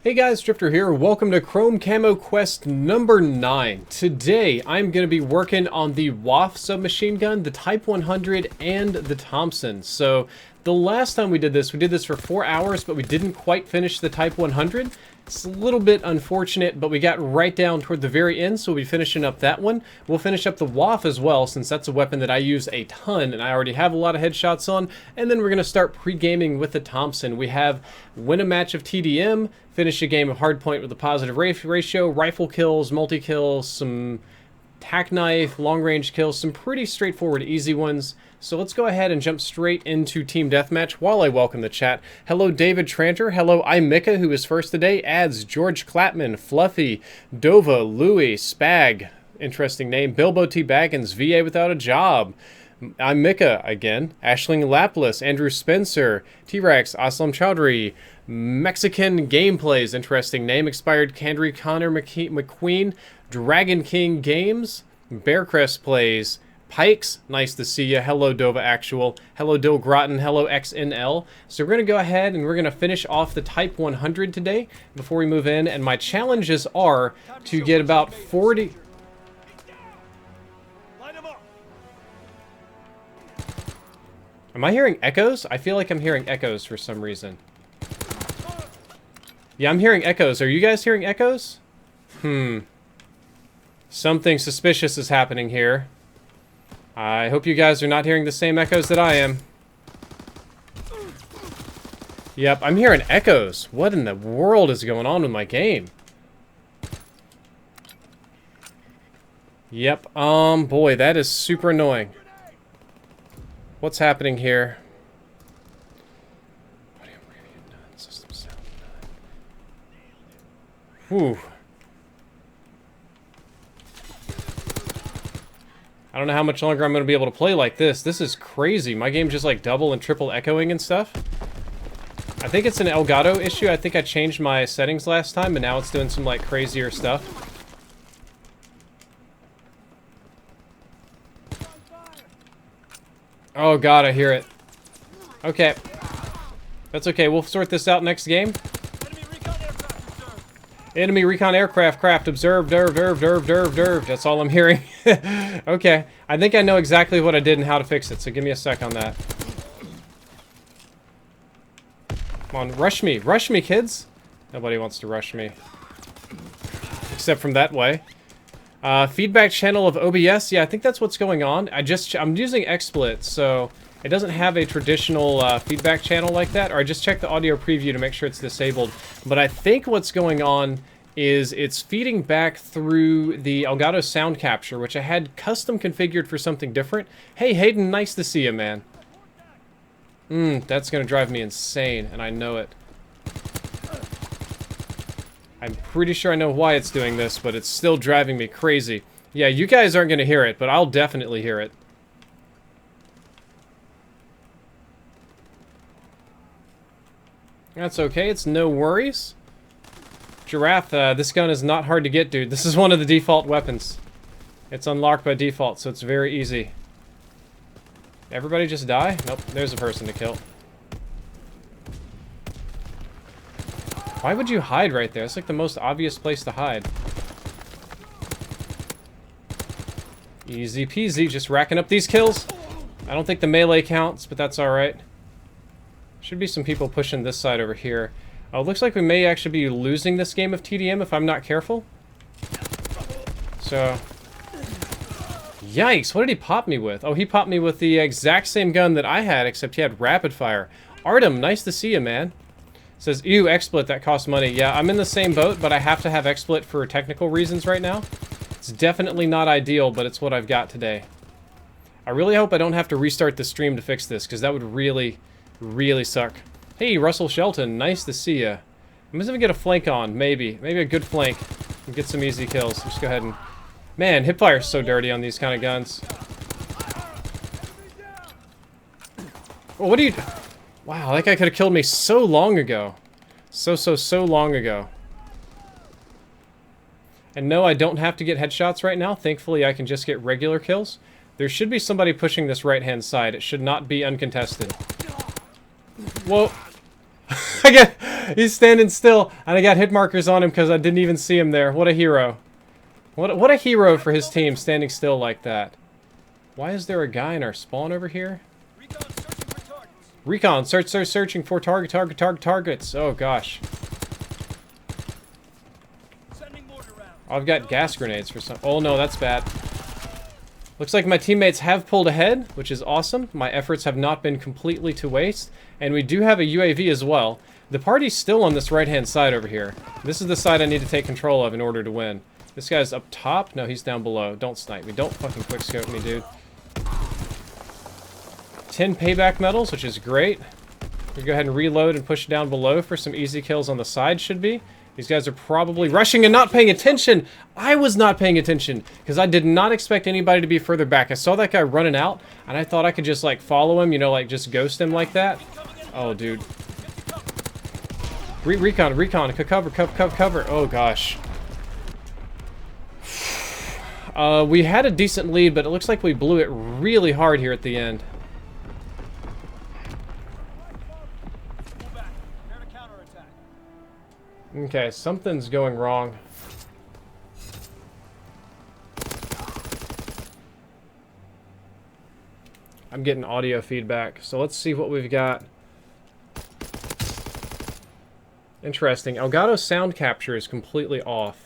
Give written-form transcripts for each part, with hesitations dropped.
Hey guys, Drifter here. Welcome to Chrome Camo Quest number 9. Today, I'm going to be working on the Waffe submachine gun, the Type 100, and the Thompson. So, the last time we did this for 4 hours, but we didn't quite finish the Type 100. It's a little bit unfortunate, but we got right down toward the very end, so we'll be finishing up that one. We'll finish up the Waffe as well, since that's a weapon that I use a ton, and I already have a lot of headshots on. And then we're going to start pre-gaming with the Thompson. We have win a match of TDM, finish a game of hardpoint with a positive ratio, rifle kills, multi-kills, some tack knife, long-range kills, some pretty straightforward, easy ones. So let's go ahead and jump straight into Team Deathmatch while I welcome the chat. Hello, David Tranter. Hello, I'm Mika, who is first today. Ads, George Clapman, Fluffy, Dova, Louie, Spag, interesting name, Bilbo T. Baggins, VA without a job. I'm Mika again. Ashling Laplis, Andrew Spencer, T-Rex, Aslam Chowdhury, Mexican Gameplays, interesting name, Expired Candry, Connor McQueen, Dragon King Games, Bearcrest Plays, Pikes, nice to see you. Hello, Dova Actual. Hello, Dill Groton. Hello, XNL. So we're going to go ahead and we're going to finish off the Type 100 today before we move in. And my challenges are to get about 40... Am I hearing echoes? I feel like I'm hearing echoes for some reason. Yeah, I'm hearing echoes. Are you guys hearing echoes? Something suspicious is happening here. I hope you guys are not hearing the same echoes that I am. Yep, I'm hearing echoes. What in the world is going on with my game? Yep, boy, that is super annoying. What's happening here? Whew. I don't know how much longer I'm going to be able to play like this. This is crazy. My game's just like double and triple echoing and stuff. I think it's an Elgato issue. I think I changed my settings last time, and now it's doing some like crazier stuff. Oh god, I hear it. Okay. That's okay. We'll sort this out next game. Enemy recon aircraft observed, derved. That's all I'm hearing. Okay. I think I know exactly what I did and how to fix it, so give me a sec on that. Come on, rush me. Rush me, kids. Nobody wants to rush me. Except from that way. Feedback channel of OBS. Yeah, I think that's what's going on. I'm using XSplit, so it doesn't have a traditional feedback channel like that, or I just checked the audio preview to make sure it's disabled. But I think what's going on is it's feeding back through the Elgato sound capture, which I had custom configured for something different. Hey, Hayden, nice to see you, man. That's going to drive me insane, and I know it. I'm pretty sure I know why it's doing this, but it's still driving me crazy. Yeah, you guys aren't going to hear it, but I'll definitely hear it. That's okay, it's no worries. Giraffe, this gun is not hard to get, dude. This is one of the default weapons. It's unlocked by default, so it's very easy. Everybody just die? Nope, there's a person to kill. Why would you hide right there? It's like the most obvious place to hide. Easy peasy, just racking up these kills. I don't think the melee counts, but that's alright. Should be some people pushing this side over here. Oh, it looks like we may actually be losing this game of TDM if I'm not careful. So... Yikes, what did he pop me with? Oh, he popped me with the exact same gun that I had, except he had rapid fire. Artem, nice to see you, man. Says, ew, XSplit, that costs money. Yeah, I'm in the same boat, but I have to have XSplit for technical reasons right now. It's definitely not ideal, but it's what I've got today. I really hope I don't have to restart the stream to fix this, because that would really, really suck. Hey, Russell Shelton, nice to see you. I'm just gonna get a flank on, maybe. Maybe a good flank. And get some easy kills. Just go ahead and... Man, hipfire's so dirty on these kind of guns. Oh, what do you... Wow, that guy could have killed me so long ago. So long ago. And no, I don't have to get headshots right now. Thankfully, I can just get regular kills. There should be somebody pushing this right-hand side. It should not be uncontested. Whoa. He's standing still, and I got hit markers on him because I didn't even see him there. What a hero. What a hero for his team, standing still like that. Why is there a guy in our spawn over here? Recon, searching for targets. Oh, gosh. I've got gas grenades for some... Oh, no, that's bad. Looks like my teammates have pulled ahead, which is awesome. My efforts have not been completely to waste. And we do have a UAV as well. The party's still on this right-hand side over here. This is the side I need to take control of in order to win. This guy's up top. No, he's down below. Don't snipe me. Don't fucking quickscope me, dude. 10 payback medals, which is great. We go ahead and reload and push down below for some easy kills on the side, should be. These guys are probably rushing and not paying attention. I was not paying attention because I did not expect anybody to be further back. I saw that guy running out, and I thought I could just, like, follow him, you know, like, just ghost him like that. Oh, dude. Recon, cover. Oh, gosh. We had a decent lead, but it looks like we blew it really hard here at the end. Okay, something's going wrong. I'm getting audio feedback, so let's see what we've got. Interesting. Elgato's sound capture is completely off.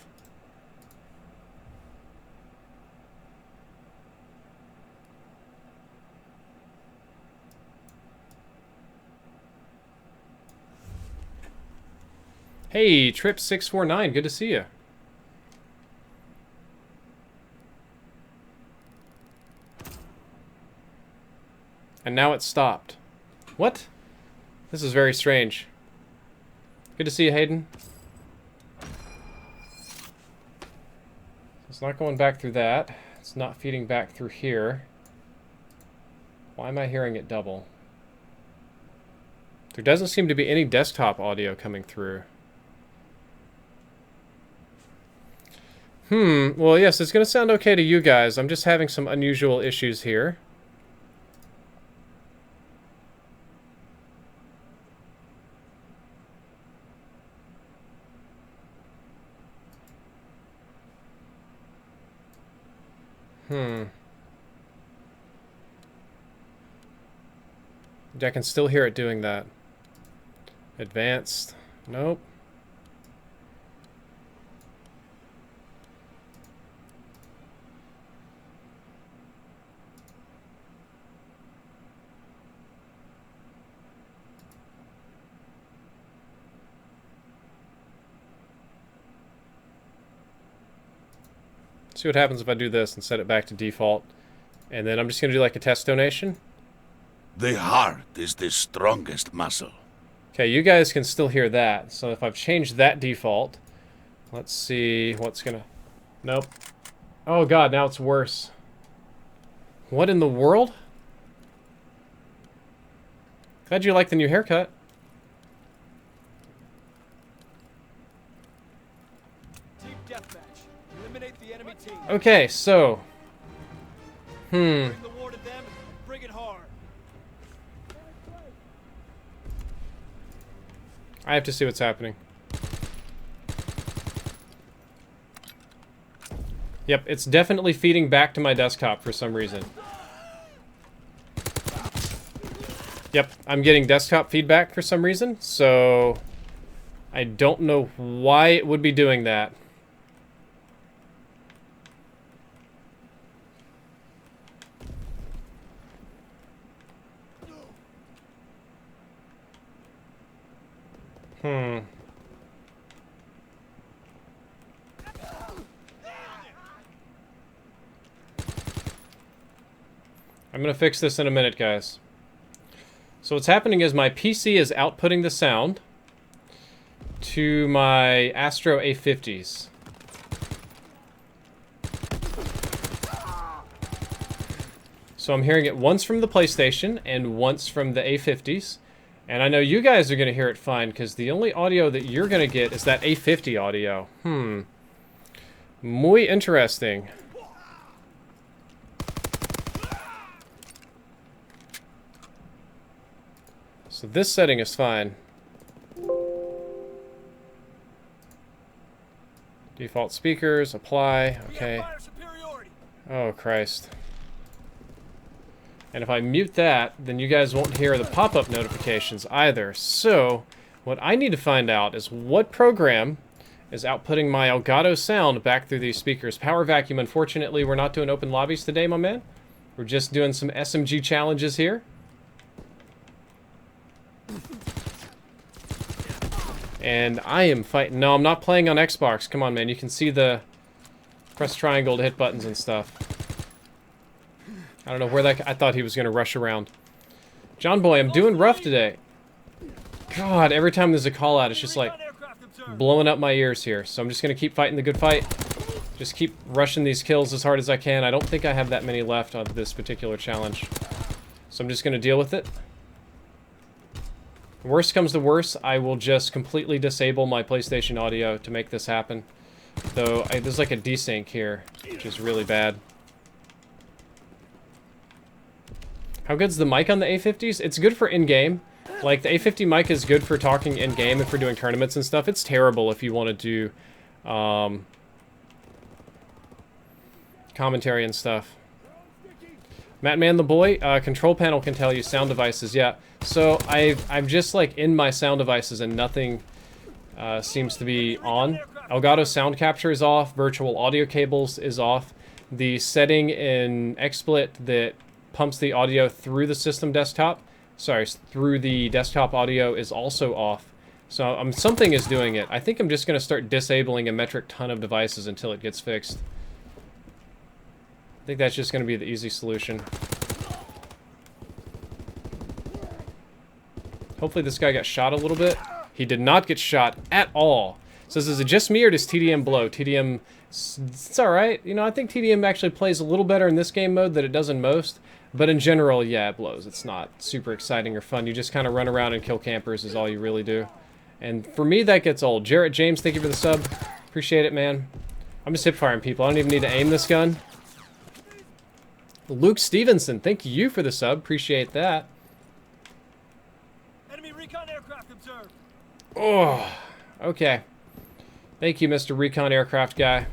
Hey, Trip649, good to see you. And now it's stopped. What? This is very strange. Good to see you, Hayden. It's not going back through that. It's not feeding back through here. Why am I hearing it double? There doesn't seem to be any desktop audio coming through. Well, yes, it's going to sound okay to you guys. I'm just having some unusual issues here. I can still hear it doing that. Advanced. Nope. See what happens if I do this and set it back to default. And then I'm just going to do like a test donation. The heart is the strongest muscle. Okay, you guys can still hear that. So if I've changed that default, let's see what's going to... Nope. Oh god, now it's worse. What in the world? Glad you like the new haircut. Okay, so... I have to see what's happening. Yep, it's definitely feeding back to my desktop for some reason. Yep, I'm getting desktop feedback for some reason, so... I don't know why it would be doing that. I'm gonna fix this in a minute, guys. So what's happening is my PC is outputting the sound to my Astro A50s. So I'm hearing it once from the PlayStation and once from the A50s. And I know you guys are going to hear it fine because the only audio that you're going to get is that A50 audio. Muy interesting. So this setting is fine. Default speakers, apply, okay. Oh, Christ. And if I mute that, then you guys won't hear the pop-up notifications either. So, what I need to find out is what program is outputting my Elgato sound back through these speakers. Power vacuum, unfortunately, we're not doing open lobbies today, my man. We're just doing some SMG challenges here. And I am fighting. No, I'm not playing on Xbox. Come on, man. You can see the press triangle to hit buttons and stuff. I don't know where that... I thought he was going to rush around. John Boy, I'm doing rough today. God, every time there's a call out, it's just like blowing up my ears here. So I'm just going to keep fighting the good fight. Just keep rushing these kills as hard as I can. I don't think I have that many left on this particular challenge. So I'm just going to deal with it. Worst comes to worst, I will just completely disable my PlayStation audio to make this happen. Though, there's like a desync here, which is really bad. How good's the mic on the A50s? It's good for in-game. Like, the A50 mic is good for talking in-game and for doing tournaments and stuff. It's terrible if you want to do commentary and stuff. Mattman the boy, control panel can tell you sound devices. Yeah, so I'm just like in my sound devices and nothing seems to be on. Elgato sound capture is off. Virtual audio cables is off. The setting in XSplit that pumps the audio through the system desktop, sorry, through the desktop audio is also off. So something is doing it. I think I'm just going to start disabling a metric ton of devices until it gets fixed. I think that's just going to be the easy solution. Hopefully this guy got shot a little bit. He did not get shot at all. So is it just me or does TDM blow? TDM, it's alright. You know, I think TDM actually plays a little better in this game mode than it does in most. But in general, yeah, it blows. It's not super exciting or fun. You just kind of run around and kill campers is all you really do. And for me, that gets old. Jarrett James, thank you for the sub. Appreciate it, man. I'm just hip firing people. I don't even need to aim this gun. Luke Stevenson, thank you for the sub. Appreciate that. Enemy recon aircraft observed. Oh, okay. Thank you, Mr. Recon Aircraft guy.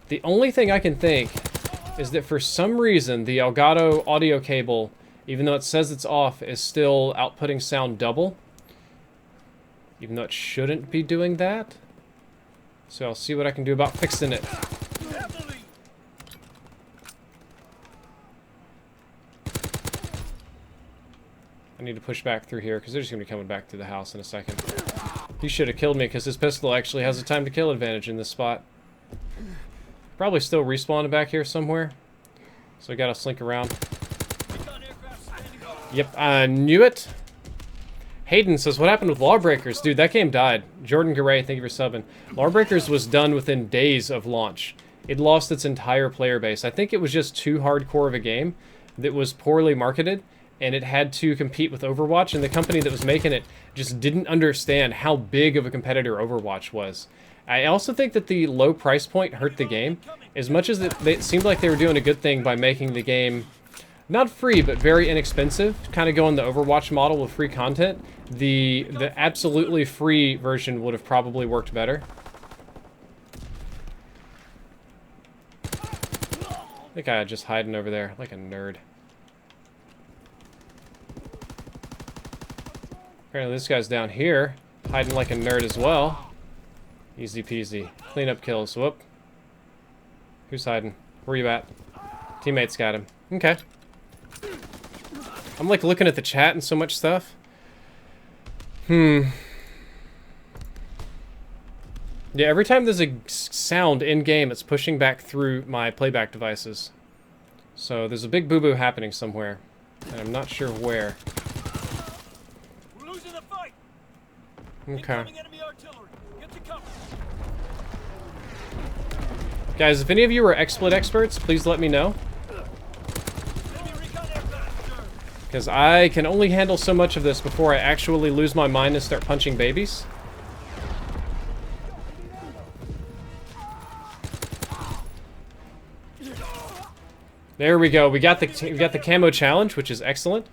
The only thing I can think is that for some reason the Elgato audio cable, even though it says it's off, is still outputting sound double. Even though it shouldn't be doing that. So I'll see what I can do about fixing it. I need to push back through here because they're just going to be coming back through the house in a second. He should have killed me because his pistol actually has a time to kill advantage in this spot. Probably still respawning back here somewhere. So I gotta slink around. Yep, I knew it. Hayden says, what happened with Lawbreakers? Dude, that game died. Jordan Garay, thank you for subbing. Lawbreakers was done within days of launch. It lost its entire player base. I think it was just too hardcore of a game that was poorly marketed, and it had to compete with Overwatch, and the company that was making it just didn't understand how big of a competitor Overwatch was. I also think that the low price point hurt the game. As much as it seemed like they were doing a good thing by making the game not free, but very inexpensive, kind of going the Overwatch model with free content, the absolutely free version would have probably worked better. I think I just hiding over there like a nerd. Apparently this guy's down here, hiding like a nerd as well. Easy peasy. Clean up kills. Whoop. Who's hiding? Where you at? Teammates got him. Okay. I'm like looking at the chat and so much stuff. Yeah, every time there's a sound in-game, it's pushing back through my playback devices. So there's a big boo-boo happening somewhere. And I'm not sure where. We're losing the fight. Okay. Enemy artillery. Get to cover. Guys, if any of you are XSplit experts, please let me know. Enemy recon aircraft observed. Because I can only handle so much of this before I actually lose my mind and start punching babies. There we go. We got the camo challenge, which is excellent.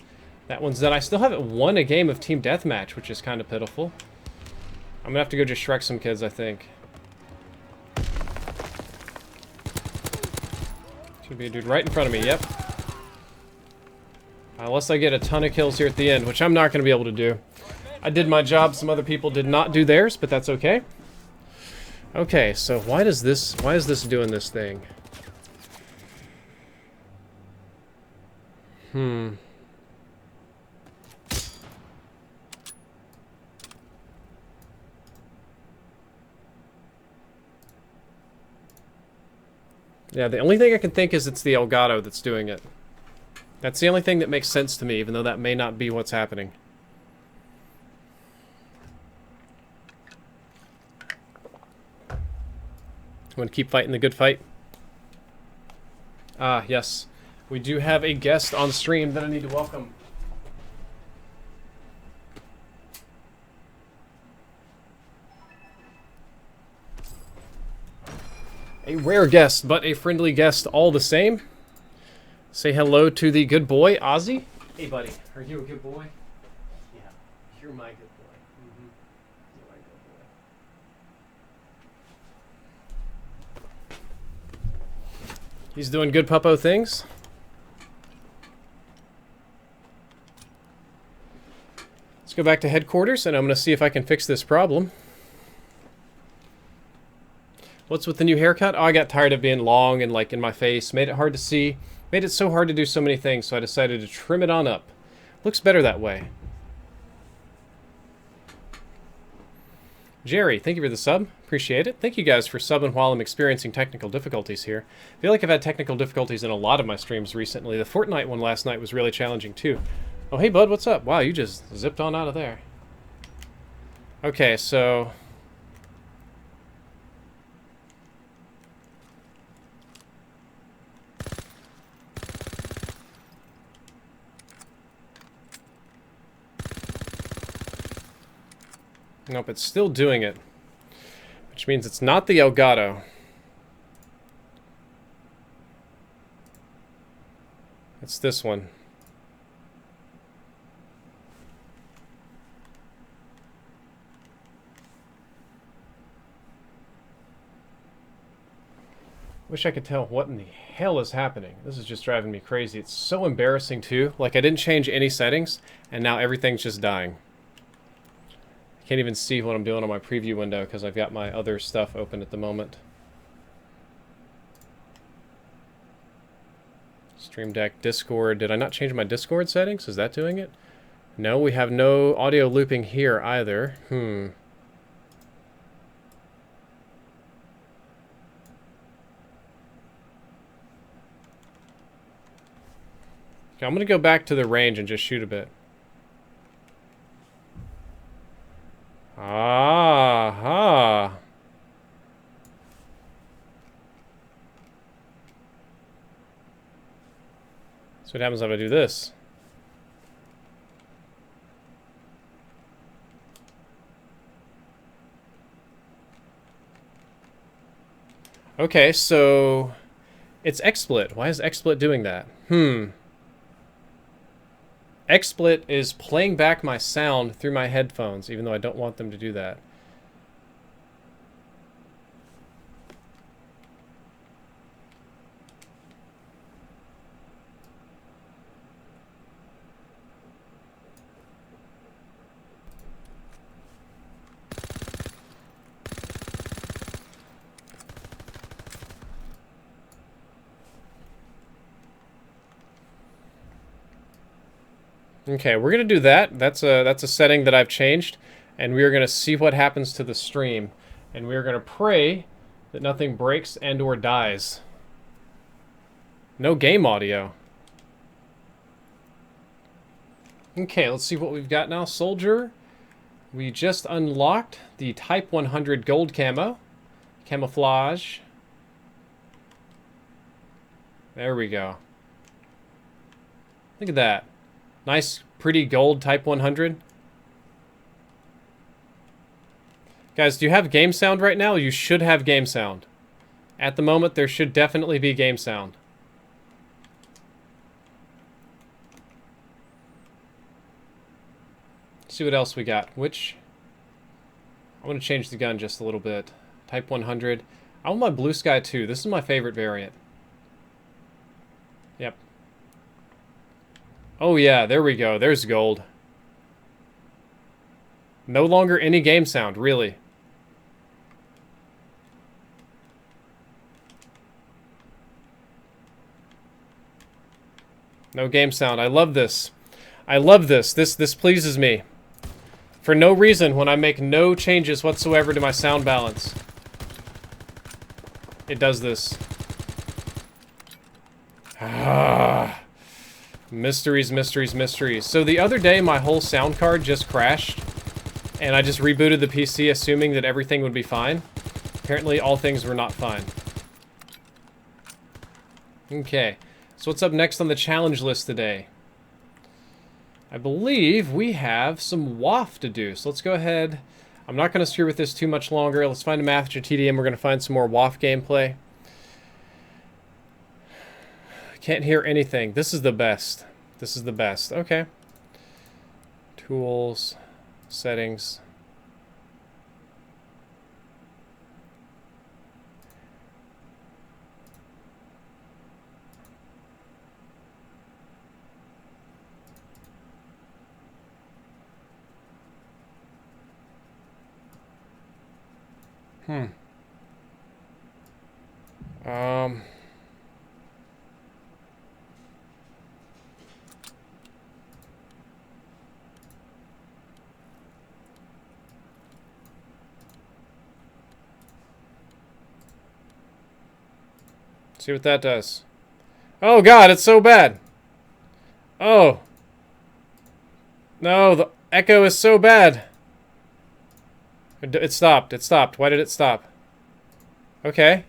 That one's done. I still haven't won a game of Team Deathmatch, which is kind of pitiful. I'm gonna have to go just Shrek some kids, I think. Should be a dude right in front of me, yep. Unless I get a ton of kills here at the end, which I'm not going to be able to do. I did my job, some other people did not do theirs, but that's okay. Okay, so why is this doing this thing? Yeah, the only thing I can think is it's the Elgato that's doing it. That's the only thing that makes sense to me, even though that may not be what's happening. Want to keep fighting the good fight? Ah, yes. We do have a guest on stream that I need to welcome. A rare guest, but a friendly guest all the same. Say hello to the good boy, Ozzy. Hey, buddy. Are you a good boy? Yeah, you're my good boy. You're my good boy. He's doing good puppo things. Let's go back to headquarters, and I'm going to see if I can fix this problem. What's with the new haircut? Oh, I got tired of being long and like in my face. Made it hard to see. Made it so hard to do so many things, so I decided to trim it on up. Looks better that way. Jerry, thank you for the sub. Appreciate it. Thank you guys for subbing while I'm experiencing technical difficulties here. I feel like I've had technical difficulties in a lot of my streams recently. The Fortnite one last night was really challenging too. Oh, hey bud, what's up? Wow, you just zipped on out of there. Okay, so... Nope, it's still doing it. Which means it's not the Elgato. It's this one. Wish I could tell what in the hell is happening. This is just driving me crazy. It's so embarrassing too. Like I didn't change any settings and now everything's just dying. Can't even see what I'm doing on my preview window because I've got my other stuff open at the moment. Stream Deck, Discord. Did I not change my Discord settings? Is that doing it? No, we have no audio looping here either. Okay, I'm going to go back to the range and just shoot a bit. Aha! So what happens if I do this? Okay, so it's XSplit. Why is XSplit doing that? XSplit is playing back my sound through my headphones, even though I don't want them to do that. Okay, we're gonna do that. That's a setting that I've changed, and we are gonna see what happens to the stream, and we are gonna pray that nothing breaks and or dies. No game audio. Okay, let's see what we've got now. Soldier. We just unlocked the Type 100 gold camo. Camouflage. There we go. Look at that. Nice, pretty gold Type 100. Guys, do you have game sound right now? You should have game sound. At the moment, there should definitely be game sound. Let's see what else we got. Which... I want to change the gun just a little bit. Type 100. I want my Blue Sky 2. This is my favorite variant. Yep. Oh yeah, there we go. There's gold. No longer any game sound, really. No game sound. I love this. I love this. This pleases me. For no reason when I make no changes whatsoever to my sound balance. It does this. Ah. Mysteries, mysteries, mysteries. So the other day my whole sound card just crashed. And I just rebooted the PC assuming that everything would be fine. Apparently all things were not fine. Okay. So what's up next on the challenge list today? I believe we have some Waffe to do. So let's go ahead. I'm not going to screw with this too much longer. Let's find a Master TDM. We're going to find some more Waffe gameplay. Can't hear anything. This is the best. This is the best. Okay. Tools. Settings. See what that does. Oh god, it's so bad. Oh. No, the echo is so bad. It stopped. It stopped. Why did it stop? Okay.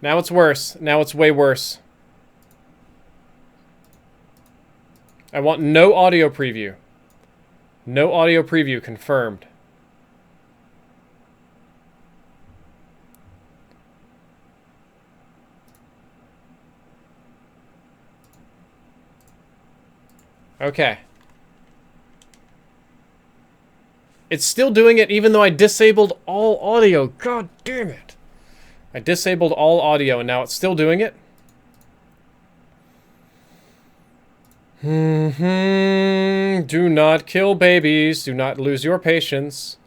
Now it's worse. Now it's way worse. I want no audio preview. No audio preview confirmed. Okay. It's still doing it even though I disabled all audio. God damn it. I disabled all audio and now it's still doing it. Do not kill babies. Do not lose your patience.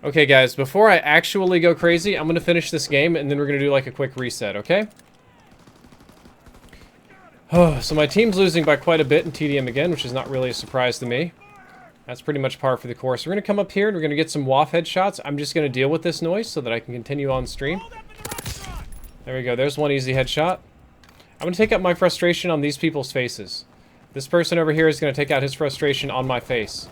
Okay, guys, before I actually go crazy, I'm going to finish this game, and then we're going to do, like, a quick reset, okay? Oh, so my team's losing by quite a bit in TDM again, which is not really a surprise to me. That's pretty much par for the course. We're going to come up here, and we're going to get some Waffe headshots. I'm just going to deal with this noise so that I can continue on stream. There we go. There's one easy headshot. I'm going to take out my frustration on these people's faces. This person over here is going to take out his frustration on my face.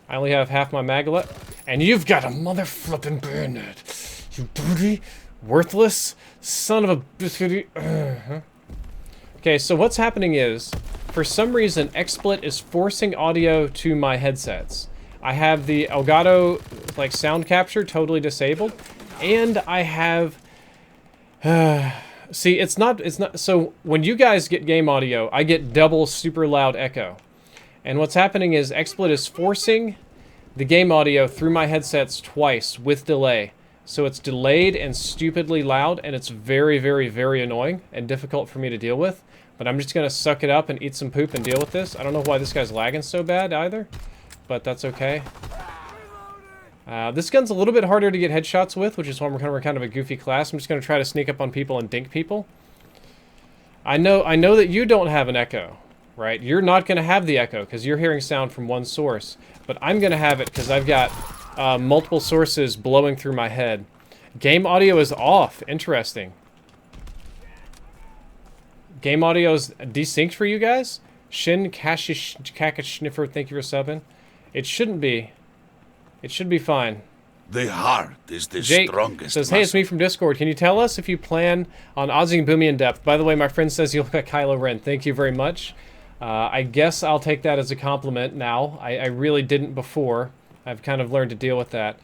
I only have half my mag left. And you've got a mother flippin' bayonet. You dirty, worthless son of a biscuity. Okay, so what's happening is, for some reason, XSplit is forcing audio to my headsets. I have the Elgato, like, sound capture totally disabled. And I have... see, it's not... So, when you guys get game audio, I get double super loud echo. And what's happening is XSplit is forcing the game audio through my headsets twice with delay. So it's delayed and stupidly loud, and it's very, very, very annoying and difficult for me to deal with. But I'm just going to suck it up and eat some poop and deal with this. I don't know why this guy's lagging so bad either, but that's okay. This gun's a little bit harder to get headshots with, which is why we're kind of a goofy class. I'm just going to try to sneak up on people and dink people. I know that you don't have an echo. Right? You're not going to have the echo because you're hearing sound from one source. But I'm going to have it because I've got multiple sources blowing through my head. Game audio is off. Interesting. Game audio is desynced for you guys? Shin Kashish Sniffer, thank you for subbing. It shouldn't be. It should be fine. The heart is the Jake strongest says, hey, it's me from Discord. Can you tell us if you plan on Ozzy and Boomy in depth? By the way, my friend says you look like Kylo Ren. Thank you very much. I guess I'll take that as a compliment now. I really didn't before. I've kind of learned to deal with that.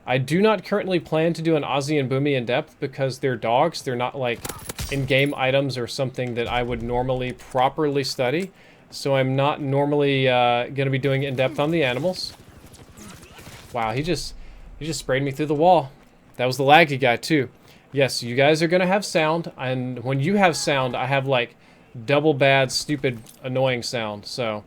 I do not currently plan to do an Ozzy and Boomy in depth because they're dogs. They're not like in-game items or something that I would normally properly study. So I'm not normally going to be doing in-depth on the animals. Wow, he just sprayed me through the wall. That was the laggy guy too. Yes, you guys are going to have sound, and when you have sound, I have like double bad, stupid, annoying sound. So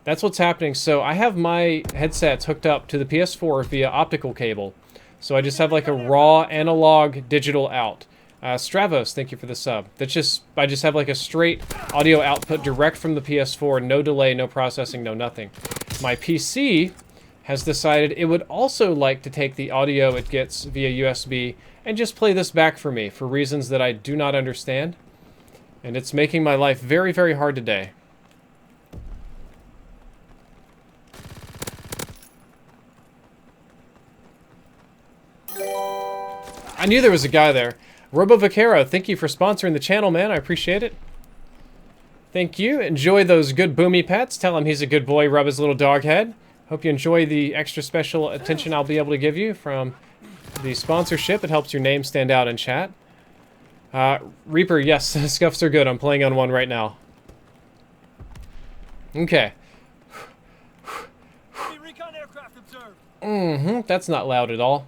that's what's happening. So I have my headsets hooked up to the PS4 via optical cable. So I just have like a raw analog digital out. Stravos, thank you for the sub. I just have like a straight audio output direct from the PS4, no delay, no processing, no nothing. My PC has decided it would also like to take the audio it gets via USB and just play this back for me for reasons that I do not understand. And it's making my life very, very hard today. I knew there was a guy there. Robo Vaquero, thank you for sponsoring the channel, man. I appreciate it. Thank you. Enjoy those good Boomy pets. Tell him he's a good boy. Rub his little dog head. Hope you enjoy the extra special attention I'll be able to give you from the sponsorship. It helps your name stand out in chat. Reaper, yes, scuffs are good. I'm playing on one right now. Okay. Recon aircraft observed. That's not loud at all.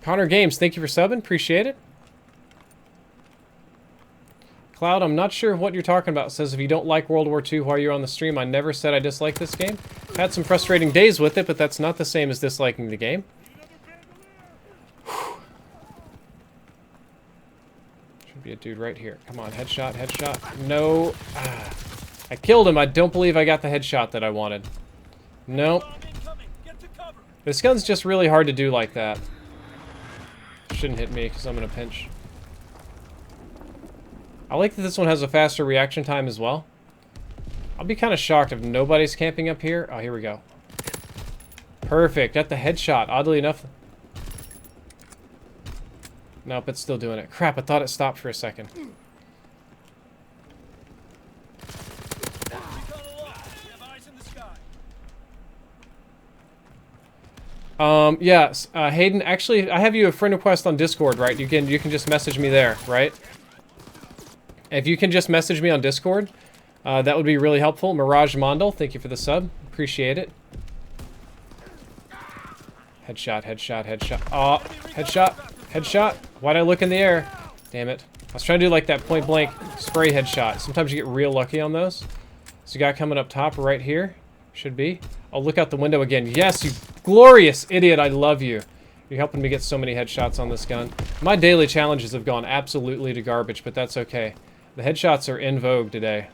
Connor Games, thank you for subbing. Appreciate it. Cloud, I'm not sure what you're talking about. Says if you don't like World War II while you're on the stream, I never said I dislike this game. I've had some frustrating days with it, but that's not the same as disliking the game. Should be a dude right here. Come on, headshot, headshot. No. I killed him. I don't believe I got the headshot that I wanted. Nope. This gun's just really hard to do like that. Shouldn't hit me because I'm in a pinch. I like that this one has a faster reaction time as well. I'll be kind of shocked if nobody's camping up here. Oh, here we go. Perfect. Got the headshot. Oddly enough. Nope, it's still doing it. Crap, I thought it stopped for a second. Yes, Hayden, actually, I have you a friend request on Discord, right? You can just message me there, right? If you can just message me on Discord, that would be really helpful. Mirage Mondal, thank you for the sub. Appreciate it. Headshot, headshot, headshot. Oh, headshot, headshot. Why'd I look in the air? Damn it. I was trying to do like that point blank spray headshot. Sometimes you get real lucky on those. There's a guy coming up top right here. Should be. I'll look out the window again. Yes, you glorious idiot. I love you. You're helping me get so many headshots on this gun. My daily challenges have gone absolutely to garbage, but that's okay. The headshots are in vogue today.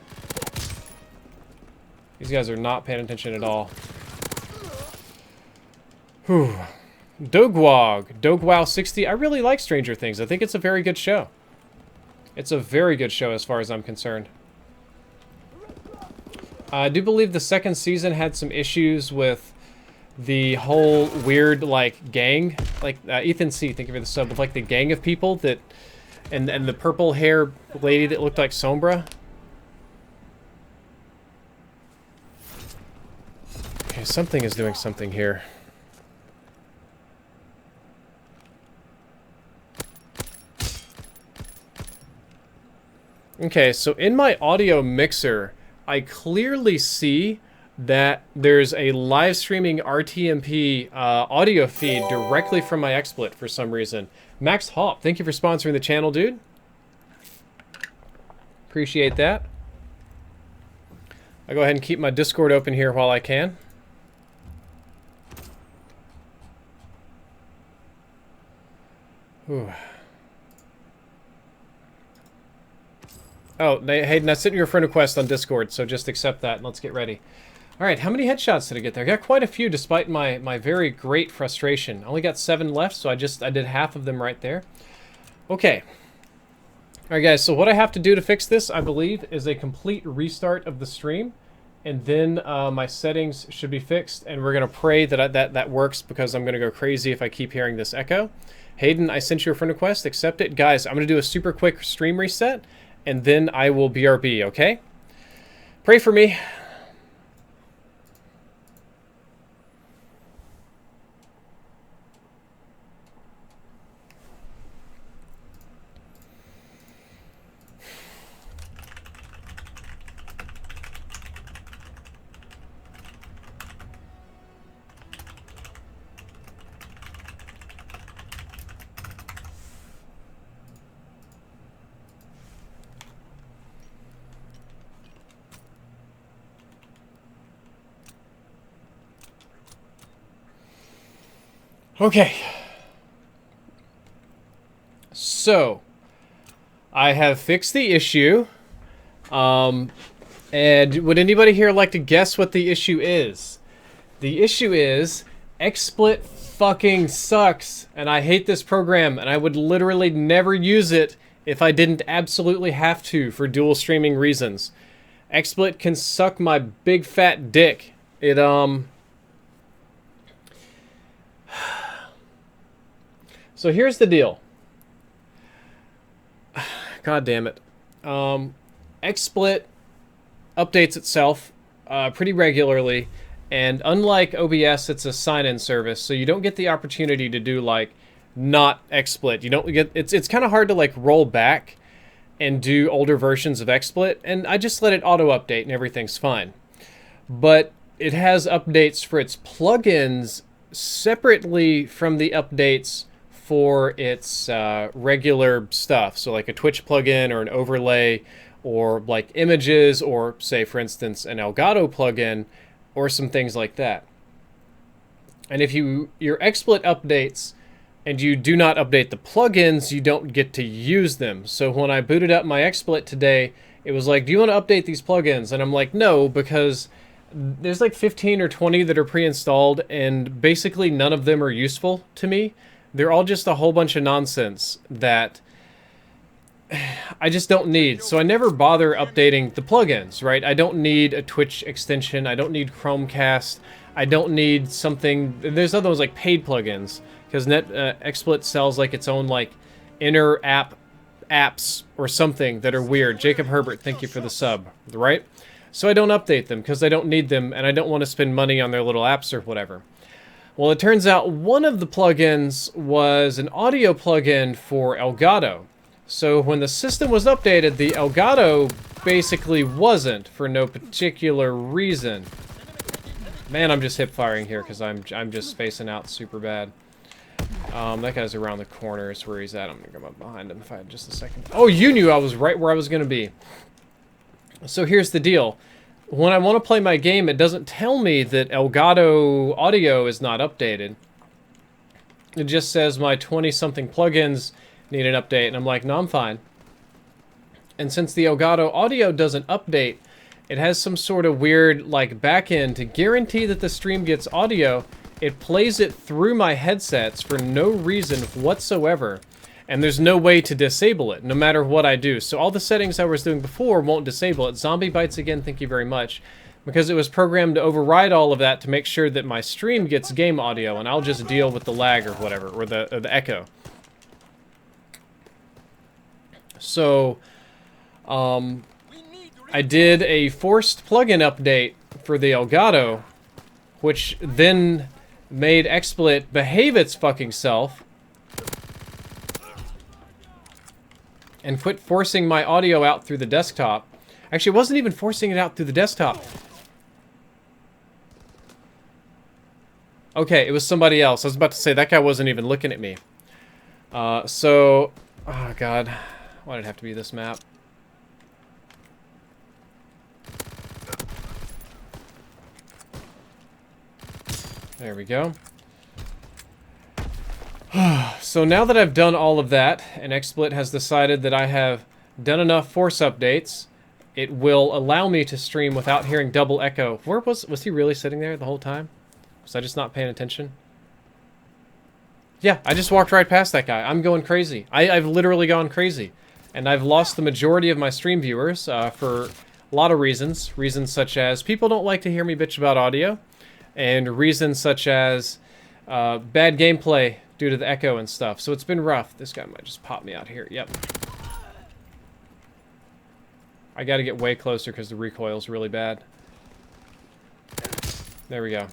These guys are not paying attention at all. Whew. Dogwow60. I really like Stranger Things. I think it's a very good show. It's a very good show as far as I'm concerned. I do believe the second season had some issues with the whole weird, like, gang. Like, Ethan C., thank you for the sub, with, like, the gang of people that... And the purple hair lady that looked like Sombra. Okay, something is doing something here. Okay, so in my audio mixer, I clearly see that there's a live streaming RTMP audio feed directly from my XSplit for some reason. Max Hop, thank you for sponsoring the channel, dude. Appreciate that. I'll go ahead and keep my Discord open here while I can. Whew. Oh, Hayden, I sent you a friend request on Discord, so just accept that and let's get ready. Alright, how many headshots did I get there? I got quite a few despite my very great frustration. I only got 7 left, so I did half of them right there. Okay. Alright guys, so what I have to do to fix this, I believe, is a complete restart of the stream. And then my settings should be fixed, and we're going to pray that that works because I'm going to go crazy if I keep hearing this echo. Hayden, I sent you a friend request. Accept it. Guys, I'm going to do a super quick stream reset, and then I will BRB, okay? Pray for me. Okay. So, I have fixed the issue. And would anybody here like to guess what the issue is? The issue is XSplit fucking sucks, and I hate this program, and I would literally never use it if I didn't absolutely have to for dual streaming reasons. XSplit can suck my big fat dick. It So here's the deal. God damn it. XSplit updates itself pretty regularly, and unlike OBS, it's a sign-in service, so you don't get the opportunity to do like not XSplit. You don't get it's kind of hard to like roll back and do older versions of XSplit, and I just let it auto-update and everything's fine. But it has updates for its plugins separately from the updates for its regular stuff. So like a Twitch plugin or an overlay or like images or say for instance an Elgato plugin or some things like that. And if your XSplit updates and you do not update the plugins, you don't get to use them. So when I booted up my XSplit today, it was like, do you want to update these plugins? And I'm like, no, because there's like 15 or 20 that are pre-installed and basically none of them are useful to me. They're all just a whole bunch of nonsense that I just don't need. So I never bother updating the plugins, right? I don't need a Twitch extension. I don't need Chromecast. I don't need something. There's other ones like paid plugins because XSplit sells like its own like inner apps or something that are weird. Jacob Herbert, thank you for the sub, right? So I don't update them because I don't need them and I don't want to spend money on their little apps or whatever. Well, it turns out one of the plugins was an audio plugin for Elgato. So when the system was updated, the Elgato basically wasn't for no particular reason. Man, I'm just hip firing here because I'm just spacing out super bad. That guy's around the corner is where he's at. I'm gonna come up behind him if I had just a second. Oh, you knew I was right where I was gonna be. So here's the deal. When I want to play my game, it doesn't tell me that Elgato audio is not updated. It just says my 20-something plugins need an update, and I'm like, no, I'm fine. And since the Elgato audio doesn't update, it has some sort of weird like backend to guarantee that the stream gets audio. It plays it through my headsets for no reason whatsoever. And there's no way to disable it, no matter what I do. So all the settings I was doing before won't disable it. Zombie Bites again, thank you very much. Because it was programmed to override all of that to make sure that my stream gets game audio, and I'll just deal with the lag or whatever, or the echo. So, I did a forced plugin update for the Elgato, which then made XSplit behave its fucking self and quit forcing my audio out through the desktop. Actually, it wasn't even forcing it out through the desktop. Okay, it was somebody else. I was about to say, that guy wasn't even looking at me. Oh god. Why did it have to be this map? There we go. So now that I've done all of that, and XSplit has decided that I have done enough force updates, it will allow me to stream without hearing double echo. Where was he really sitting there the whole time? Was I just not paying attention? Yeah, I just walked right past that guy. I'm going crazy. I've literally gone crazy. And I've lost the majority of my stream viewers for a lot of reasons. Reasons such as people don't like to hear me bitch about audio. And reasons such as bad gameplay due to the echo and stuff. So it's been rough. This guy might just pop me out here. Yep. I gotta get way closer because the recoil's really bad. There we go.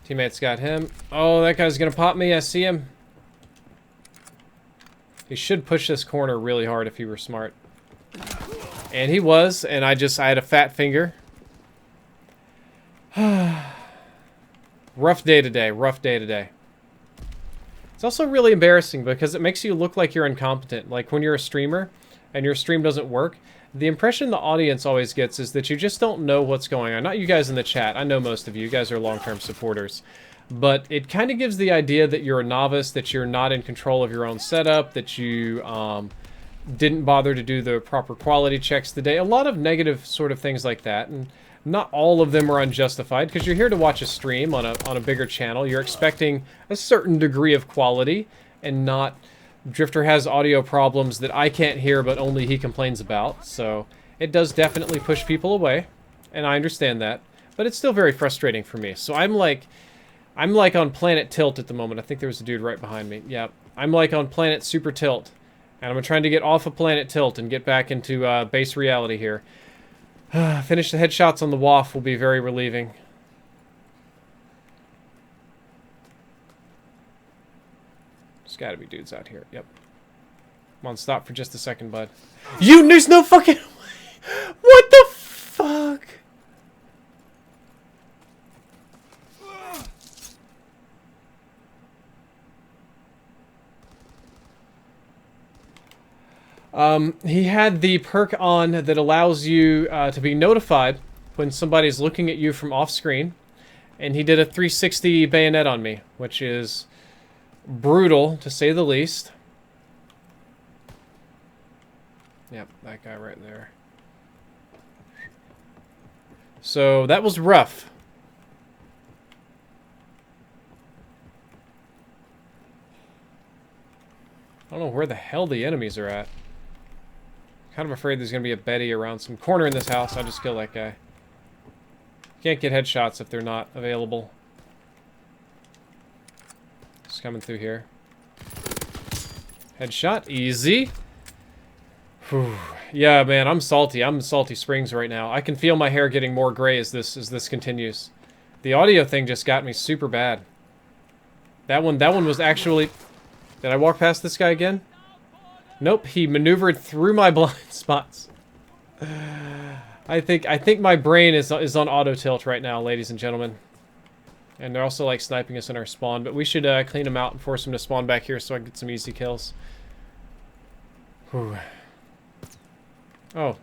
Teammate's got him. Oh, that guy's gonna pop me. I see him. He should push this corner really hard if he were smart. And he was, and I had a fat finger. Rough day today, rough day today. It's also really embarrassing because it makes you look like you're incompetent. Like when you're a streamer and your stream doesn't work, the impression the audience always gets is that you just don't know what's going on. Not you guys in the chat. I know most of you. You guys are long-term supporters. But it kind of gives the idea that you're a novice, that you're not in control of your own setup, that you didn't bother to do the proper quality checks today. A lot of negative sort of things like that. And not all of them are unjustified because you're here to watch a stream on a bigger channel. You're expecting a certain degree of quality and not Drifter has audio problems that I can't hear but only he complains about. So it does definitely push people away, and I understand that, but it's still very frustrating for me. So I'm like on Planet Tilt at the moment. I think there was a dude right behind me. Yeah, I'm like on Planet Super Tilt, and I'm trying to get off of Planet Tilt and get back into base reality here. Finish the headshots on the Waffe will be very relieving. There's gotta be dudes out here. Yep. Come on, stop for just a second, bud. There's no fucking way! What the fuck? He had the perk on that allows you to be notified when somebody's looking at you from off screen, and he did a 360 bayonet on me, which is brutal to say the least. Yep, that guy right there. So that was rough. I don't know where the hell the enemies are at. Kind of afraid there's going to be a Betty around some corner in this house. I'll just kill that guy. Can't get headshots if they're not available. Just coming through here. Headshot, easy. Whew. Yeah, man, I'm salty. I'm in Salty Springs right now. I can feel my hair getting more gray as this continues. The audio thing just got me super bad. That one was actually... Did I walk past this guy again? Nope, he maneuvered through my blind spots. I think my brain is on auto tilt right now, ladies and gentlemen. And they're also like sniping us in our spawn, but we should clean them out and force them to spawn back here so I can get some easy kills. Whew. Oh.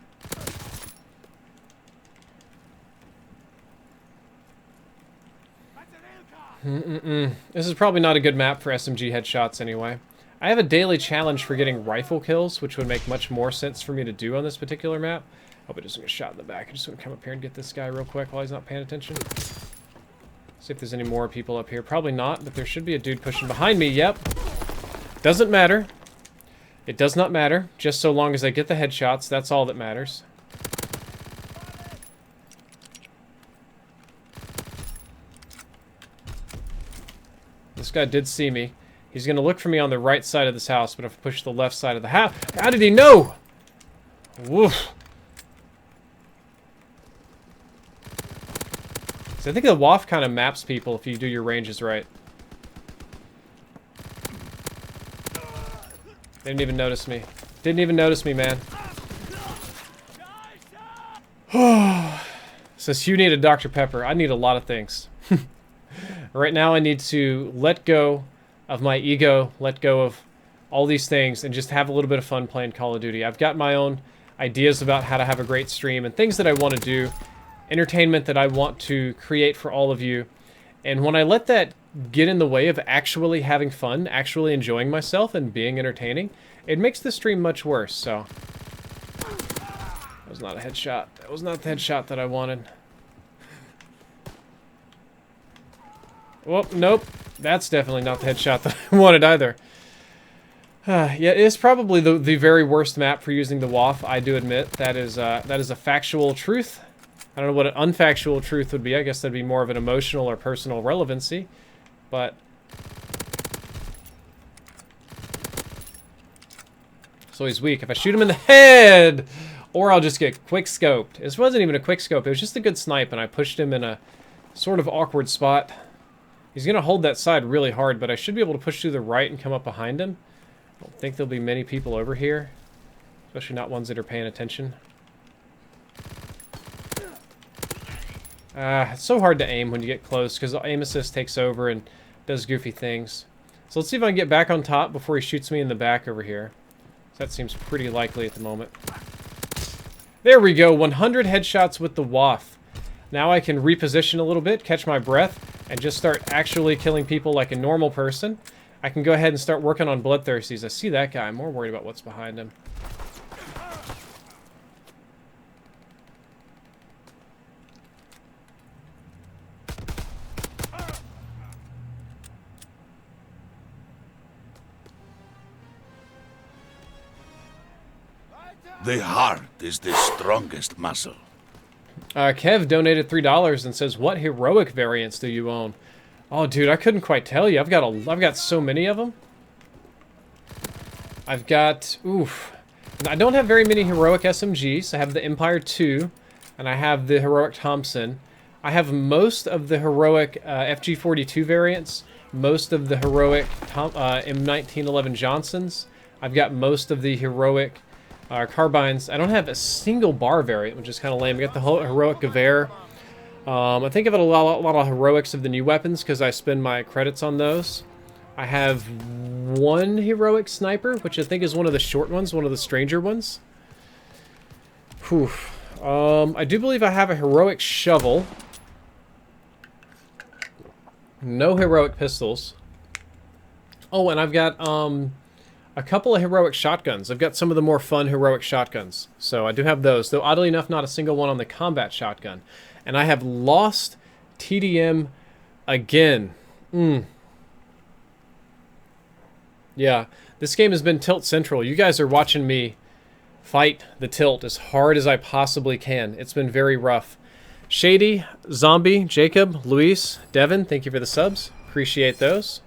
This is probably not a good map for SMG headshots anyway. I have a daily challenge for getting rifle kills, which would make much more sense for me to do on this particular map. Hope it doesn't get shot in the back. I just want to come up here and get this guy real quick while he's not paying attention. See if there's any more people up here. Probably not, but there should be a dude pushing behind me. Yep. Doesn't matter. It does not matter. Just so long as I get the headshots, that's all that matters. This guy did see me. He's going to look for me on the right side of this house, but if I push the left side of the house... How did he know? Woof. So I think the Waffe kind of maps people if you do your ranges right. They didn't even notice me. Didn't even notice me, man. Says you need a Dr. Pepper. I need a lot of things. Right now I need to let go of my ego, let go of all these things, and just have a little bit of fun playing Call of Duty. I've got my own ideas about how to have a great stream and things that I want to do, entertainment that I want to create for all of you. And when I let that get in the way of actually having fun, actually enjoying myself and being entertaining, it makes the stream much worse, so... That was not a headshot. That was not the headshot that I wanted. Well, nope. That's definitely not the headshot that I wanted either. Yeah, it's probably the very worst map for using the Waffe, I do admit. That is a factual truth. I don't know what an unfactual truth would be. I guess that'd be more of an emotional or personal relevancy. But... So he's weak. If I shoot him in the head, or I'll just get quick scoped. This wasn't even a quick scope. It was just a good snipe, and I pushed him in a sort of awkward spot. He's going to hold that side really hard, but I should be able to push to the right and come up behind him. I don't think there'll be many people over here, especially not ones that are paying attention. It's so hard to aim when you get close because aim assist takes over and does goofy things. So let's see if I can get back on top before he shoots me in the back over here. So that seems pretty likely at the moment. There we go, 100 headshots with the Waffe. Now I can reposition a little bit, catch my breath, and just start actually killing people like a normal person. I can go ahead and start working on bloodthirsties. I see that guy. I'm more worried about what's behind him. The heart is the strongest muscle. Kev donated $3 and says, "What heroic variants do you own?" Oh, dude, I couldn't quite tell you. I've got so many of them. I've got, I don't have very many heroic SMGs. I have the Empire 2, and I have the heroic Thompson. I have most of the heroic FG42 variants, most of the heroic M1911 Johnsons. I've got most of the heroic carbines. I don't have a single bar variant, which is kind of lame. I got the whole heroic Gewehr. I think I've got a lot of heroics of the new weapons because I spend my credits on those. I have one heroic sniper, which I think is one of the short ones, one of the stranger ones. Whew. I do believe I have a heroic shovel. No heroic pistols. Oh, and I've got a couple of heroic shotguns. I've got some of the more fun heroic shotguns. So I do have those, though oddly enough, not a single one on the combat shotgun. And I have lost TDM again. Yeah, this game has been tilt central. You guys are watching me fight the tilt as hard as I possibly can. It's been very rough. Shady, Zombie, Jacob, Luis, Devin, thank you for the subs. Appreciate those.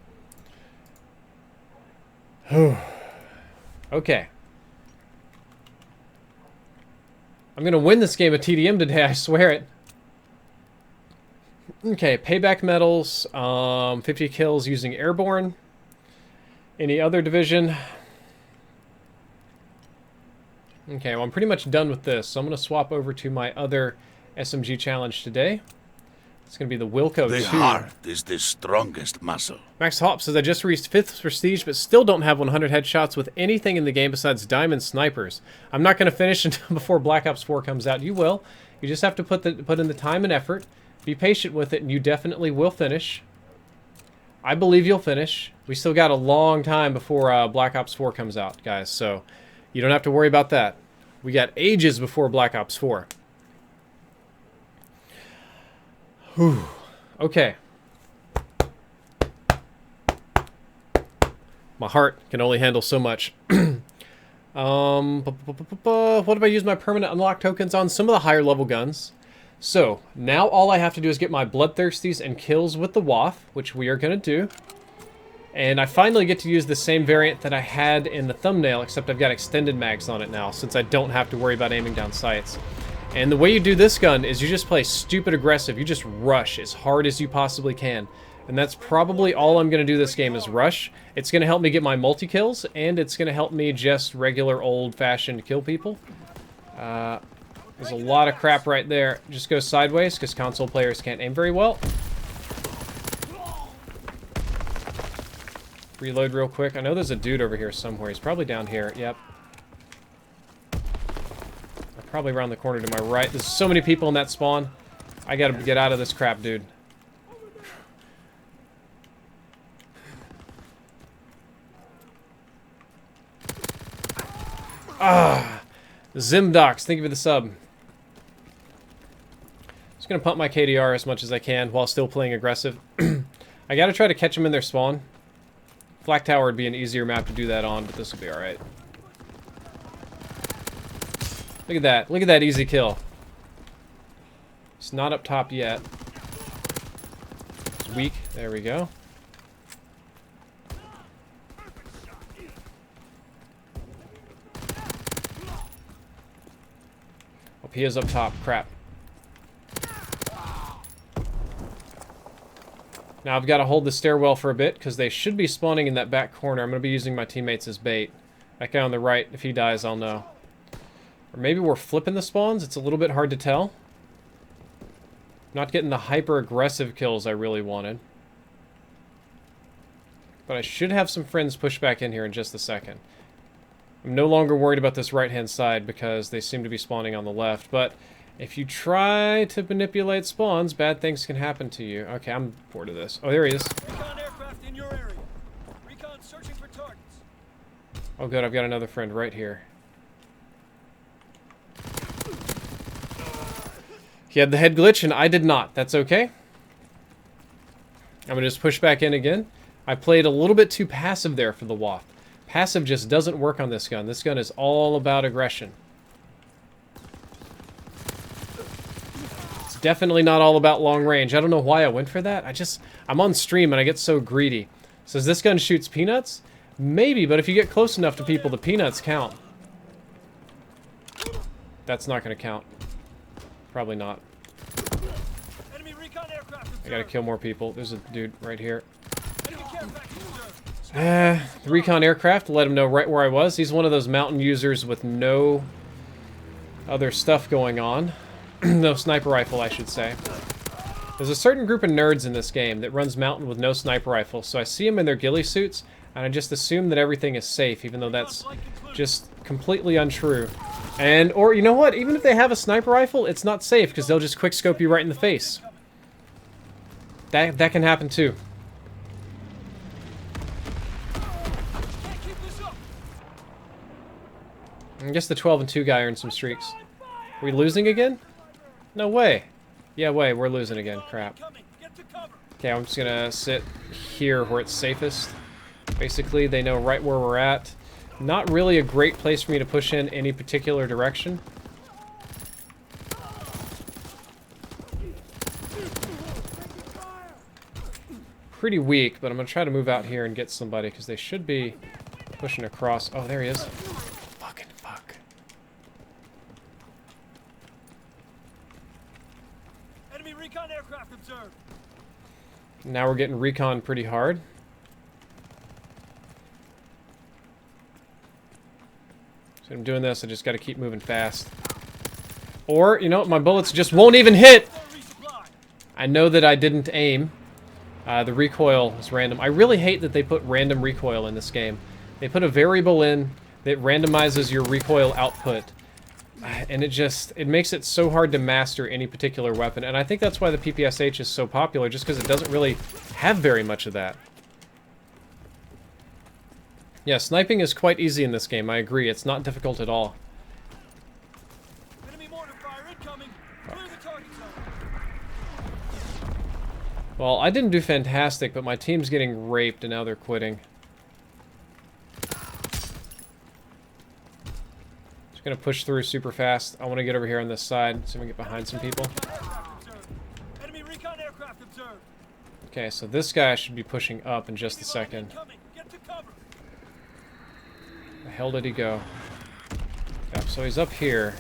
Okay. I'm going to win this game of TDM today, I swear it. Okay, payback medals, 50 kills using airborne. Any other division? Okay, well I'm pretty much done with this, so I'm going to swap over to my other SMG challenge today. It's going to be the Wilco 2. The heart is the strongest muscle. Max Hop says, I just reached 5th prestige, but still don't have 100 headshots with anything in the game besides diamond snipers. I'm not going to finish until before Black Ops 4 comes out. You will. You just have to put in the time and effort. Be patient with it, and you definitely will finish. I believe you'll finish. We still got a long time before Black Ops 4 comes out, guys, so you don't have to worry about that. We got ages before Black Ops 4. Whew. Okay. My heart can only handle so much. What if I use my permanent unlock tokens on? Some of the higher level guns. So, now all I have to do is get my bloodthirsties and kills with the Waffe, which we are going to do. And I finally get to use the same variant that I had in the thumbnail, except I've got extended mags on it now, since I don't have to worry about aiming down sights. And the way you do this gun is you just play stupid aggressive. You just rush as hard as you possibly can. And that's probably all I'm going to do this game is rush. It's going to help me get my multi-kills, and it's going to help me just regular old-fashioned kill people. There's a lot of crap right there. Just go sideways, because console players can't aim very well. Reload real quick. I know there's a dude over here somewhere. He's probably down here. Yep. Probably around the corner to my right. There's so many people in that spawn. I gotta get out of this crap, dude. Zimdox, thank you for the sub. Just gonna pump my KDR as much as I can while still playing aggressive. I gotta try to catch them in their spawn. Flak Tower would be an easier map to do that on, but this will be alright. Look at that. Look at that easy kill. It's not up top yet. It's weak. There we go. Oh, he is up top. Crap. Now I've got to hold the stairwell for a bit, because they should be spawning in that back corner. I'm going to be using my teammates as bait. That guy on the right, if he dies, I'll know. Or maybe we're flipping the spawns. It's a little bit hard to tell. Not getting the hyper-aggressive kills I really wanted. But I should have some friends push back in here in just a second. I'm no longer worried about this right-hand side because they seem to be spawning on the left. But if you try to manipulate spawns, bad things can happen to you. Okay, I'm bored of this. Oh, there he is. Recon aircraft in your area. Recon searching for targets. Oh, good. I've got another friend right here. He had the head glitch, and I did not. That's okay. I'm going to just push back in again. I played a little bit too passive there for the Waffe. Passive just doesn't work on this gun. This gun is all about aggression. It's definitely not all about long range. I don't know why I went for that. I'm on stream, and I get so greedy. Says this gun shoots peanuts? Maybe, but if you get close enough to people, the peanuts count. That's not going to count. Probably not. Enemy recon aircraft observed. I gotta kill more people. There's a dude right here. Enemy care package observed. The recon aircraft, let him know right where I was. He's one of those mountain users with no other stuff going on. No sniper rifle, I should say. There's a certain group of nerds in this game that runs mountain with no sniper rifle, so I see them in their ghillie suits, and I just assume that everything is safe, even though that's just completely untrue. And, or, you know what? Even if they have a sniper rifle, it's not safe, because they'll just quick-scope you right in the face. That can happen, too. Can't keep this up. I guess the 12 and 2 guy earned some streaks. Are we losing again? No way. Yeah, way. We're losing again. Crap. Coming. Get to cover. Okay, I'm just gonna sit here where it's safest. Basically, they know right where we're at. Not really a great place for me to push in any particular direction. Pretty weak, but I'm gonna try to move out here and get somebody, because they should be pushing across. Oh, there he is. Fucking fuck. Enemy recon aircraft observed. Now we're getting recon pretty hard. So I'm doing this, I just gotta keep moving fast. Or, you know, my bullets just won't even hit! Resupply. I know that I didn't aim. The recoil is random. I really hate that they put random recoil in this game. They put a variable in that randomizes your recoil output. And it makes it so hard to master any particular weapon. And I think that's why the PPSH is so popular, just because it doesn't really have very much of that. Yeah, sniping is quite easy in this game, I agree. It's not difficult at all. Enemy mortar fire incoming. Clear the target zone. Well, I didn't do fantastic, but my team's getting raped and now they're quitting. Just gonna push through super fast. I want to get over here on this side so we can get behind some people. Enemy recon aircraft observed. Okay, so this guy should be pushing up in just a second. Incoming. Get to cover. Where the hell did he go? Yep, so he's up here.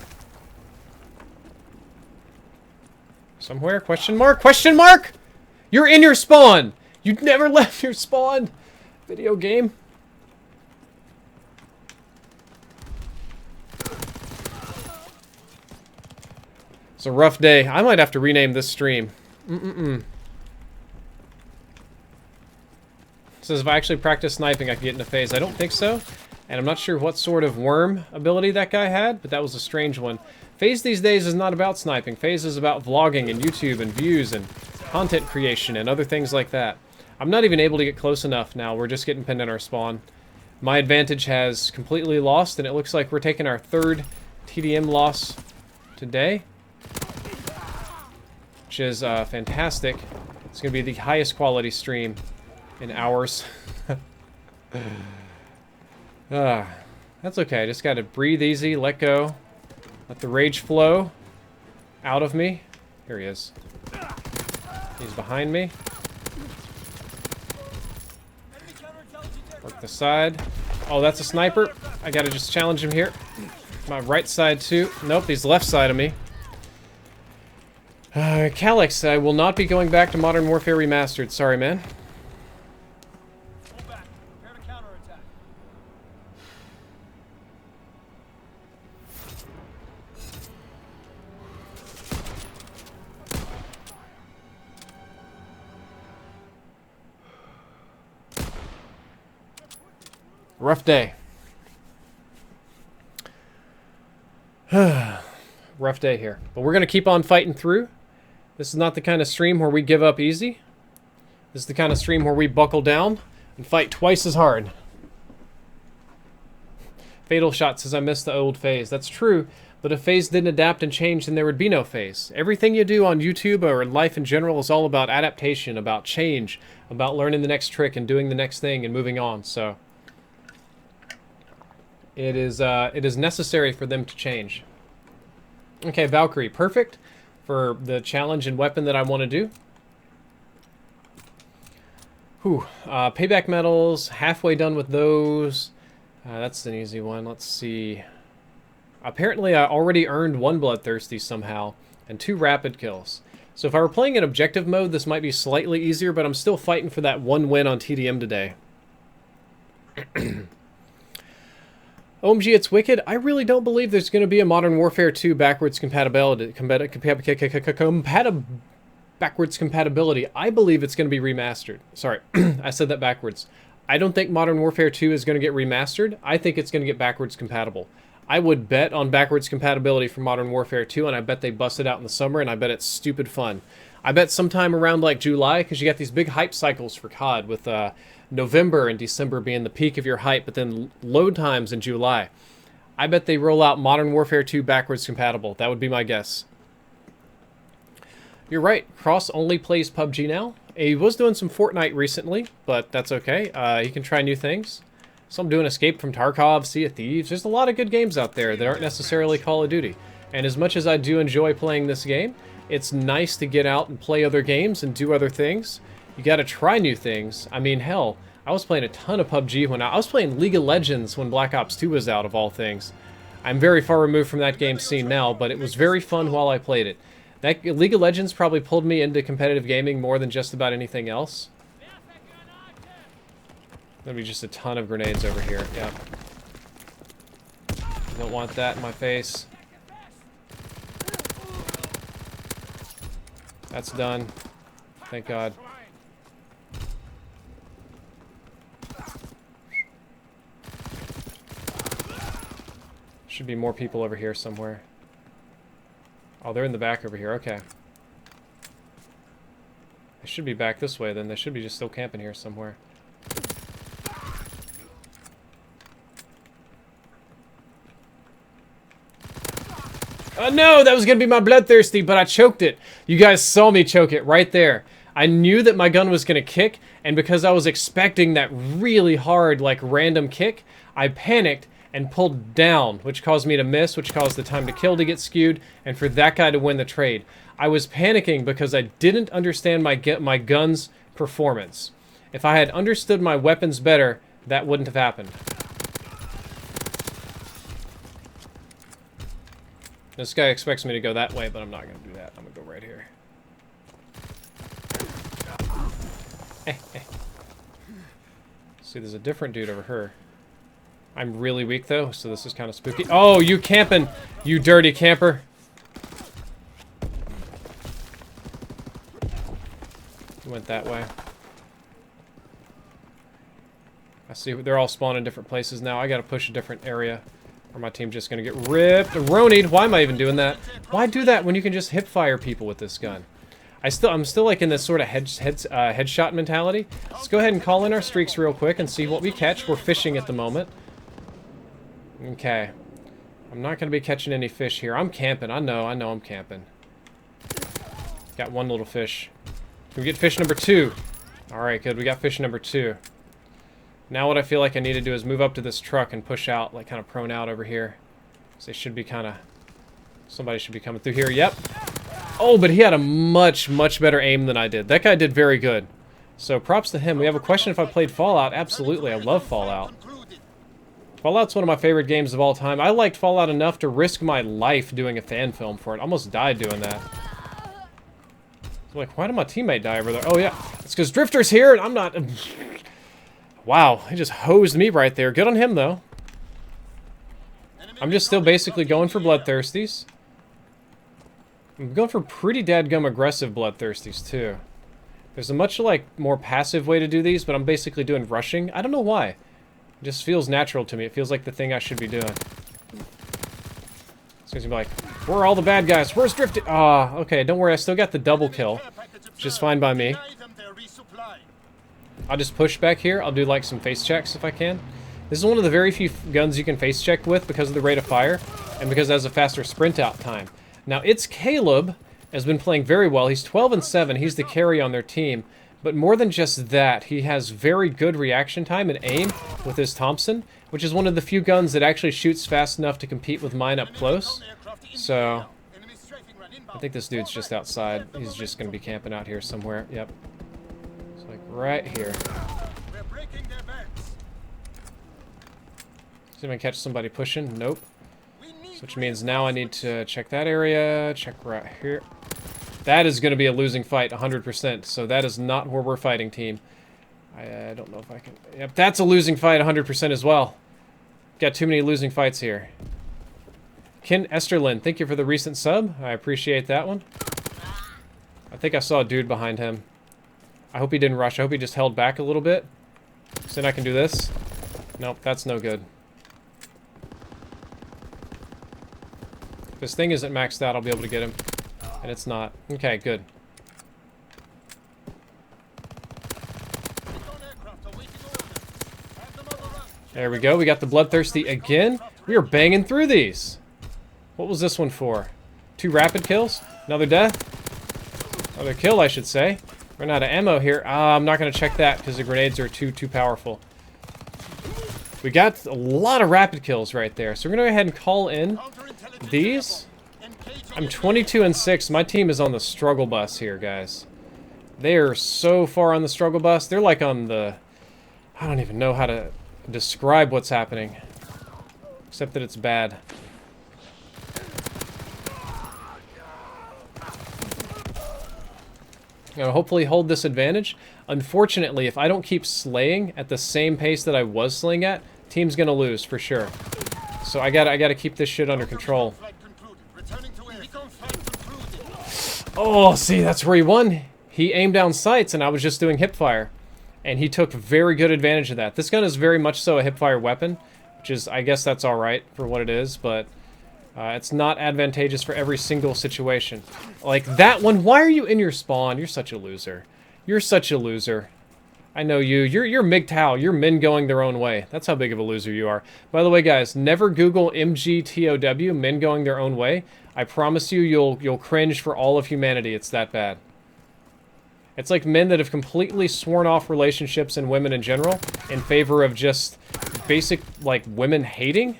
Somewhere? Question mark? Question mark? You're in your spawn! You never left your spawn! Video game. It's a rough day. I might have to rename this stream. It says if I actually practice sniping, I can get into phase. I don't think so. And I'm not sure what sort of worm ability that guy had, but that was a strange one. Phase these days is not about sniping. Phase is about vlogging and YouTube and views and content creation and other things like that. I'm not even able to get close enough now. We're just getting pinned in our spawn. My advantage has completely lost, and it looks like we're taking our third TDM loss today, which is fantastic. It's going to be the highest quality stream in hours. That's okay. I just got to breathe easy, let go, let the rage flow out of me. Here he is. He's behind me. Work the side. Oh, that's a sniper. I gotta just challenge him here. My right side too. Nope, he's left side of me. Calyx, I will not be going back to Modern Warfare Remastered. Sorry, man. Pull back. Prepare to counterattack. Rough day. Rough day here. But we're going to keep on fighting through. This is not the kind of stream where we give up easy. This is the kind of stream where we buckle down and fight twice as hard. Fatal Shot says, I miss the old phase. That's true, but if phase didn't adapt and change, then there would be no phase. Everything you do on YouTube or in life in general is all about adaptation, about change, about learning the next trick and doing the next thing and moving on. So it is necessary for them to change. Okay, Valkyrie, perfect for the challenge and weapon that I want to do. Whew. Payback medals, halfway done with those. That's an easy one. Let's see. Apparently I already earned 1 Bloodthirsty somehow and 2 rapid kills. So if I were playing in objective mode, this might be slightly easier, but I'm still fighting for that 1 win on TDM today. OMG, it's wicked. I really don't believe there's going to be a Modern Warfare 2 backwards compatibility. Backwards compatibility. I believe it's going to be remastered. Sorry, I said that backwards. I don't think Modern Warfare 2 is going to get remastered. I think it's going to get backwards compatible. I would bet on backwards compatibility for Modern Warfare 2, and I bet they bust it out in the summer, and I bet it's stupid fun. I bet sometime around like July, because you got these big hype cycles for COD with November and December being the peak of your hype, but then load times in July. I bet they roll out Modern Warfare 2 backwards compatible. That would be my guess. You're right. Cross only plays PUBG now. He was doing some Fortnite recently, but that's okay. He can try new things. So I'm doing Escape from Tarkov, Sea of Thieves. There's a lot of good games out there that aren't necessarily Call of Duty. And as much as I do enjoy playing this game, it's nice to get out and play other games and do other things. You gotta try new things. I mean, hell, I was playing a ton of PUBG when I was playing League of Legends when Black Ops 2 was out, of all things. I'm very far removed from that game scene now, but it was very fun while I played it. That League of Legends probably pulled me into competitive gaming more than just about anything else. There'll be just a ton of grenades over here. Yeah. Don't want that in my face. That's done. Thank God. Should be more people over here somewhere. Oh, they're in the back over here. Okay. They should be back this way then. They should be just still camping here somewhere. Oh no, that was going to be my Bloodthirsty, but I choked it. You guys saw me choke it right there. I knew that my gun was going to kick, and because I was expecting that really hard, like, random kick, I panicked and pulled down, which caused me to miss, which caused the time to kill to get skewed, and for that guy to win the trade. I was panicking because I didn't understand my gun's performance. If I had understood my weapons better, that wouldn't have happened. This guy expects me to go that way, but I'm not going to do that. I'm going to go right here. See, there's a different dude over here. I'm really weak, though, so this is kind of spooky. Oh, you camping, you dirty camper. He went that way. I see they're all spawned in different places now. I got to push a different area, or my team's just going to get ripped. Ronied. Why am I even doing that? Why do that when you can just hip fire people with this gun? I'm still like in this sort of headshot mentality. Let's go ahead and call in our streaks real quick and see what we catch. We're fishing at the moment. Okay. I'm not going to be catching any fish here. I'm camping. I know I'm camping. Got one little fish. Can we get fish number 2? Alright, good. We got fish number 2. Now what I feel like I need to do is move up to this truck and push out, like kind of prone out over here. So they should be kind of... Somebody should be coming through here. Yep. Oh, but he had a much, much better aim than I did. That guy did very good. So props to him. We have a question if I played Fallout. Absolutely. I love Fallout. Fallout's one of my favorite games of all time. I liked Fallout enough to risk my life doing a fan film for it. Almost died doing that. So like, why did my teammate die over there? Oh yeah, it's because Drifter's here and I'm not... Wow, he just hosed me right there. Good on him though. I'm just still basically going for bloodthirsties. I'm going for pretty dadgum aggressive bloodthirsties too. There's a much like more passive way to do these, but I'm basically doing rushing. I don't know why. It just feels natural to me. It feels like the thing I should be doing. It's gonna be like, where are all the bad guys? Where's Drifty? Ah, okay, don't worry, I still got the double kill. Which is fine by me. I'll just push back here. I'll do like some face checks if I can. This is one of the very few guns you can face check with because of the rate of fire and because it has a faster sprint out time. Now, it's Caleb has been playing very well. He's 12-7. He's the carry on their team. But more than just that, he has very good reaction time and aim with his Thompson, which is one of the few guns that actually shoots fast enough to compete with mine up close. So, I think this dude's just outside. He's just going to be camping out here somewhere. Yep. It's like right here. See if I can catch somebody pushing. Nope. Which means now I need to check that area, check right here. That is going to be a losing fight, 100%. So that is not where we're fighting, team. I don't know if I can... Yep, that's a losing fight, 100% as well. Got too many losing fights here. Ken Esterlin, thank you for the recent sub. I appreciate that one. I think I saw a dude behind him. I hope he didn't rush. I hope he just held back a little bit. So then I can do this. Nope, that's no good. If this thing isn't maxed out, I'll be able to get him. And it's not. Okay, good. There we go. We got the bloodthirsty again. We are banging through these. What was this one for? 2 rapid kills? Another death? Another kill, I should say. Run out of ammo here. I'm not going to check that because the grenades are too powerful. We got a lot of rapid kills right there. So we're going to go ahead and call in these. I'm 22-6. My team is on the struggle bus here, guys. They are so far on the struggle bus. They're like on the... I don't even know how to describe what's happening. Except that it's bad. I'm gonna hopefully hold this advantage. Unfortunately, if I don't keep slaying at the same pace that I was slaying at, team's gonna lose for sure. So I gotta keep this shit under control. Oh, see, that's where he won. He aimed down sights, and I was just doing hipfire. And he took very good advantage of that. This gun is very much so a hipfire weapon, which is, I guess that's alright for what it is, but it's not advantageous for every single situation. Like that one, why are you in your spawn? You're such a loser. You're such a loser. I know you. You're MGTOW. You're men going their own way. That's how big of a loser you are. By the way, guys, never Google MGTOW, men going their own way. I promise you, you'll cringe for all of humanity. It's that bad. It's like men that have completely sworn off relationships and women in general in favor of just basic, like, women hating.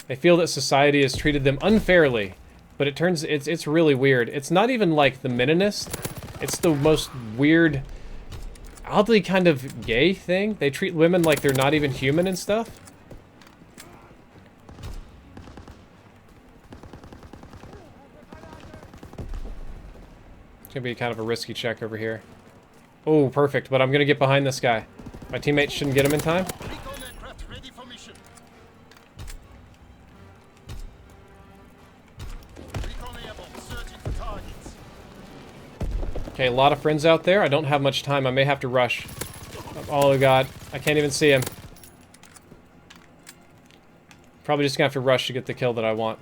They feel that society has treated them unfairly, but it's really weird. It's not even like the meninist. It's the most weird, oddly kind of gay thing. They treat women like they're not even human and stuff. It's gonna be kind of a risky check over here. Oh, perfect, but I'm gonna get behind this guy. My teammates shouldn't get him in time. Okay, a lot of friends out there. I don't have much time. I may have to rush. Oh, God. I can't even see him. Probably just gonna have to rush to get the kill that I want.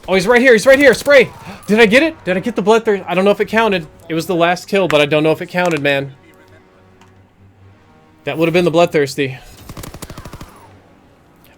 Oh, he's right here. He's right here. Spray. Did I get it? Did I get the bloodthirst? I don't know if it counted. It was the last kill, but I don't know if it counted, man. That would have been the bloodthirsty.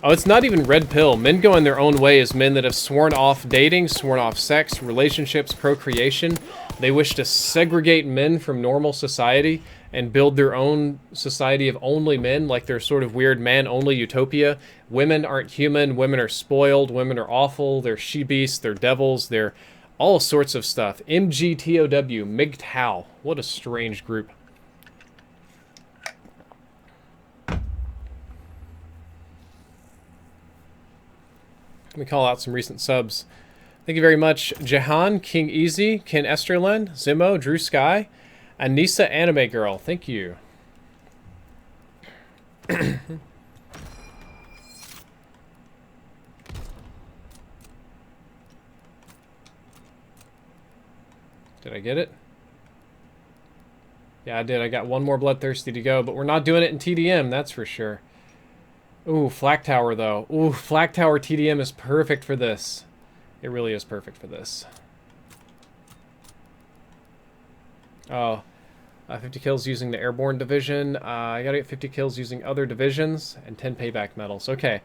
Oh, it's not even red pill. Men going their own way is men that have sworn off dating, sworn off sex, relationships, procreation. They wish to segregate men from normal society and build their own society of only men, like their sort of weird man-only utopia. Women aren't human. Women are spoiled. Women are awful. They're she-beasts. They're devils. They're all sorts of stuff. MGTOW, MGTOW. What a strange group. Let me call out some recent subs. Thank you very much, Jahan, King Easy, Ken Esterlin, Zimo, Drew Sky, Anissa Anime Girl. Thank you. Did I get it? Yeah, I did. I got one more Bloodthirsty to go, but we're not doing it in TDM, that's for sure. Ooh, Flak Tower, though. Ooh, Flak Tower TDM is perfect for this. It really is perfect for this. Oh, 50 kills using the Airborne Division. I gotta get 50 kills using other divisions and 10 payback medals. Okay.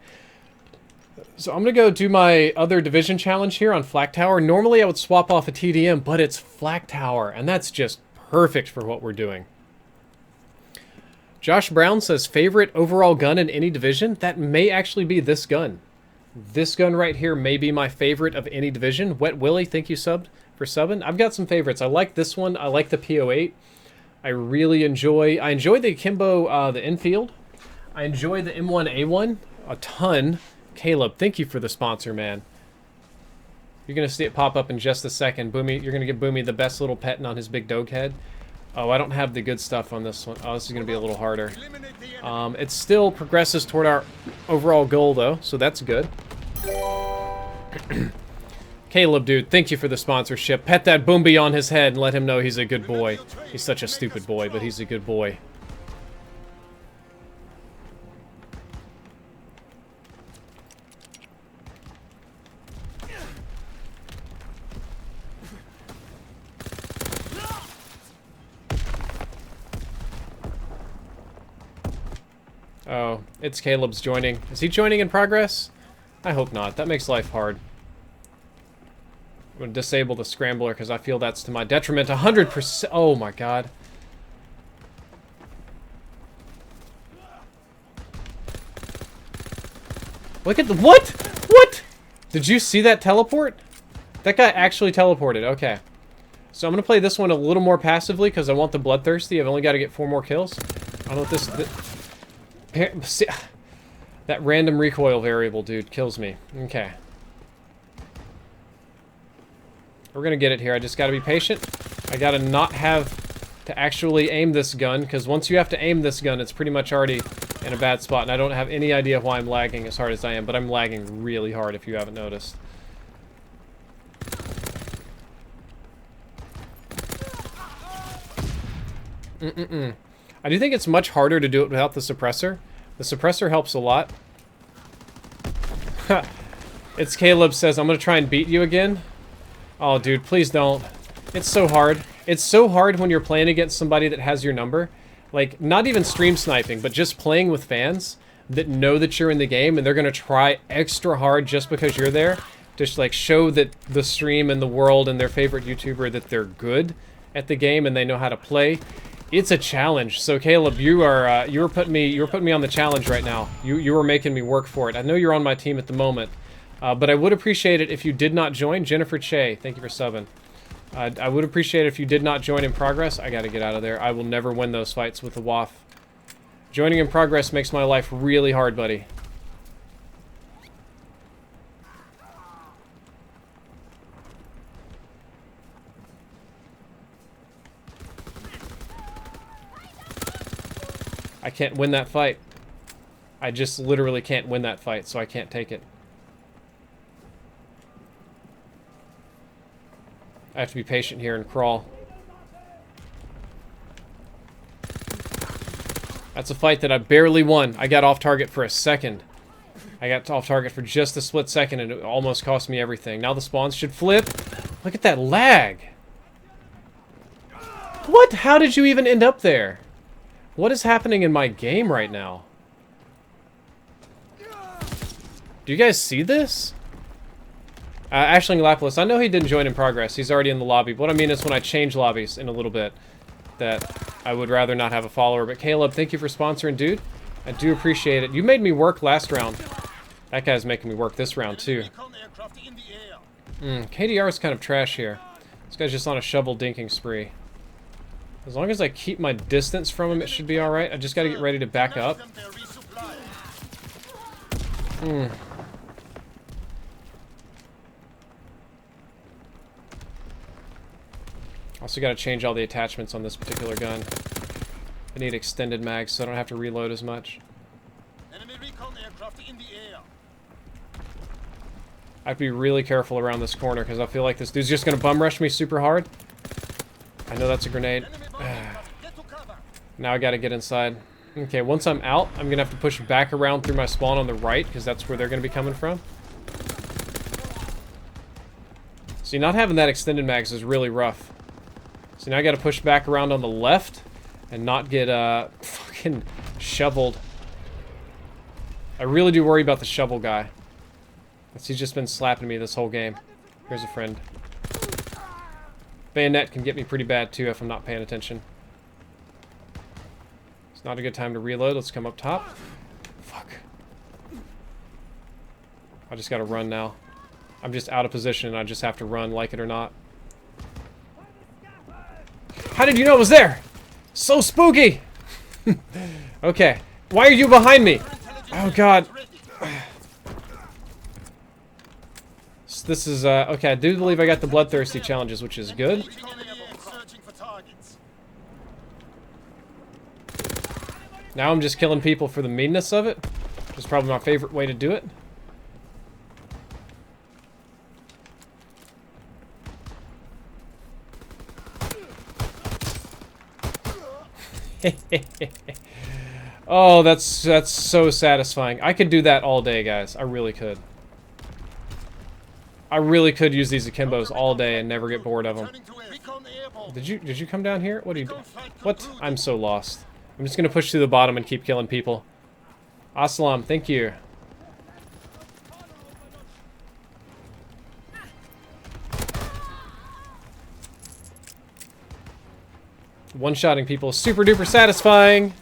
So I'm gonna go do my other division challenge here on Flak Tower. Normally I would swap off a TDM, but it's Flak Tower, and that's just perfect for what we're doing. Josh Brown says, favorite overall gun in any division? That may actually be this gun. This gun right here may be my favorite of any division. Wet Willie, thank you for subbing. I've got some favorites. I like this one. I like the P08. I enjoy the Akimbo, the infield. I enjoy the M1A1 a ton. Caleb, thank you for the sponsor, man. You're going to see it pop up in just a second. Boomy, you're going to give Boomy the best little petting on his big dog head. Oh, I don't have the good stuff on this one. Oh, this is going to be a little harder. It still progresses toward our overall goal, though, so that's good. Caleb, dude, thank you for the sponsorship. Pet that Boomby on his head and let him know he's a good boy. He's such a stupid boy, but he's a good boy. Oh, it's Caleb's joining. Is he joining in progress? I hope not. That makes life hard. I'm going to disable the scrambler because I feel that's to my detriment 100%. Oh my god. Look at the... What? What? Did you see that teleport? That guy actually teleported. Okay. So I'm going to play this one a little more passively because I want the Bloodthirsty. I've only got to get 4 more kills. I don't know what this... That random recoil variable, dude, kills me. Okay. We're gonna get it here. I just gotta be patient. I gotta not have to actually aim this gun, because once you have to aim this gun, it's pretty much already in a bad spot, and I don't have any idea why I'm lagging as hard as I am, but I'm lagging really hard if you haven't noticed. I do think it's much harder to do it without the suppressor. The suppressor helps a lot. It's Caleb says, I'm going to try and beat you again. Oh, dude, please don't. It's so hard. It's so hard when you're playing against somebody that has your number. Like, not even stream sniping, but just playing with fans that know that you're in the game, and they're going to try extra hard just because you're there. Just, like, show that the stream and the world and their favorite YouTuber that they're good at the game and they know how to play. It's a challenge. So Caleb, you were putting me on the challenge right now. You were making me work for it. I know you're on my team at the moment, but I would appreciate it if you did not join. Jennifer Che, thank you for subbing. I would appreciate it if you did not join in progress. I got to get out of there. I will never win those fights with the Waffe. Joining in progress makes my life really hard, buddy. I can't win that fight. I just literally can't win that fight, so I can't take it. I have to be patient here and crawl. That's a fight that I barely won. I got off target for a second. I got off target for just a split second, and it almost cost me everything. Now the spawns should flip. Look at that lag. What? How did you even end up there? What is happening in my game right now? Do you guys see this? Ashling Lapis, I know he didn't join in progress. He's already in the lobby. What I mean is when I change lobbies in a little bit, that I would rather not have a follower. But Caleb, thank you for sponsoring, dude. I do appreciate it. You made me work last round. That guy's making me work this round, too. KDR is kind of trash here. This guy's just on a shovel dinking spree. As long as I keep my distance from him, it should be alright. I just gotta get ready to back up. Also got to change all the attachments on this particular gun. I need extended mags so I don't have to reload as much. Enemy recon aircraft in the air. I have to be really careful around this corner because I feel like this dude's just going to bum rush me super hard. I know that's a grenade. Get to cover. Now I got to get inside. Okay, once I'm out, I'm going to have to push back around through my spawn on the right because that's where they're going to be coming from. See, not having that extended mags is really rough. So now I got to push back around on the left and not get fucking shoveled. I really do worry about the shovel guy. He's just been slapping me this whole game. Here's a friend. Bayonet can get me pretty bad too if I'm not paying attention. It's not a good time to reload. Let's come up top. Fuck. I just gotta run now. I'm just out of position and I just have to run, like it or not. How did you know it was there? So spooky! Okay. Why are you behind me? Oh god. So this is, okay, I do believe I got the bloodthirsty challenges, which is good. Searching for targets. Now I'm just killing people for the meanness of it, which is probably my favorite way to do it. Oh, that's so satisfying. I could do that all day, guys. I really could. I really could use these akimbos all day and never get bored of them. Did you come down here? What do you do? What? I'm so lost. I'm just gonna push through the bottom and keep killing people. Assalam, thank you. One-shotting people is super duper satisfying.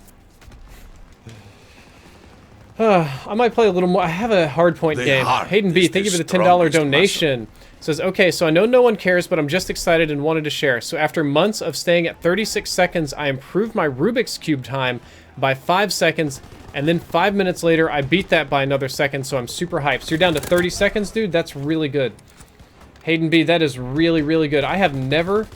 I might play a little more. I have a hardpoint game. Hayden B, thank you for the $10 donation. Says, okay, so I know no one cares, but I'm just excited and wanted to share. So after months of staying at 36 seconds, I improved my Rubik's Cube time by 5 seconds, and then 5 minutes later, I beat that by another second, so I'm super hyped. So you're down to 30 seconds, dude? That's really good. Hayden B, that is really, really good. I have never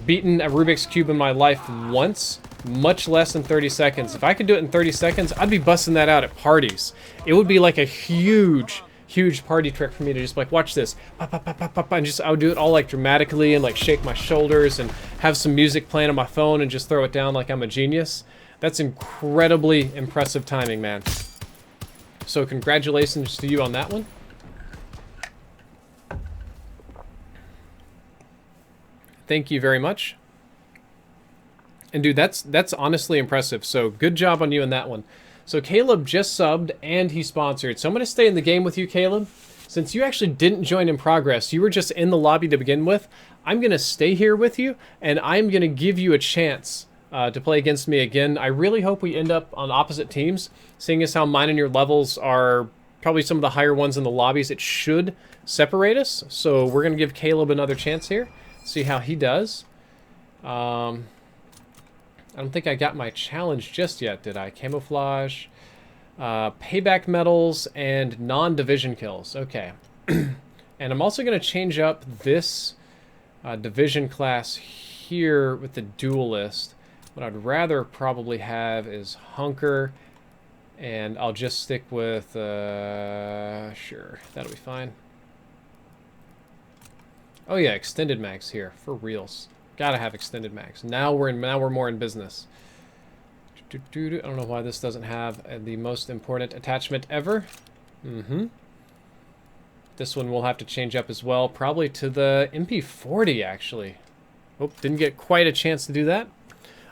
beaten a Rubik's Cube in my life once, much less than 30 seconds. If I could do it in 30 seconds, I'd be busting that out at parties. It would be like a huge party trick for me to just like, watch this, pop, pop, pop, pop, pop, and just, I would do it all like dramatically and like shake my shoulders and have some music playing on my phone and just throw it down like I'm a genius. That's incredibly impressive timing, man. So congratulations to you on that one. Thank you very much. And dude, that's honestly impressive. So good job on you in that one. So Caleb just subbed and he sponsored. So I'm going to stay in the game with you, Caleb. Since you actually didn't join in progress, you were just in the lobby to begin with, I'm going to stay here with you and I'm going to give you a chance to play against me again. I really hope we end up on opposite teams, seeing as how mine and your levels are probably some of the higher ones in the lobbies. It should separate us. So we're going to give Caleb another chance here. See how he does. I don't think I got my challenge just yet, did I? Camouflage, payback medals, and non-division kills. Okay. And I'm also going to change up this division class here with the duelist. What I'd rather probably have is Hunker, and I'll just stick with, sure, that'll be fine. Oh yeah, extended mags here, for reals. Gotta have extended mags. Now we're more in business. I don't know why this doesn't have the most important attachment ever. This one we'll have to change up as well, probably to the MP40 actually. Oh, didn't get quite a chance to do that.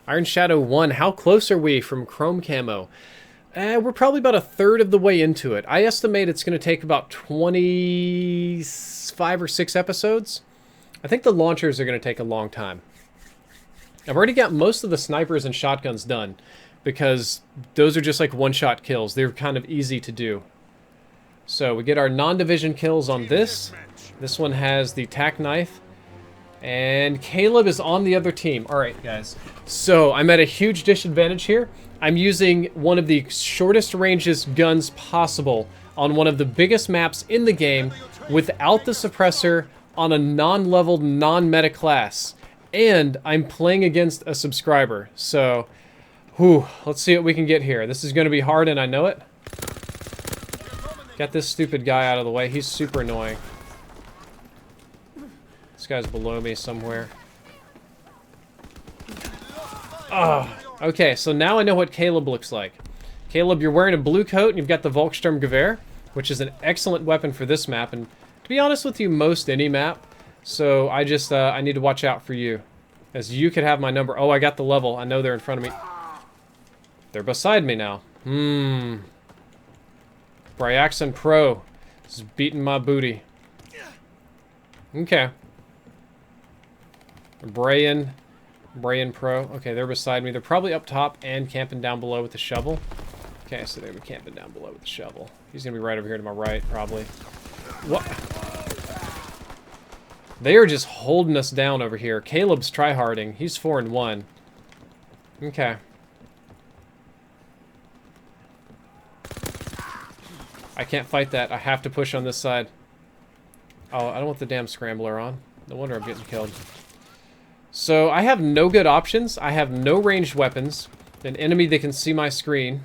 Iron Shadow 1, how close are we from Chrome Camo? We're probably about a third of the way into it. I estimate it's going to take about 25 or 6 episodes. I think the launchers are going to take a long time. I've already got most of the snipers and shotguns done because those are just like one-shot kills. They're kind of easy to do. So we get our non-division kills on this. This one has the tack knife. And Caleb is on the other team. All right, guys. So I'm at a huge disadvantage here. I'm using one of the shortest ranges guns possible on one of the biggest maps in the game without the suppressor on a non-leveled, non-meta class. And I'm playing against a subscriber. So, whew, let's see what we can get here. This is going to be hard, and I know it. Get this stupid guy out of the way. He's super annoying. This guy's below me somewhere. Oh, okay, so now I know what Caleb looks like. Caleb, you're wearing a blue coat, and you've got the Volkssturmgewehr, which is an excellent weapon for this map, and to be honest with you, most any map. So I just, I need to watch out for you, as you could have my number. Oh, I got the level. I know they're in front of me. They're beside me now. Bryaxon Pro is beating my booty. Okay. Brayan Pro. Okay, they're beside me. They're probably up top and camping down below with the shovel. Okay, so they're camping down below with the shovel. He's gonna be right over here to my right, probably. What? They are just holding us down over here. Caleb's tryharding. He's 4-1. Okay. I can't fight that. I have to push on this side. Oh, I don't want the damn scrambler on. No wonder I'm getting killed. So, I have no good options. I have no ranged weapons. An enemy that can see my screen.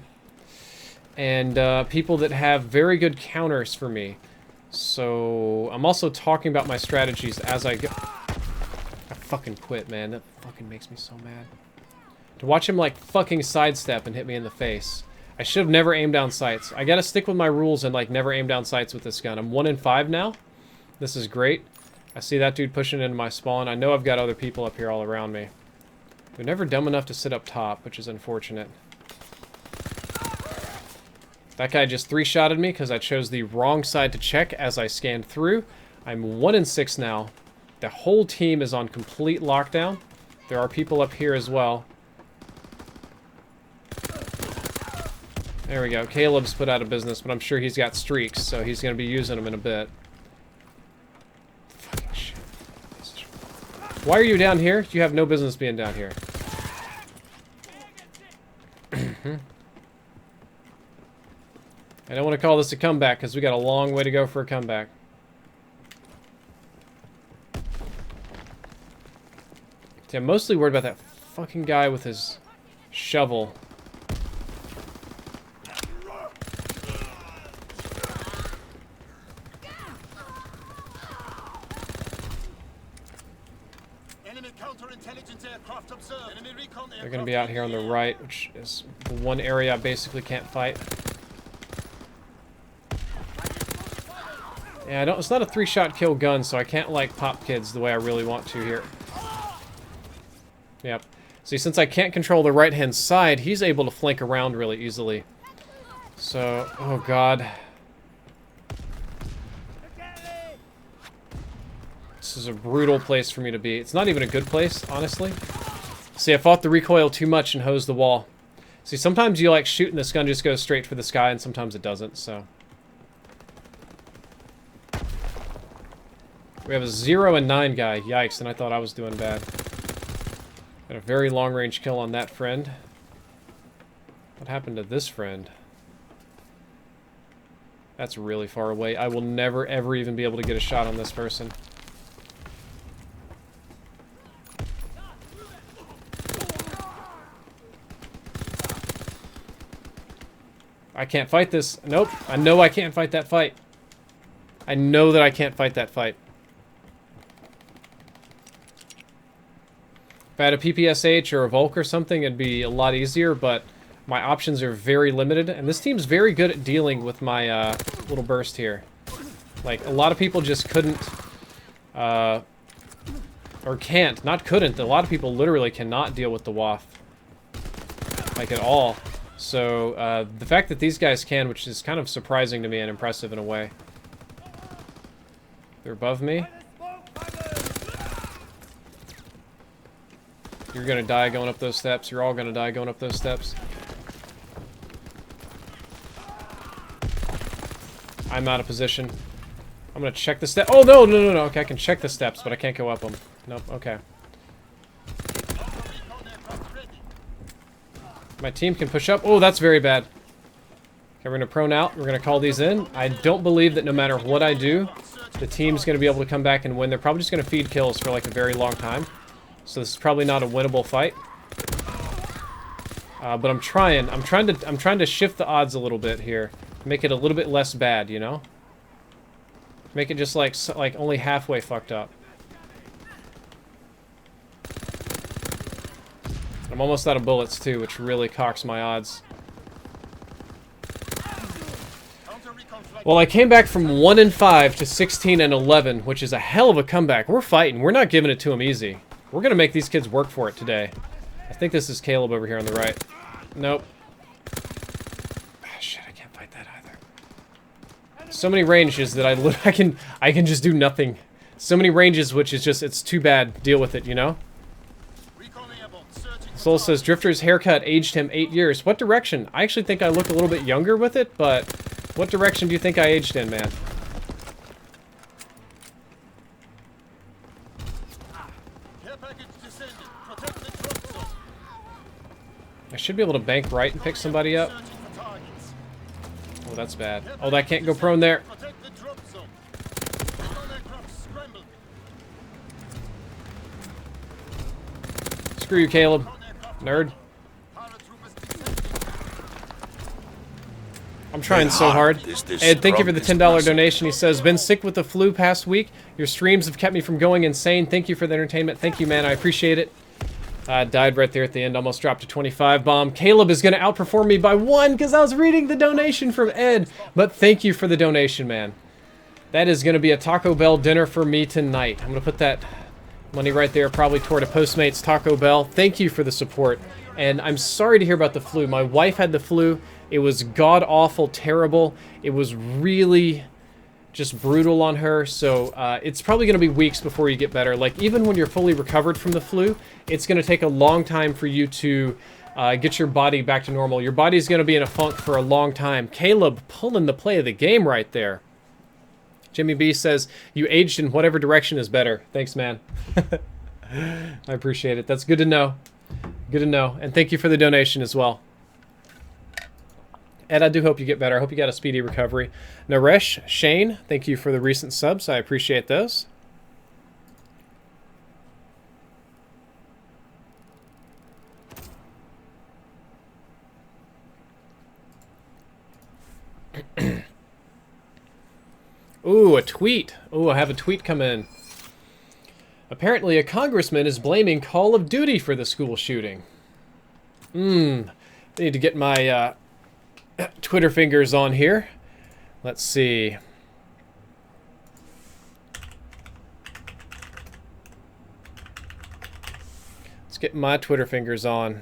And people that have very good counters for me. So, I'm also talking about my strategies as I go. I fucking quit, man. That fucking makes me so mad. To watch him, like, fucking sidestep and hit me in the face. I should have never aimed down sights. I gotta stick with my rules and, like, never aim down sights with this gun. I'm 1-5 now. This is great. I see that dude pushing into my spawn. I know I've got other people up here all around me. They're never dumb enough to sit up top, which is unfortunate. That guy just 3-shotted me because I chose the wrong side to check as I scanned through. I'm 1-6 now. The whole team is on complete lockdown. There are people up here as well. There we go. Caleb's put out of business, but I'm sure he's got streaks, so he's going to be using them in a bit. Fucking shit. Why are you down here? You have no business being down here. I don't want to call this a comeback, because we got a long way to go for a comeback. See, I'm mostly worried about that fucking guy with his shovel. They're going to be out here on the right, which is the one area I basically can't fight. Yeah, it's not a 3-shot kill gun, so I can't, like, pop kids the way I really want to here. Yep. See, since I can't control the right-hand side, he's able to flank around really easily. So, oh god. This is a brutal place for me to be. It's not even a good place, honestly. See, I fought the recoil too much and hosed the wall. See, sometimes you like shoot and this gun just goes straight for the sky, and sometimes it doesn't, so. We have a 0-9 guy. Yikes, and I thought I was doing bad. Got a very long-range kill on that friend. What happened to this friend? That's really far away. I will never, ever even be able to get a shot on this person. I can't fight this. Nope. I know I can't fight that fight. I know that I can't fight that fight. If I had a PPSH or a Volk or something, it'd be a lot easier, but my options are very limited. And this team's very good at dealing with my little burst here. Like, a lot of people just couldn't, or can't, not couldn't. A lot of people literally cannot deal with the Waffe. Like, at all. So, the fact that these guys can, which is kind of surprising to me and impressive in a way. They're above me. You're gonna die going up those steps. You're all gonna die going up those steps. I'm out of position. I'm gonna check the step. Oh, no, no, no, no. Okay, I can check the steps, but I can't go up them. Nope, okay. My team can push up. Oh, that's very bad. Okay, we're gonna prone out. We're gonna call these in. I don't believe that no matter what I do, the team's gonna be able to come back and win. They're probably just gonna feed kills for like a very long time. So this is probably not a winnable fight. But I'm trying to shift the odds a little bit here. Make it a little bit less bad, you know? Make it just like only halfway fucked up. I'm almost out of bullets too, which really cocks my odds. Well, I came back from 1-5 to 16-11, which is a hell of a comeback. We're fighting. We're not giving it to them easy. We're gonna make these kids work for it today. I think this is Caleb over here on the right. Nope. Ah, shit, I can't fight that either. So many ranges that I can just do nothing. So many ranges, which is just, it's too bad. Deal with it, you know? Soul says, Drifter's haircut aged him 8 years. What direction? I actually think I look a little bit younger with it, but what direction do you think I aged in, man? I should be able to bank right and pick somebody up. Oh, that's bad. Oh, that can't go prone there. Screw you, Caleb. Nerd. I'm trying so hard. Ed, thank you for the $10 donation. He says, been sick with the flu past week. Your streams have kept me from going insane. Thank you for the entertainment. Thank you, man. I appreciate it. Died right there at the end. Almost dropped to 25 bomb. Caleb is going to outperform me by 1 because I was reading the donation from Ed. But thank you for the donation, man. That is going to be a Taco Bell dinner for me tonight. I'm going to put that money right there probably toward a Postmates Taco Bell. Thank you for the support. And I'm sorry to hear about the flu. My wife had the flu. It was god-awful, terrible. It was really just brutal on her. So it's probably going to be weeks before you get better. Like, even when you're fully recovered from the flu, it's going to take a long time for you to get your body back to normal. Your body's going to be in a funk for a long time. Caleb pulling the play of the game right there. Jimmy B says, you aged in whatever direction is better. Thanks, man. I appreciate it. That's good to know. Good to know. And thank you for the donation as well. Ed, I do hope you get better. I hope you got a speedy recovery. Naresh, Shane, thank you for the recent subs. I appreciate those. Ooh, a tweet. Ooh, I have a tweet come in. Apparently, a congressman is blaming Call of Duty for the school shooting. I need to get my Twitter fingers on here. Let's see. Let's get my Twitter fingers on.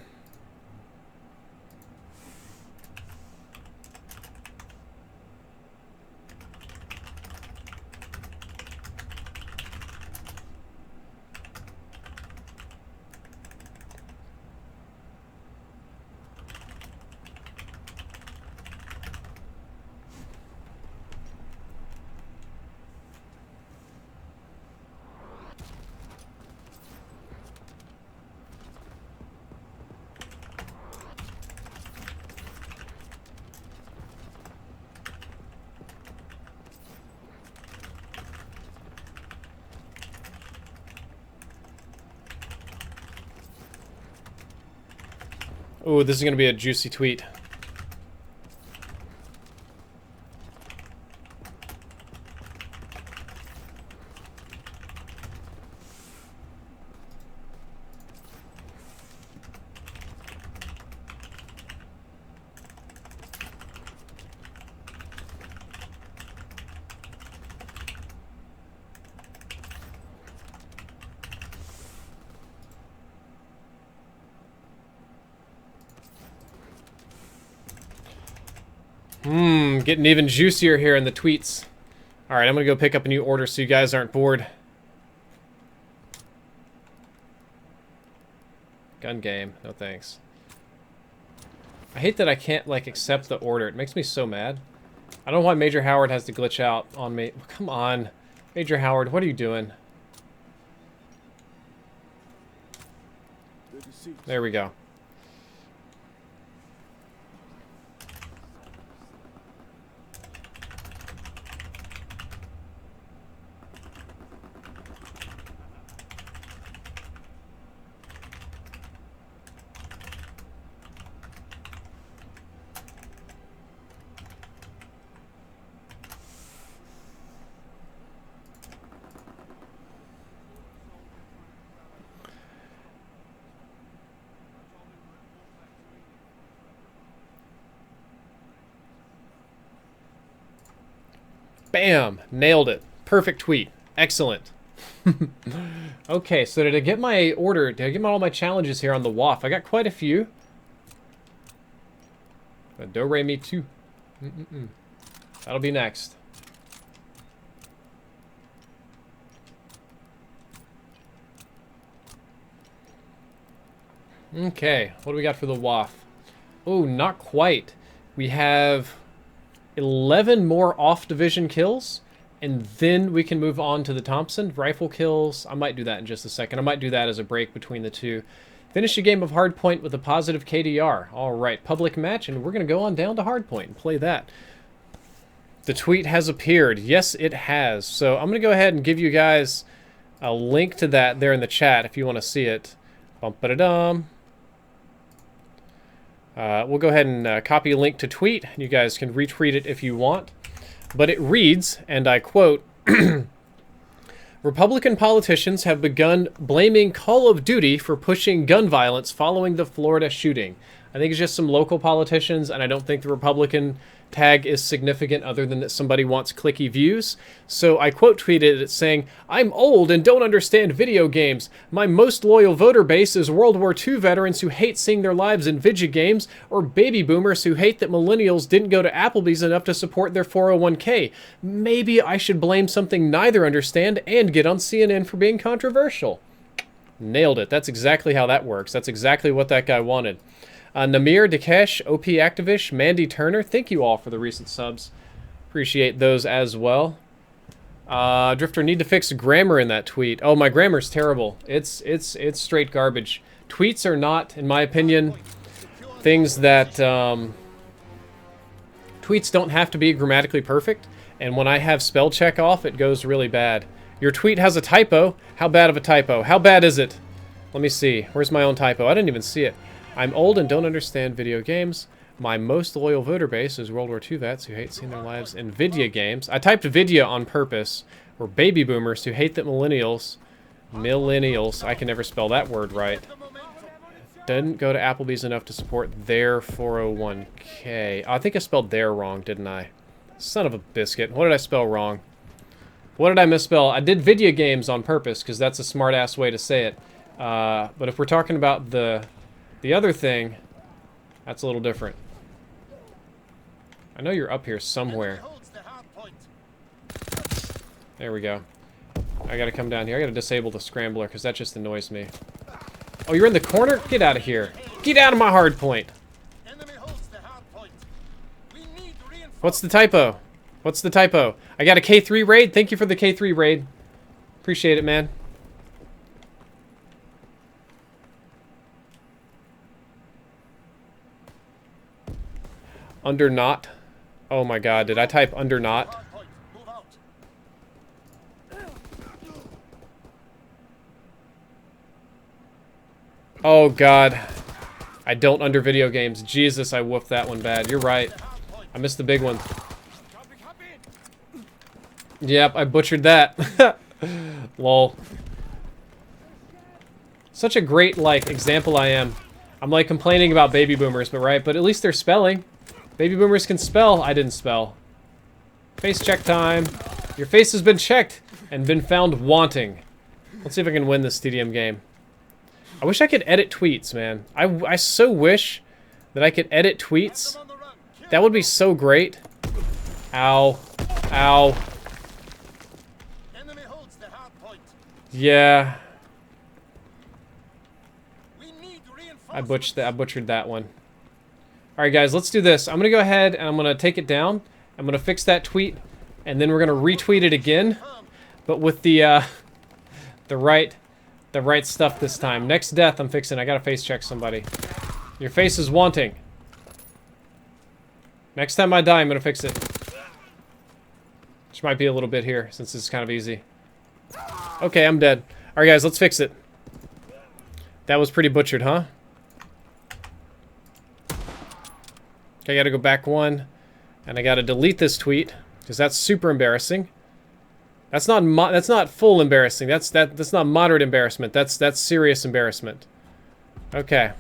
Ooh, this is going to be a juicy tweet. Getting even juicier here in the tweets. Alright, I'm gonna go pick up a new order so you guys aren't bored. Gun game. No thanks. I hate that I can't, like, accept the order. It makes me so mad. I don't know why Major Howard has to glitch out on me. Come on. Major Howard, what are you doing? There we go. Bam! Nailed it. Perfect tweet. Excellent. Okay, so did I get my order? Did I get all my challenges here on the Waffe? I got quite a few. Do re mi 2. That'll be next. Okay, what do we got for the Waffe? Oh, not quite. We have 11 more off-division kills, and then we can move on to the Thompson. Rifle kills, I might do that in just a second. I might do that as a break between the two. Finish a game of Hardpoint with a positive KDR. All right, public match, and we're going to go on down to Hardpoint and play that. The tweet has appeared. Yes, it has. So I'm going to go ahead and give you guys a link to that there in the chat if you want to see it. Bum-ba-da-dum. We'll go ahead and copy a link to tweet. You guys can retweet it if you want. But it reads, and I quote, Republican politicians have begun blaming Call of Duty for pushing gun violence following the Florida shooting. I think it's just some local politicians, and I don't think the Republican tag is significant other than that somebody wants clicky views. So I quote tweeted it saying, I'm old and don't understand video games. My most loyal voter base is World War II veterans who hate seeing their lives in video games, or baby boomers who hate that millennials didn't go to Applebee's enough to support their 401k. Maybe I should blame something neither understand and get on CNN for being controversial. Nailed it. That's exactly how that works. That's exactly what that guy wanted. Namir, Dakesh, OP Activish, Mandy Turner, thank you all for the recent subs. Appreciate those as well. Drifter, need to fix grammar in that tweet. Oh, my grammar's terrible. It's straight garbage. Tweets are not, in my opinion, things that... tweets don't have to be grammatically perfect, and when I have spell check off, it goes really bad. Your tweet has a typo. How bad of a typo? How bad is it? Let me see. Where's my own typo? I didn't even see it. I'm old and don't understand video games. My most loyal voter base is World War II vets who hate seeing their lives in video games. I typed video on purpose. Or baby boomers who hate that millennials, I can never spell that word right, didn't go to Applebee's enough to support their 401k. I think I spelled their wrong, didn't I? Son of a biscuit. What did I spell wrong? What did I misspell? I did video games on purpose because that's a smart-ass way to say it. But if we're talking about the other thing, that's a little different. I know you're up here somewhere. There we go. I gotta come down here. I gotta disable the scrambler because that just annoys me. Oh, you're in the corner? Get out of here. Get out of my hard point. What's the typo? What's the typo? I got a K3 raid. Thank you for the K3 raid. Appreciate it, man. Under not. Oh my god, did I type under not? Oh god. I don't under video games. Jesus, I woofed that one bad. You're right. I missed the big one. Yep, I butchered that. Lol. Such a great, like, example I am. I'm, like, complaining about baby boomers, but right? But at least they're spelling. Baby boomers can spell. I didn't spell. Face check time. Your face has been checked and been found wanting. Let's see if I can win this TDM game. I wish I could edit tweets, man. I so wish that I could edit tweets. That would be so great. Ow. Ow. Yeah. I butchered that one. Alright guys, let's do this. I'm going to go ahead and I'm going to take it down. I'm going to fix that tweet. And then we're going to retweet it again. But with the right stuff this time. Next death I'm fixing. I got to face check somebody. Your face is wanting. Next time I die, I'm going to fix it. Which might be a little bit here, since this is kind of easy. Okay, I'm dead. Alright guys, let's fix it. That was pretty butchered, huh? Okay, I gotta go back one, and I gotta delete this tweet because that's super embarrassing. That's not full embarrassing. That's not moderate embarrassment. That's serious embarrassment. Okay.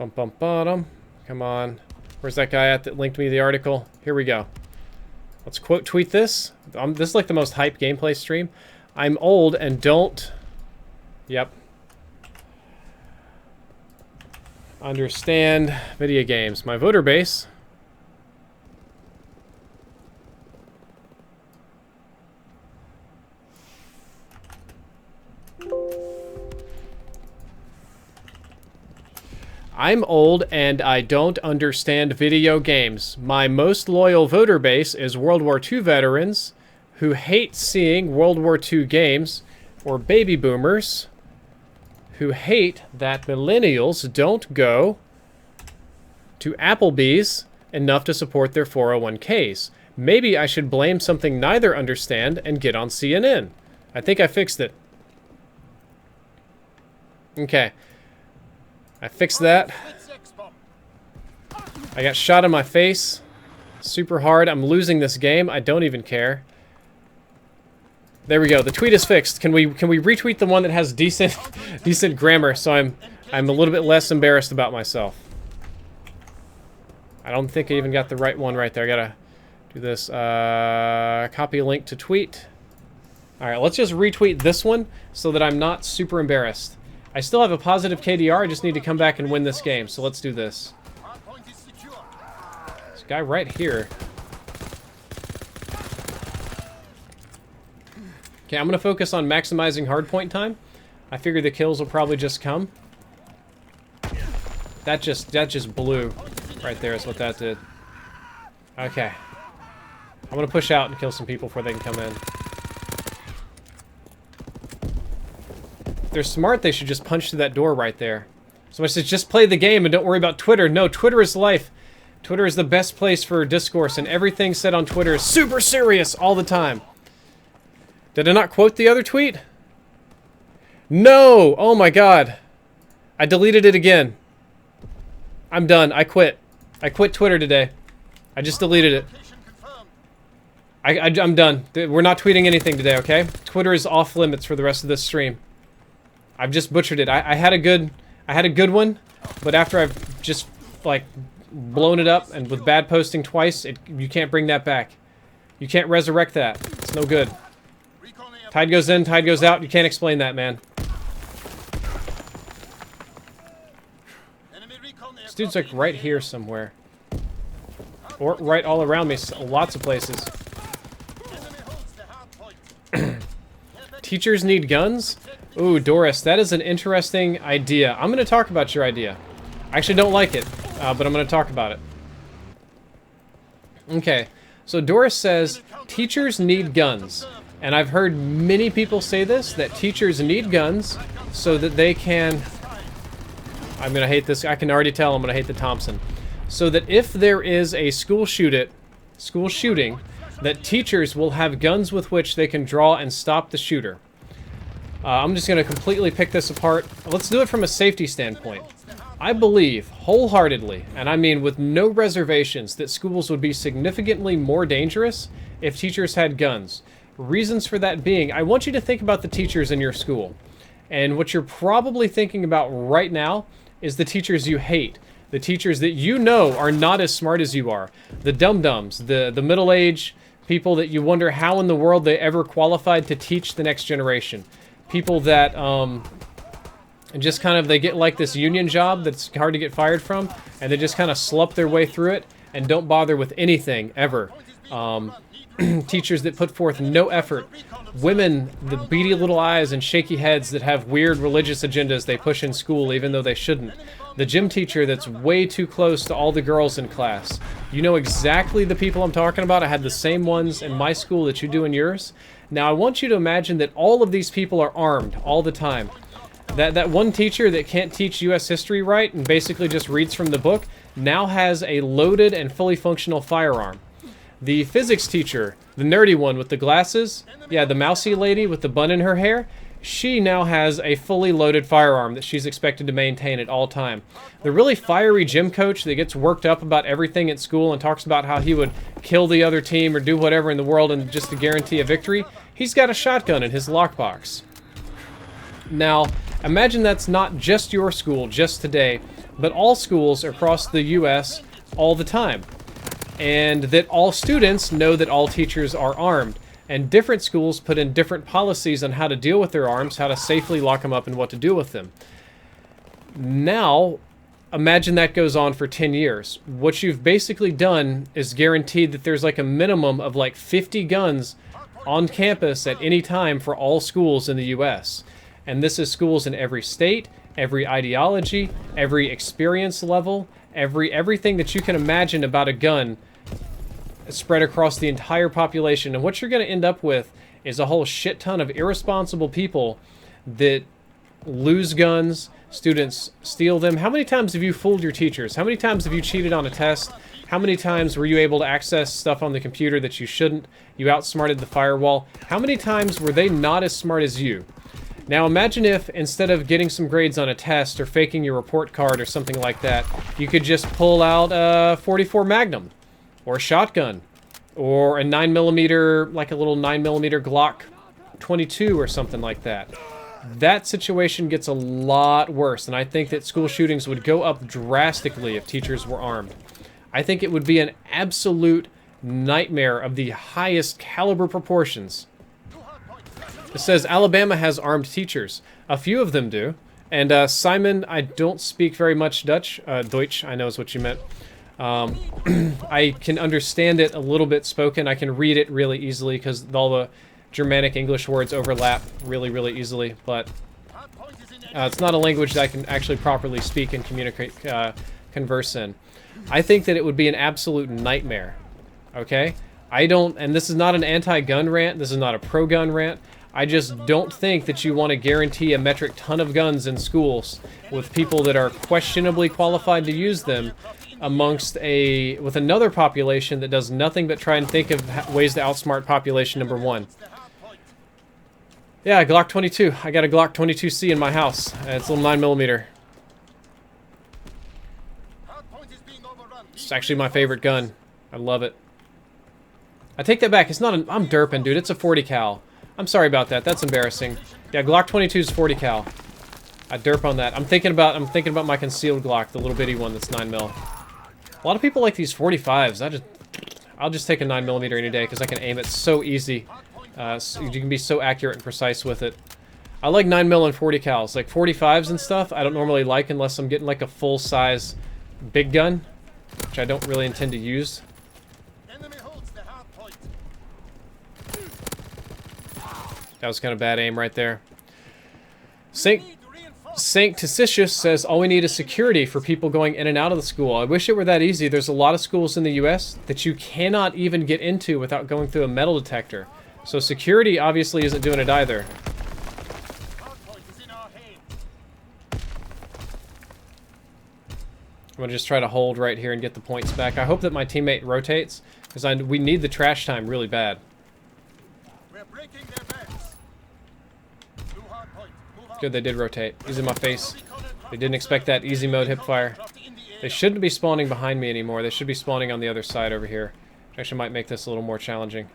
Bum, bum, bottom. Come on. Where's that guy at that linked me the article? Here we go. Let's quote tweet this. This is like the most hype gameplay stream. I'm old and don't... Yep. Understand video games. My voter base... I'm old and I don't understand video games. My most loyal voter base is World War II veterans who hate seeing World War II games, or baby boomers who hate that millennials don't go to Applebee's enough to support their 401ks. Maybe I should blame something neither understand and get on CNN. I think I fixed it. Okay. I fixed that. I got shot in my face. Super hard. I'm losing this game. I don't even care. There we go. The tweet is fixed. Can we retweet the one that has decent grammar so I'm a little bit less embarrassed about myself? I don't think I even got the right one right there. I gotta do this. Copy a link to tweet. Alright, let's just retweet this one so that I'm not super embarrassed. I still have a positive KDR, I just need to come back and win this game, so let's do this. This guy right here. Okay, I'm gonna focus on maximizing hardpoint time. I figure the kills will probably just come. That just blew right there is what that did. Okay. I'm gonna push out and kill some people before they can come in. If they're smart, they should just punch through that door right there. Someone says, just play the game and don't worry about Twitter. No, Twitter is life. Twitter is the best place for discourse, and everything said on Twitter is super serious all the time. Did I not quote the other tweet? No! Oh my god. I deleted it again. I'm done. I quit. I quit Twitter today. I just deleted it. I'm done. We're not tweeting anything today, okay? Twitter is off limits for the rest of this stream. I've just butchered it. I had a good one, but after I've just like blown it up and with bad posting twice, you can't bring that back. You can't resurrect that. It's no good. Tide goes in, tide goes out. You can't explain that, man. This dude's like right here somewhere. Or right all around me, lots of places. Teachers need guns? Ooh, Doris, that is an interesting idea. I'm going to talk about your idea. I actually don't like it, but I'm going to talk about it. Okay, so Doris says, teachers need guns. And I've heard many people say this, that teachers need guns so that they can... I'm going to hate this. I can already tell I'm going to hate the Thompson. So that if there is a school shooting, that teachers will have guns with which they can draw and stop the shooter. I'm just going to completely pick this apart. Let's do it from a safety standpoint. I believe wholeheartedly, and I mean with no reservations, that schools would be significantly more dangerous if teachers had guns. Reasons for that being, I want you to think about the teachers in your school. And what you're probably thinking about right now is the teachers you hate. The teachers that you know are not as smart as you are. The dum-dums, the middle-aged people that you wonder how in the world they ever qualified to teach the next generation. People that just kind of, they get like this union job that's hard to get fired from, and they just kind of slump their way through it and don't bother with anything ever. Teachers that put forth no effort. Women, the beady little eyes and shaky heads that have weird religious agendas they push in school even though they shouldn't. The gym teacher that's way too close to all the girls in class. You know exactly the people I'm talking about. I had the same ones in my school that you do in yours. Now I want you to imagine that all of these people are armed all the time. That one teacher that can't teach US history right and basically just reads from the book now has a loaded and fully functional firearm. The physics teacher, the nerdy one with the glasses, yeah, the mousy lady with the bun in her hair, she now has a fully loaded firearm that she's expected to maintain at all time. The really fiery gym coach that gets worked up about everything at school and talks about how he would kill the other team or do whatever in the world and just to guarantee a victory, he's got a shotgun in his lockbox. Now, imagine that's not just your school, just today, but all schools across the U.S. all the time. And that all students know that all teachers are armed. And different schools put in different policies on how to deal with their arms, how to safely lock them up, and what to do with them. Now, imagine that goes on for 10 years. What you've basically done is guaranteed that there's like a minimum of like 50 guns on campus at any time for all schools in the U.S. And this is schools in every state, every ideology, every experience level, everything that you can imagine about a gun spread across the entire population. And what you're going to end up with is a whole shit ton of irresponsible people that lose guns, students steal them. How many times have you fooled your teachers? How many times have you cheated on a test? How many times were you able to access stuff on the computer that you shouldn't? You outsmarted the firewall. How many times were they not as smart as you? Now imagine if, instead of getting some grades on a test or faking your report card or something like that, you could just pull out a .44 Magnum, or a shotgun, or a 9mm, like a little 9mm Glock 22 or something like that. That situation gets a lot worse, and I think that school shootings would go up drastically if teachers were armed. I think it would be an absolute nightmare of the highest caliber proportions. It says Alabama has armed teachers. A few of them do. And Simon, I don't speak very much Dutch. Deutsch, I know is what you meant. I can understand it a little bit spoken. I can read it really easily because all the Germanic English words overlap really, really easily. But it's not a language that I can actually properly speak and communicate, converse in. I think that it would be an absolute nightmare. Okay? And this is not an anti-gun rant. This is not a pro-gun rant. I just don't think that you want to guarantee a metric ton of guns in schools with people that are questionably qualified to use them with another population that does nothing but try and think of ways to outsmart population number one. Yeah, Glock 22. I got a Glock 22C in my house. It's a little 9mm. It's actually my favorite gun. I love it. I take that back. It's not I'm derping, dude. It's a 40 cal. I'm sorry about that. That's embarrassing. Yeah, Glock 22 is 40 cal. I derp on that. I'm thinking about my concealed Glock, the little bitty one that's 9mm. A lot of people like these 45s. I'll just take a 9mm any day because I can aim it so easy. So you can be so accurate and precise with it. I like 9mm and 40 cals. Like 45s and stuff, I don't normally like unless I'm getting like a full-size big gun, which I don't really intend to use. That was kind of bad aim right there. Sancticious says, all we need is security for people going in and out of the school. I wish it were that easy. There's a lot of schools in the US that you cannot even get into without going through a metal detector. So security obviously isn't doing it either. I'm going to just try to hold right here and get the points back. I hope that my teammate rotates, because we need the trash time really bad. Good, they did rotate. He's in my face. They didn't expect that easy mode hipfire. They shouldn't be spawning behind me anymore. They should be spawning on the other side over here. Actually might make this a little more challenging.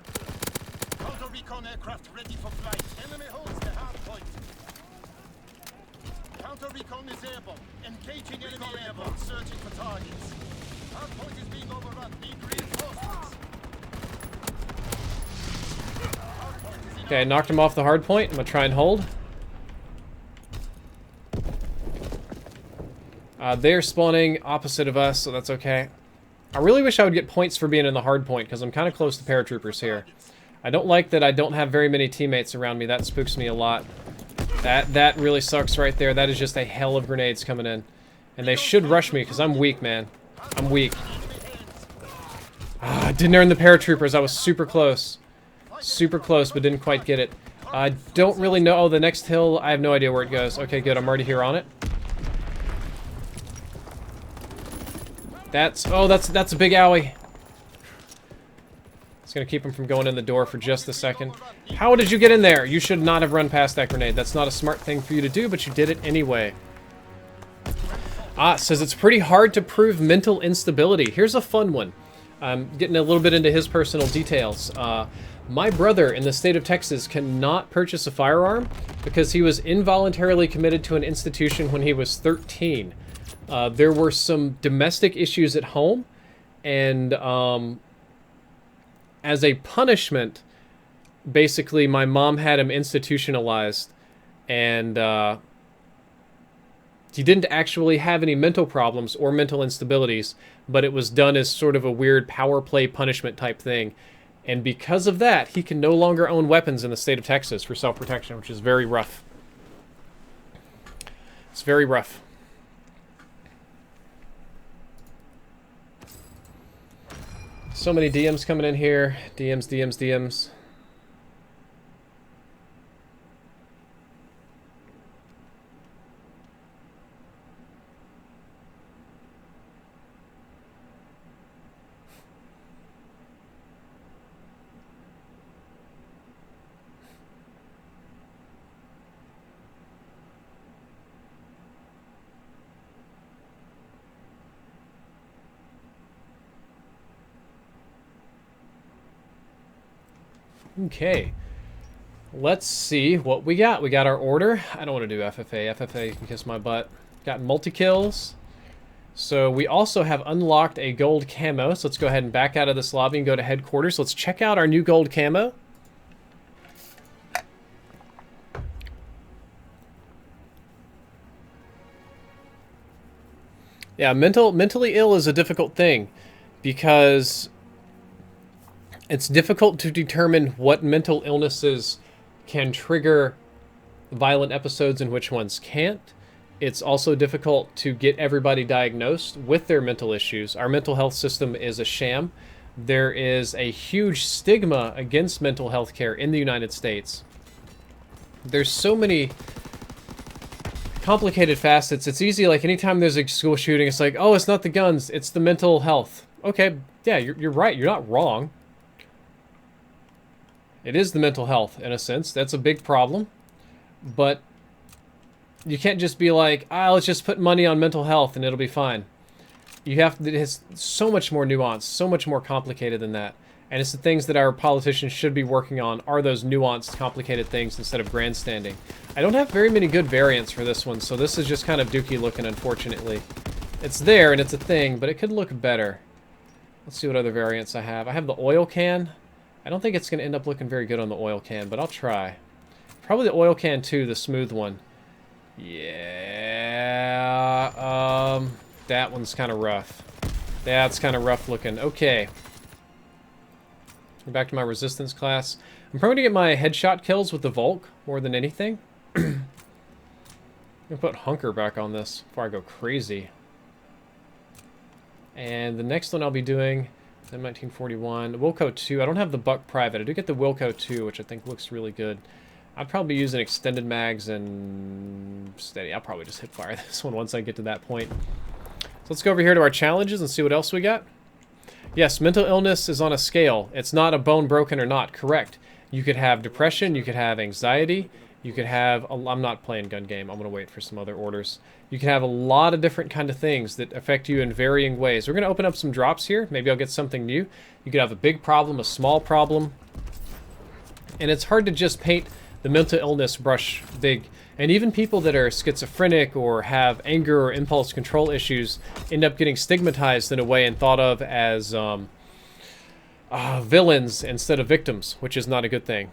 Okay, I knocked him off the hard point. I'm gonna try and hold. They're spawning opposite of us, so that's okay. I really wish I would get points for being in the hard point, because I'm kind of close to paratroopers here. I don't like that I don't have very many teammates around me. That spooks me a lot. That really sucks right there. That is just a hell of grenades coming in. And they should rush me, because I'm weak, man. I'm weak. I didn't earn the paratroopers. I was super close. Super close, but didn't quite get it. I don't really know. Oh, the next hill, I have no idea where it goes. Okay, good. I'm already here on it. That's a big owie. It's gonna keep him from going in the door for just a second. How did you get in there? You should not have run past that grenade. That's not a smart thing for you to do, but you did it anyway. Says it's pretty hard to prove mental instability. Here's a fun one. I'm getting a little bit into his personal details. My brother in the state of Texas cannot purchase a firearm because he was involuntarily committed to an institution when he was 13. There were some domestic issues at home, and as a punishment, basically my mom had him institutionalized, and he didn't actually have any mental problems or mental instabilities, but it was done as sort of a weird power play punishment type thing. And because of that, he can no longer own weapons in the state of Texas for self-protection, which is very rough. It's very rough. So many DMs coming in here. DMs, DMs, DMs. Okay, let's see what we got. We got our order. I don't want to do FFA. FFA can kiss my butt. Got multi-kills. So we also have unlocked a gold camo. So let's go ahead and back out of this lobby and go to headquarters. Let's check out our new gold camo. Yeah, mentally ill is a difficult thing because it's difficult to determine what mental illnesses can trigger violent episodes and which ones can't. It's also difficult to get everybody diagnosed with their mental issues. Our mental health system is a sham. There is a huge stigma against mental health care in the United States. There's so many complicated facets. It's easy, like anytime there's a school shooting, it's like, oh, it's not the guns, it's the mental health. Okay, yeah, you're right, you're not wrong. It is the mental health, in a sense. That's a big problem. But you can't just be like, let's just put money on mental health and it'll be fine. You have to, it's so much more nuanced, so much more complicated than that. And it's the things that our politicians should be working on are those nuanced, complicated things instead of grandstanding. I don't have very many good variants for this one, so this is just kind of dookie looking, unfortunately. It's there and it's a thing, but it could look better. Let's see what other variants I have. I have the oil can. I don't think it's going to end up looking very good on the oil can, but I'll try. Probably the oil can too, the smooth one. Yeah, that one's kind of rough. That's kind of rough looking. Okay. Go back to my resistance class. I'm probably going to get my headshot kills with the Volk more than anything. I'm going to put Hunker back on this before I go crazy. And the next one I'll be doing... 1941. Wilco 2. I don't have the Buck Private. I do get the Wilco 2, which I think looks really good. I'd probably use an extended mags and steady. I'll probably just hip fire this one once I get to that point. So let's go over here to our challenges and see what else we got. Yes, mental illness is on a scale. It's not a bone broken or not. Correct. You could have depression. You could have anxiety. You could have... I'm not playing gun game. I'm going to wait for some other orders. You can have a lot of different kind of things that affect you in varying ways. We're going to open up some drops here. Maybe I'll get something new. You could have a big problem, a small problem. And it's hard to just paint the mental illness brush big. And even people that are schizophrenic or have anger or impulse control issues end up getting stigmatized in a way and thought of as villains instead of victims, which is not a good thing.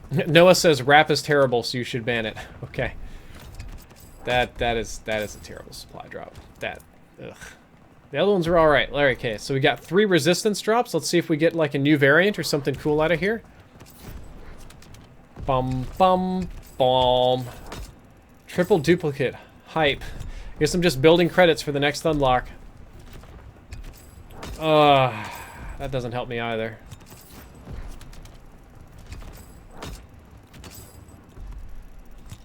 Noah says rap is terrible, so you should ban it. Okay. That is a terrible supply drop. Ugh. The other ones are all right. Okay, so we got 3 resistance drops. Let's see if we get like a new variant or something cool out of here. Bum bum bum. Triple duplicate. Hype. Guess I'm just building credits for the next unlock. That doesn't help me either.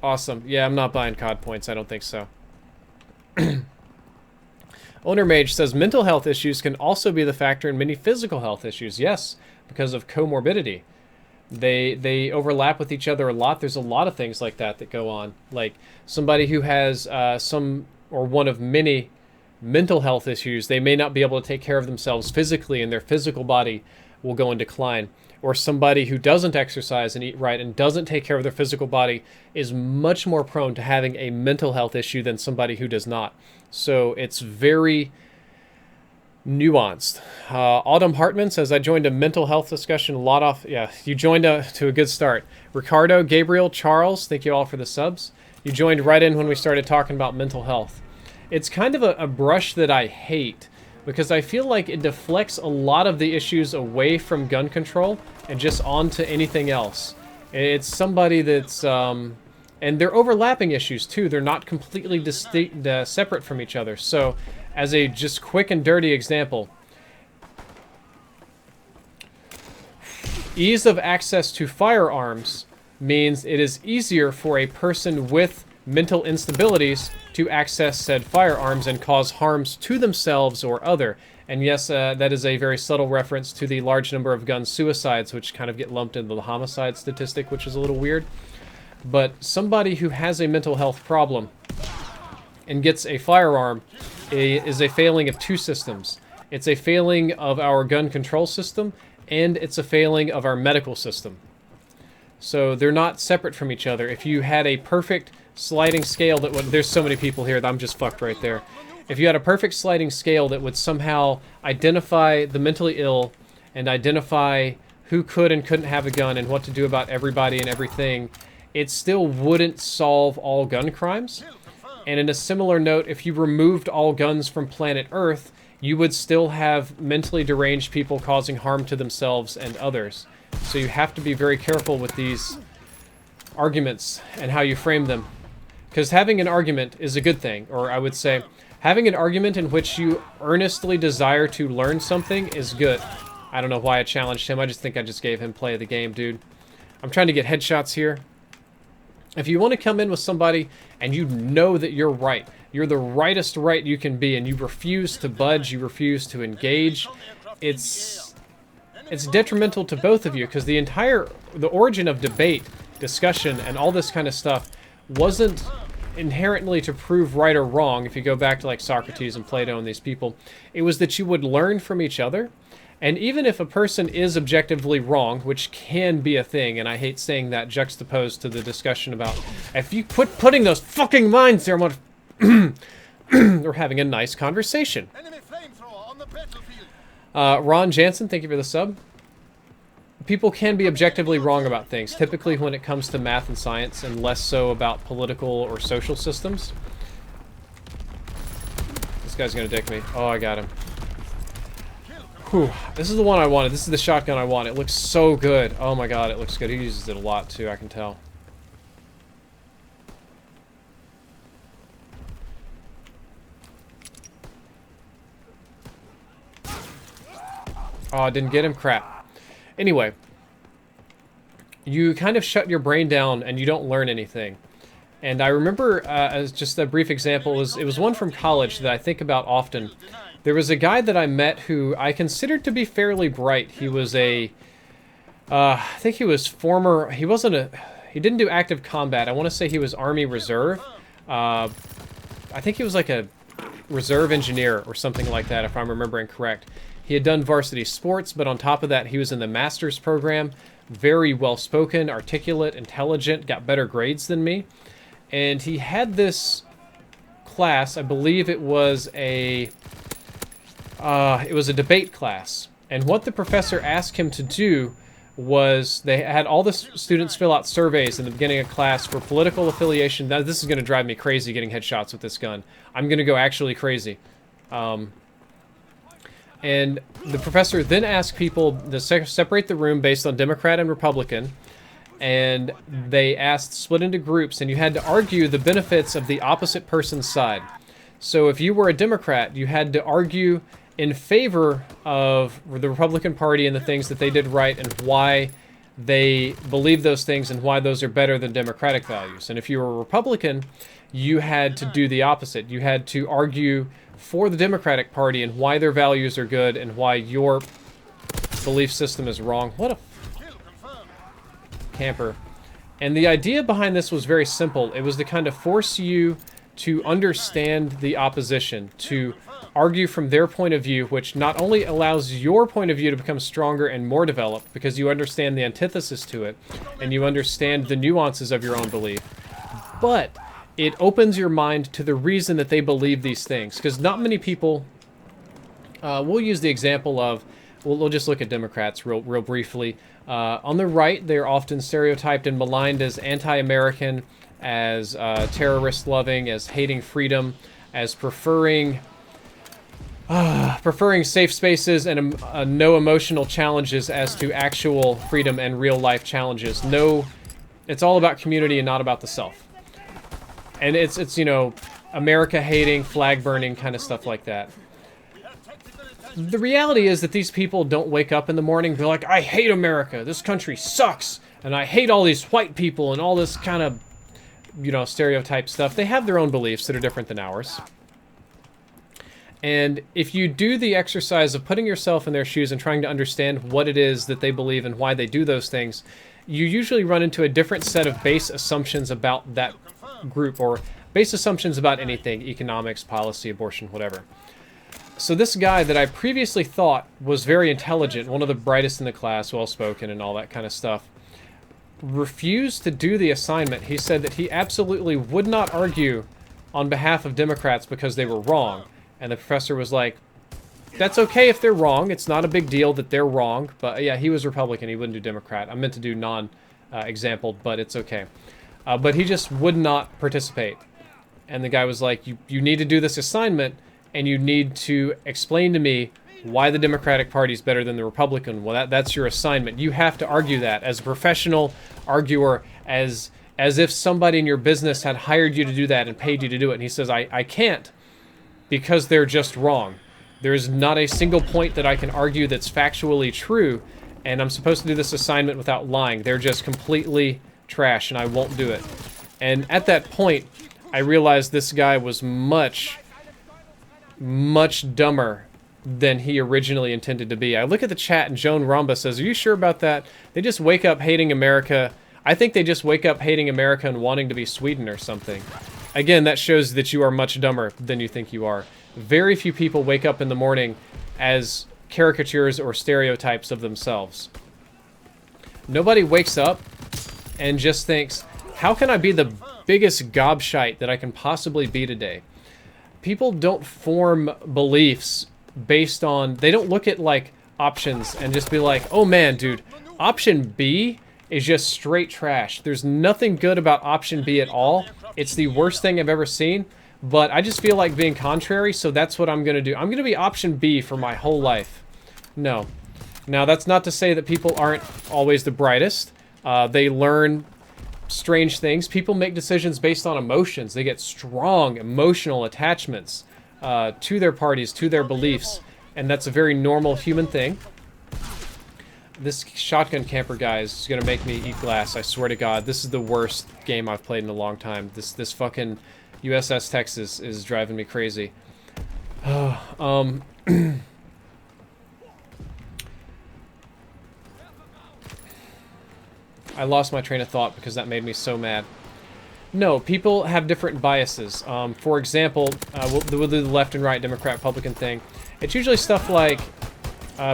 Awesome. Yeah, I'm not buying COD points. I don't think so. Owner Mage says mental health issues can also be the factor in many physical health issues. Yes, because of comorbidity. They overlap with each other a lot. There's a lot of things like that that go on. Like somebody who has some or one of many mental health issues, they may not be able to take care of themselves physically, and their physical body will go in decline. or somebody who doesn't exercise and eat right and doesn't take care of their physical body is much more prone to having a mental health issue than somebody who does not. So it's very nuanced. Autumn Hartman says, I joined a mental health discussion a lot off. Yeah, you joined to a good start. Ricardo, Gabriel, Charles, thank you all for the subs. You joined right in when we started talking about mental health. It's kind of a brush that I hate because I feel like it deflects a lot of the issues away from gun control and just onto anything else. It's somebody that's, and they're overlapping issues too. They're not completely distinct, separate from each other. So, as a just quick and dirty example, ease of access to firearms means it is easier for a person with mental instabilities to access said firearms and cause harms to themselves or other. And yes, that is a very subtle reference to the large number of gun suicides, which kind of get lumped into the homicide statistic, which is a little weird. But somebody who has a mental health problem and gets a firearm is a failing of two systems. It's a failing of our gun control system, and it's a failing of our medical system. So they're not separate from each other. If you had a perfect sliding scale that would... There's so many people here that I'm just fucked right there. If you had a perfect sliding scale that would somehow identify the mentally ill and identify who could and couldn't have a gun and what to do about everybody and everything, it still wouldn't solve all gun crimes. And in a similar note, if you removed all guns from planet Earth, you would still have mentally deranged people causing harm to themselves and others. So you have to be very careful with these arguments and how you frame them. Because having an argument is a good thing, or I would say, having an argument in which you earnestly desire to learn something is good. I don't know why I challenged him, I just think I just gave him play of the game, dude. I'm trying to get headshots here. If you want to come in with somebody and you know that you're right, you're the rightest right you can be, and you refuse to budge, you refuse to engage, it's detrimental to both of you, because the origin of debate, discussion, and all this kind of stuff wasn't inherently to prove right or wrong. If you go back to like Socrates and Plato and these people, it was that you would learn from each other. And even if a person is objectively wrong, which can be a thing, and I hate saying that juxtaposed to the discussion about, if you quit putting those fucking mines there, we're having a nice conversation. Enemy flamethrower on the battlefield. Ron Jansen, thank you for the sub. People can be objectively wrong about things, typically when it comes to math and science, and less so about political or social systems. This guy's gonna dick me. Oh, I got him. Whew. This is the one I wanted. This is the shotgun I want. It looks so good. Oh my god, it looks good. He uses it a lot too, I can tell. Oh, I didn't get him? Crap. Anyway, you kind of shut your brain down and you don't learn anything. And I remember, as just a brief example, it was one from college that I think about often. There was a guy that I met who I considered to be fairly bright. He was I think he was he didn't do active combat. I want to say he was Army Reserve. I think he was like a reserve engineer or something like that, if I'm remembering correct. He had done varsity sports, but on top of that, he was in the master's program. Very well-spoken, articulate, intelligent, got better grades than me. And he had this class, I believe it was a debate class. And what the professor asked him to do was, they had all the students fill out surveys in the beginning of class for political affiliation. Now, this is going to drive me crazy getting headshots with this gun. I'm going to go actually crazy. And the professor then asked people to separate the room based on Democrat and Republican. And they asked, split into groups, and you had to argue the benefits of the opposite person's side. So if you were a Democrat, you had to argue in favor of the Republican Party and the things that they did right and why they believe those things and why those are better than Democratic values. And if you were a Republican, you had to do the opposite. You had to argue for the Democratic Party and why their values are good and why your belief system is wrong. What a camper. And the idea behind this was very simple. It was to kind of force you to understand the opposition, to argue from their point of view, which not only allows your point of view to become stronger and more developed because you understand the antithesis to it and you understand the nuances of your own belief, but it opens your mind to the reason that they believe these things. Because not many people, we'll use the example of, we'll just look at Democrats real briefly. On the right, they're often stereotyped and maligned as anti-American, as terrorist-loving, as hating freedom, as preferring safe spaces and no emotional challenges as to actual freedom and real-life challenges. No, it's all about community and not about the self. And it's you know, America-hating, flag-burning kind of stuff like that. The reality is that these people don't wake up in the morning and be like, I hate America, this country sucks, and I hate all these white people and all this kind of, you know, stereotype stuff. They have their own beliefs that are different than ours. And if you do the exercise of putting yourself in their shoes and trying to understand what it is that they believe and why they do those things, you usually run into a different set of base assumptions about that group, or base assumptions about anything, economics, policy, abortion, whatever. So this guy that I previously thought was very intelligent, one of the brightest in the class, well-spoken and all that kind of stuff, refused to do the assignment. He said that he absolutely would not argue on behalf of Democrats because they were wrong. And the professor was like, that's okay if they're wrong. It's not a big deal that they're wrong. But yeah, he was Republican. He wouldn't do Democrat. I meant to do non-exampled, but it's okay. But he just would not participate. And the guy was like, you need to do this assignment, and you need to explain to me why the Democratic Party is better than the Republican. Well, that's your assignment. You have to argue that as a professional arguer, as if somebody in your business had hired you to do that and paid you to do it. And he says, I can't, because they're just wrong. There's not a single point that I can argue that's factually true, and I'm supposed to do this assignment without lying. They're just completely trash, and I won't do it. And at that point, I realized this guy was much dumber than he originally intended to be. I look at the chat, and Joan Rumba says, are you sure about that? They just wake up hating America. I think they just wake up hating America and wanting to be Sweden or something. Again, that shows that you are much dumber than you think you are. Very few people wake up in the morning as caricatures or stereotypes of themselves. Nobody wakes up and just thinks, how can I be the biggest gobshite that I can possibly be today? People don't form beliefs based on, they don't look at like options and just be like, oh man, dude, option B is just straight trash. There's nothing good about option B at all. It's the worst thing I've ever seen, but I just feel like being contrary, so that's what I'm gonna do. I'm gonna be option B for my whole life. No. Now, that's not to say that people aren't always the brightest. They learn strange things. People make decisions based on emotions. They get strong emotional attachments to their parties, to their beliefs, and that's a very normal human thing. This shotgun camper guy is gonna make me eat glass, I swear to God. This is the worst game I've played in a long time. This fucking USS Texas is driving me crazy. I lost my train of thought because that made me so mad. No, people have different biases. For example, we'll do the left and right Democrat Republican thing. It's usually stuff like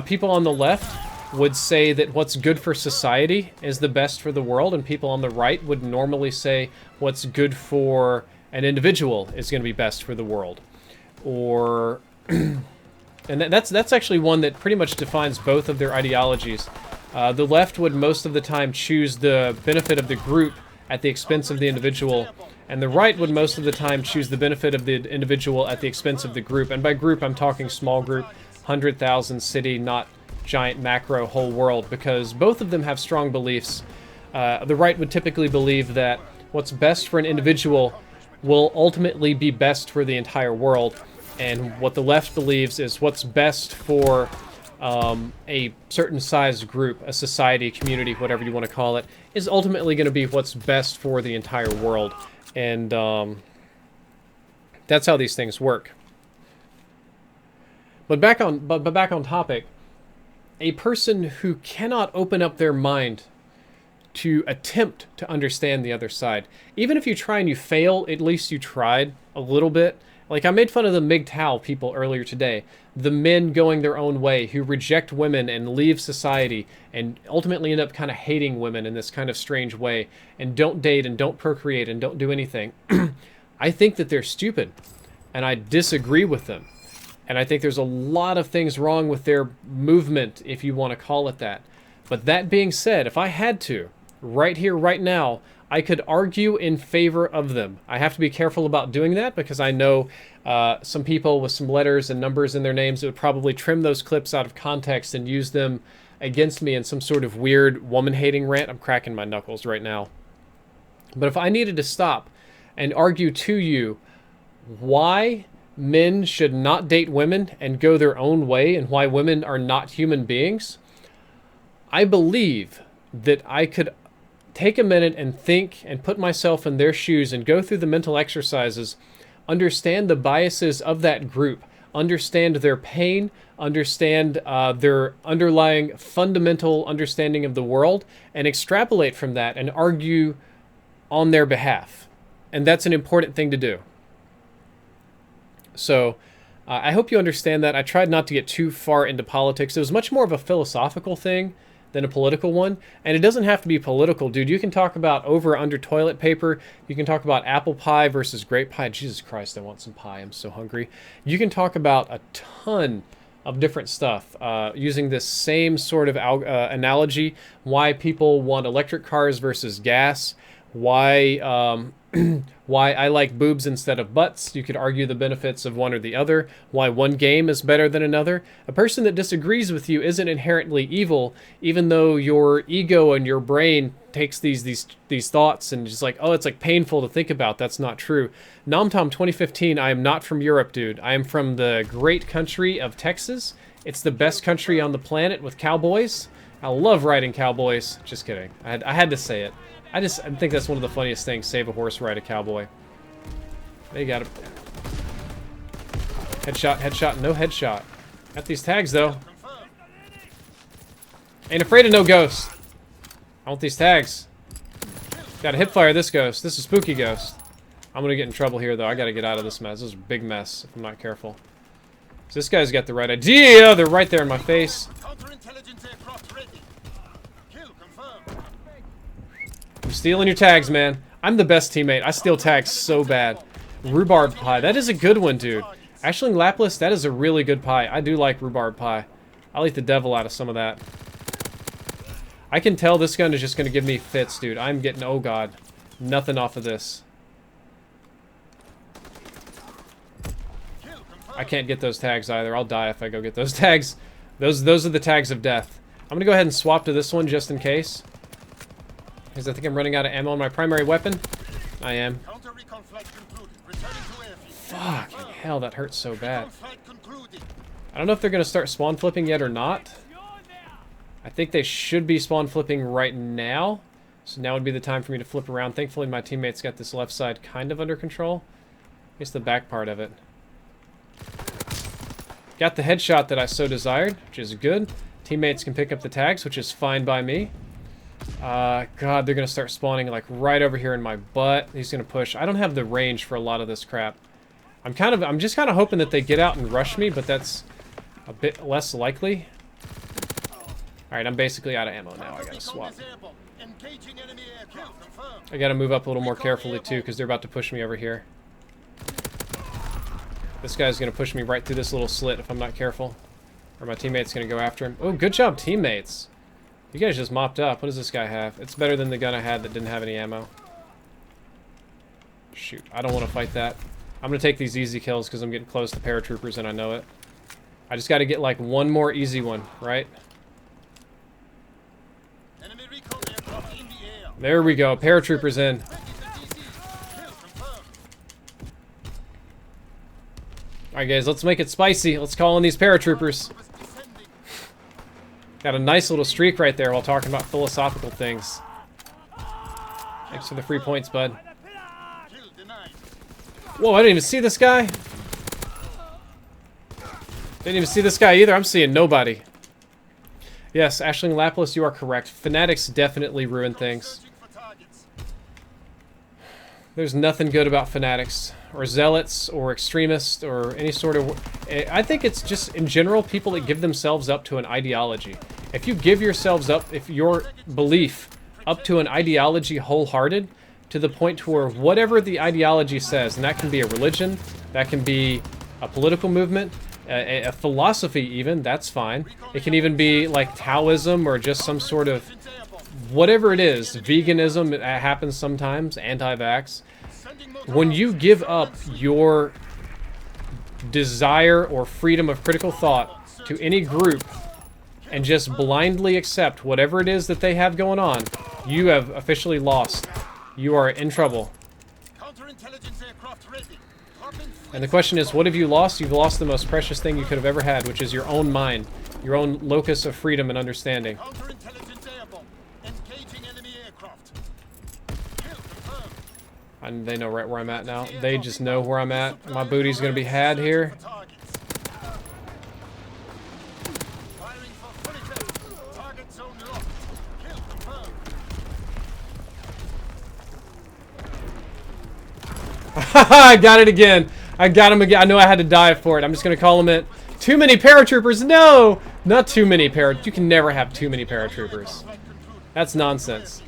people on the left would say that what's good for society is the best for the world, and people on the right would normally say what's good for an individual is going to be best for the world. Or, and that's actually one that pretty much defines both of their ideologies. The left would most of the time choose the benefit of the group at the expense of the individual, and the right would most of the time choose the benefit of the individual at the expense of the group. And by group, I'm talking small group, 100,000 city, not giant macro whole world, because both of them have strong beliefs. The right would typically believe that what's best for an individual will ultimately be best for the entire world, and what the left believes is what's best for a certain size group, a society, community, whatever you want to call it, is ultimately going to be what's best for the entire world. And that's how these things work. But back on topic, a person who cannot open up their mind to attempt to understand the other side. Even if you try and you fail, at least you tried a little bit. Like, I made fun of the MGTOW people earlier today. The men going their own way who reject women and leave society and ultimately end up kind of hating women in this kind of strange way and don't date and don't procreate and don't do anything. I think that they're stupid and I disagree with them. And I think there's a lot of things wrong with their movement, if you want to call it that. But that being said, if I had to, right here, right now, I could argue in favor of them. I have to be careful about doing that because I know some people with some letters and numbers in their names would probably trim those clips out of context and use them against me in some sort of weird woman-hating rant. I'm cracking my knuckles right now. But if I needed to stop and argue to you why men should not date women and go their own way and why women are not human beings, I believe that I could take a minute and think and put myself in their shoes and go through the mental exercises, understand the biases of that group, understand their pain, understand their underlying fundamental understanding of the world, and extrapolate from that and argue on their behalf. And that's an important thing to do. So I hope you understand that. I tried not to get too far into politics. It was much more of a philosophical thing than a political one. And it doesn't have to be political, dude. You can talk about over or under toilet paper. You can talk about apple pie versus grape pie. Jesus Christ, I want some pie. I'm so hungry. You can talk about a ton of different stuff using this same sort of analogy. Why people want electric cars versus gas. Why why I like boobs instead of butts. You could argue the benefits of one or the other. Why one game is better than another. A person that disagrees with you isn't inherently evil, even though your ego and your brain takes these thoughts and just like, oh, it's like painful to think about. That's not true. NomTom 2015, I am not from Europe, dude. I am from the great country of Texas. It's the best country on the planet with cowboys. I love riding cowboys. Just kidding. I had to say it. I think that's one of the funniest things. Save a horse, ride a cowboy. They got it. Headshot, headshot, no headshot. Got these tags, though. Ain't afraid of no ghost. I want these tags. Gotta hipfire this ghost. This is spooky ghost. I'm gonna get in trouble here, though. I gotta get out of this mess. This is a big mess if I'm not careful. So this guy's got the right idea. They're right there in my face. I'm stealing your tags, man. I'm the best teammate. I steal tags so bad. Rhubarb pie. That is a good one, dude. Actually, Lapis, that is a really good pie. I do like rhubarb pie. I'll eat the devil out of some of that. I can tell this gun is just going to give me fits, dude. I'm getting, oh god, nothing off of this. I can't get those tags either. I'll die if I go get those tags. Those are the tags of death. I'm going to go ahead and swap to this one just in case. Because I think I'm running out of ammo on my primary weapon. I am. Fucking hell, that hurts so bad. I don't know if they're going to start spawn flipping yet or not. I think they should be spawn flipping right now. So now would be the time for me to flip around. Thankfully, my teammates got this left side kind of under control. I guess the back part of it. Got the headshot that I so desired, which is good. Teammates can pick up the tags, which is fine by me. God, they're gonna start spawning like right over here in my butt. He's gonna push. I don't have the range for a lot of this crap. I'm just kind of hoping that they get out and rush me, but that's a bit less likely. All right, I'm basically out of ammo now. I gotta swap. I gotta move up a little more carefully too, because they're about to push me over here. This guy's gonna push me right through this little slit if I'm not careful, or my teammate's gonna go after him. Oh, good job, teammates. You guys just mopped up. What does this guy have? It's better than the gun I had that didn't have any ammo. Shoot, I don't want to fight that. I'm going to take these easy kills because I'm getting close to paratroopers and I know it. I just got to get like one more easy one, right? There we go. Paratroopers in. Alright guys, let's make it spicy. Let's call in these paratroopers. Got a nice little streak right there while talking about philosophical things. Thanks for the free points, bud. Whoa, I didn't even see this guy. Didn't even see this guy either. I'm seeing nobody. Yes, Aisling Lapis, you are correct. Fanatics definitely ruin things. Searching for targets. There's nothing good about fanatics, or zealots, or extremists, or any sort of... I think it's just, in general, people that give themselves up to an ideology. If you give yourselves up, if your belief up to an ideology wholehearted, to the point to where whatever the ideology says, and that can be a religion, that can be a political movement, a philosophy even, that's fine. It can even be like Taoism or just some sort of... whatever it is, veganism, it happens sometimes, anti-vax. When you give up your desire or freedom of critical thought to any group and just blindly accept whatever it is that they have going on, you have officially lost. You are in trouble. Counterintelligence aircraft ready. And the question is, what have you lost? You've lost the most precious thing you could have ever had, which is your own mind, your own locus of freedom and understanding. Counterintelligence airborne. Engaging enemy aircraft. Kill confirmed. And they know right where I'm at now. They just know where I'm at. My booty's gonna be had here. Targets. Firing for fully fed. Target zone locked. Kill confirmed. I got it again. I got him again. I know I had to dive for it. I'm just gonna call him it. Too many paratroopers. No! Not too many You can never have too many paratroopers. That's nonsense.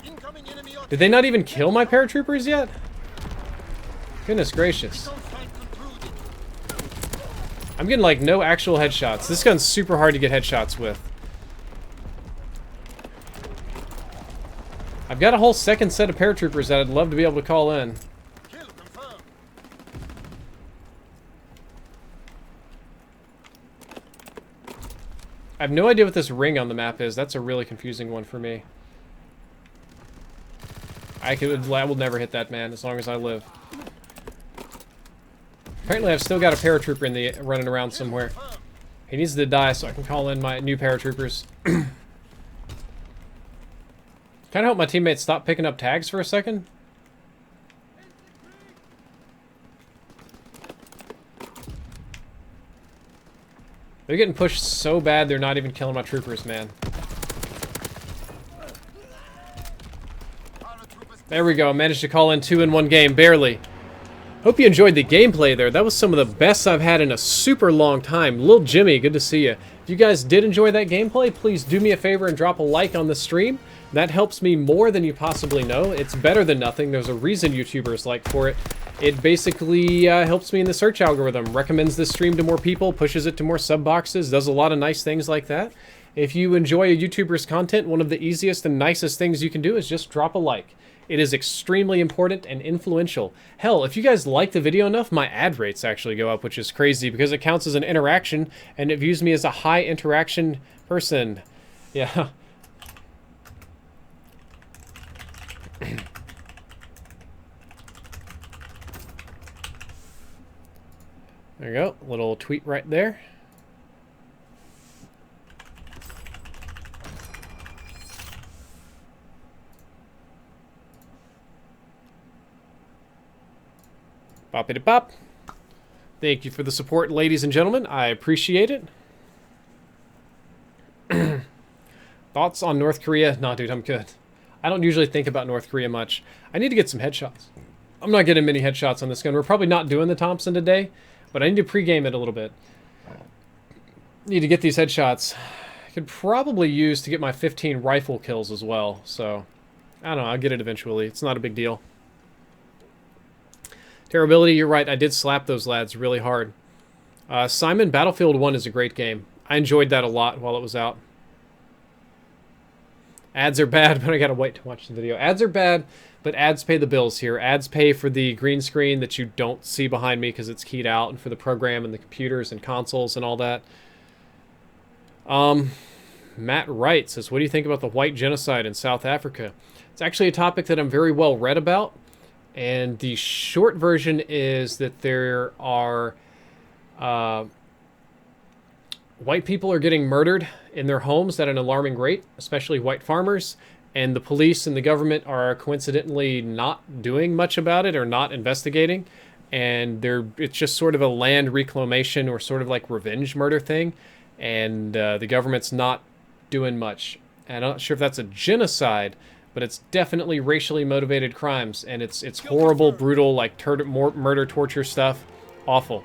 Incoming enemy Did they not even kill my paratroopers yet? Goodness gracious. fight concluded. I'm getting like no actual headshots. This gun's super hard to get headshots with. I've got a whole second set of paratroopers that I'd love to be able to call in. Kill confirmed. I have no idea what this ring on the map is. That's a really confusing one for me. I will never hit that man as long as I live. Apparently I've still got a paratrooper in the running around somewhere. He needs to die so I can call in my new paratroopers. Kinda hope my teammates stop picking up tags for a second. They're getting pushed so bad they're not even killing my troopers, man. There we go. I managed to call in 2 in 1 game, barely. Hope you enjoyed the gameplay there. That was some of the best I've had in a super long time. Lil Jimmy, good to see you. If you guys did enjoy that gameplay, please do me a favor and drop a like on the stream. That helps me more than you possibly know. It's better than nothing. There's a reason YouTubers like for it. It basically helps me in the search algorithm, recommends this stream to more people, pushes it to more sub boxes, does a lot of nice things like that. If you enjoy a YouTuber's content, one of the easiest and nicest things you can do is just drop a like. It is extremely important and influential. Hell, if you guys like the video enough, my ad rates actually go up, which is crazy because it counts as an interaction and it views me as a high interaction person. Yeah. There you go, little tweet right there. Boppity pop. Thank you for the support, ladies and gentlemen. I appreciate it. Thoughts on North Korea? Nah, dude, I'm good. I don't usually think about North Korea much. I need to get some headshots. I'm not getting many headshots on this gun. We're probably not doing the Thompson today, but I need to pregame it a little bit. Need to get these headshots. I could probably use to get my 15 rifle kills as well, so I don't know, I'll get it eventually. It's not a big deal. Terribility, you're right, I did slap those lads really hard. Simon, Battlefield 1 is a great game. I enjoyed that a lot while it was out. Ads are bad, but I gotta wait to watch the video. Ads are bad, but ads pay the bills here. Ads pay for the green screen that you don't see behind me because it's keyed out, and for the program and the computers and consoles and all that. Matt Wright says, what do you think about the white genocide in South Africa? It's actually a topic that I'm very well read about. And the short version is that there are white people are getting murdered in their homes at an alarming rate, especially white farmers, and the police and the government are coincidentally not doing much about it or not investigating, and it's just sort of a land reclamation or sort of like revenge murder thing, and the government's not doing much. And I'm not sure if that's a genocide, but it's definitely racially motivated crimes, and it's horrible, brutal, like murder, torture stuff. Awful.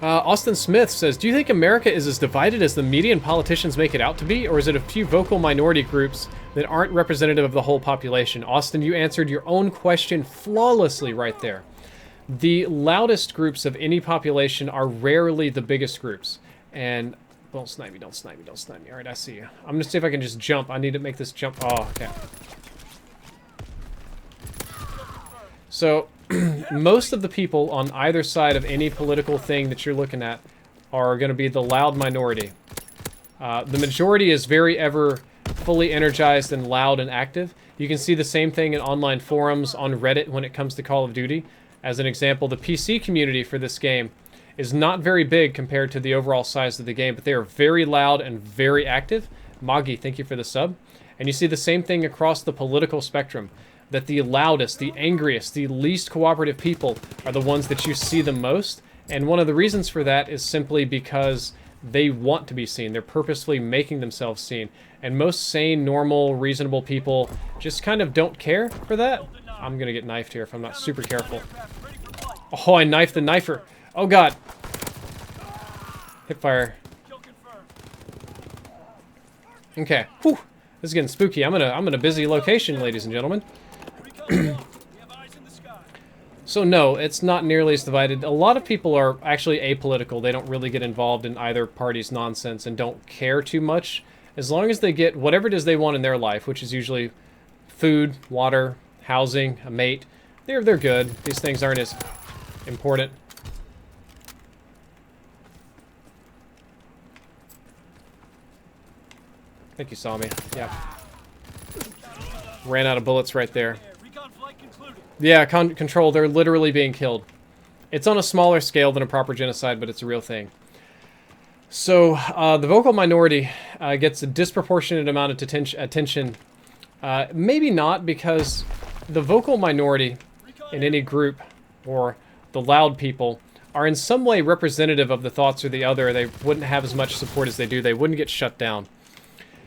Austin Smith says, do you think America is as divided as the media and politicians make it out to be, or is it a few vocal minority groups that aren't representative of the whole population? Austin, you answered your own question flawlessly right there. The loudest groups of any population are rarely the biggest groups. And don't snipe me, don't snipe me, don't snipe me. All right, I see you. I'm going to see if I can just jump. I need to make this jump. Oh, okay. So, most of the people on either side of any political thing that you're looking at are going to be the loud minority. The majority is very ever fully energized and loud and active. You can see the same thing in online forums on Reddit when it comes to Call of Duty. As an example, the PC community for this game is not very big compared to the overall size of the game, but they are very loud and very active. Magi, thank you for the sub. And you see the same thing across the political spectrum, that the loudest, the angriest, the least cooperative people are the ones that you see the most. And one of the reasons for that is simply because they want to be seen. They're purposefully making themselves seen. And most sane, normal, reasonable people just kind of don't care for that. I'm going to get knifed here if I'm not super careful. Oh, I knifed the knifer. Oh, God. Hipfire. Okay. Whew. This is getting spooky. I'm in a busy location, ladies and gentlemen. So no, it's not nearly as divided. A lot of people are actually apolitical. They don't really get involved in either party's nonsense and don't care too much. As long as they get whatever it is they want in their life, which is usually food, water, housing, a mate, they're good. These things aren't as important. I think you saw me. Yeah. Ran out of bullets right there. Yeah, control, they're literally being killed. It's on a smaller scale than a proper genocide, but it's a real thing. So, the vocal minority gets a disproportionate amount of attention. Maybe not, because the vocal minority in any group, or the loud people, are in some way representative of the thoughts of the other. They wouldn't have as much support as they do. They wouldn't get shut down.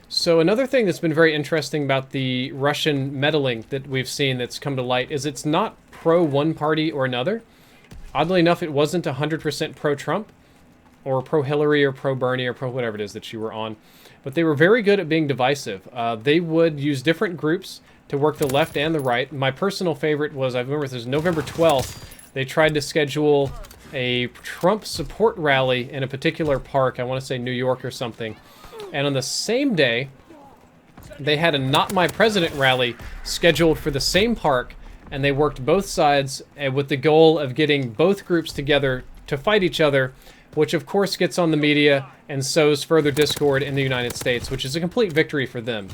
So another thing that's been very interesting about the Russian meddling that we've seen that's come to light is it's not pro one party or another. Oddly enough, it wasn't 100% pro-Trump or pro-Hillary or pro-Bernie or pro-whatever it is that you were on. But they were very good at being divisive. They would use different groups to work the left and the right. My personal favorite was, I remember this was November 12th, they tried to schedule a Trump support rally in a particular park, I want to say New York or something. And on the same day, they had a Not My President rally scheduled for the same park, and they worked both sides with the goal of getting both groups together to fight each other, which of course gets on the media and sows further discord in the United States, which is a complete victory for them.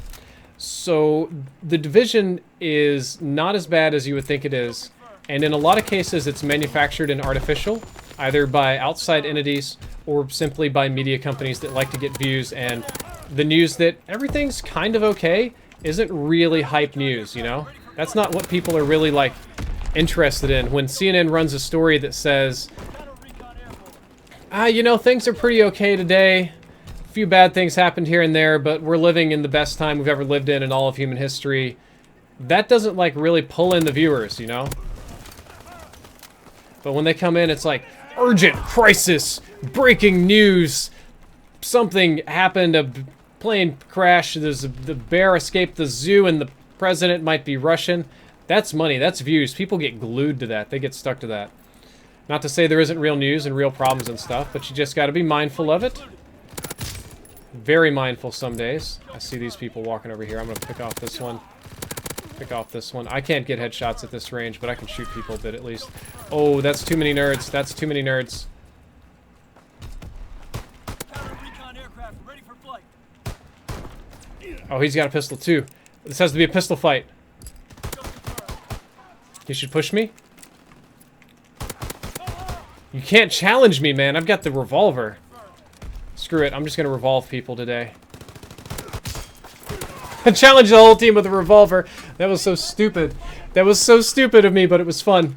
So the division is not as bad as you would think it is, and in a lot of cases it's manufactured and artificial, either by outside entities or simply by media companies that like to get views, and the news that everything's kind of okay isn't really hype news, you know? That's not what people are really, like, interested in. When CNN runs a story that says, you know, things are pretty okay today, a few bad things happened here and there, but we're living in the best time we've ever lived in all of human history, that doesn't, like, really pull in the viewers, you know? But when they come in, it's like, urgent crisis, breaking news, something happened, a plane crash, the bear escaped the zoo, and the president might be Russian. That's money, that's views. People get glued to that, they get stuck to that. Not to say there isn't real news and real problems and stuff, but you just gotta be mindful of it. Very mindful some days. I see these people walking over here. I'm gonna pick off this one. Pick off this one. I can't get headshots at this range, but I can shoot people a bit at least. Oh, that's too many nerds. That's too many nerds. Oh, he's got a pistol too. This has to be a pistol fight. You should push me? You can't challenge me, man. I've got the revolver. Screw it. I'm just gonna revolve people today. Challenge the whole team with a revolver. That was so stupid. That was so stupid of me, but it was fun.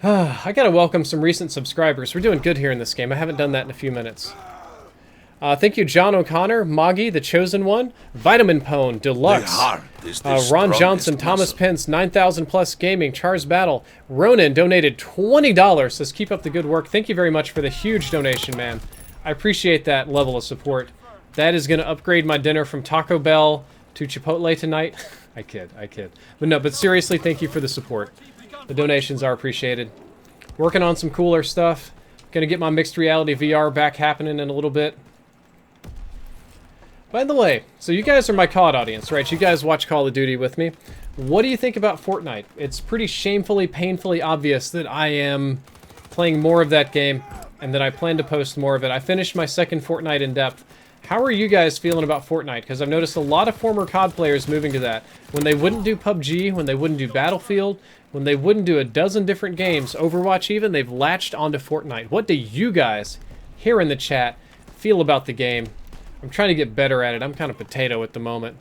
I gotta welcome some recent subscribers. We're doing good here in this game. I haven't done that in a few minutes. Thank you, John O'Connor, Moggy, The Chosen One, Vitamin Pone, Deluxe, Ron Johnson, Thomas Pence, 9,000 Plus Gaming, Charles Battle, Ronan donated $20. Says, keep up the good work. Thank you very much for the huge donation, man. I appreciate that level of support. That is going to upgrade my dinner from Taco Bell to Chipotle tonight. I kid. But no, but seriously, thank you for the support. The donations are appreciated. Working on some cooler stuff. Gonna get my mixed reality VR back happening in a little bit. By the way, so you guys are my COD audience, right? You guys watch Call of Duty with me. What do you think about Fortnite? It's pretty shamefully, painfully obvious that I am playing more of that game and that I plan to post more of it. I finished my second Fortnite in depth. How are you guys feeling about Fortnite? Because I've noticed a lot of former COD players moving to that. When they wouldn't do PUBG, when they wouldn't do Battlefield, when they wouldn't do a dozen different games, Overwatch even, they've latched onto Fortnite. What do you guys here in the chat feel about the game? I'm trying to get better at it. I'm kind of potato at the moment.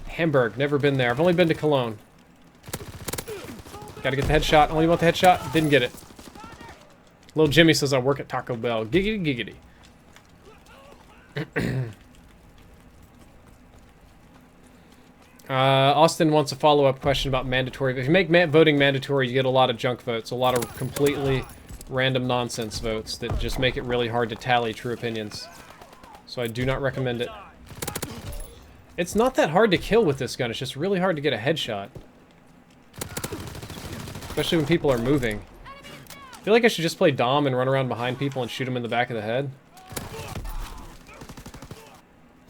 Hamburg, never been there. I've only been to Cologne. Gotta get the headshot. Only want the headshot. Didn't get it. Little Jimmy says I work at Taco Bell. Giggity, giggity. Austin wants a follow-up question about mandatory. If you make voting mandatory, you get a lot of junk votes. A lot of completely random nonsense votes that just make it really hard to tally true opinions. So I do not recommend it. It's not that hard to kill with this gun. It's just really hard to get a headshot. Especially when people are moving. I feel like I should just play Dom and run around behind people and shoot them in the back of the head.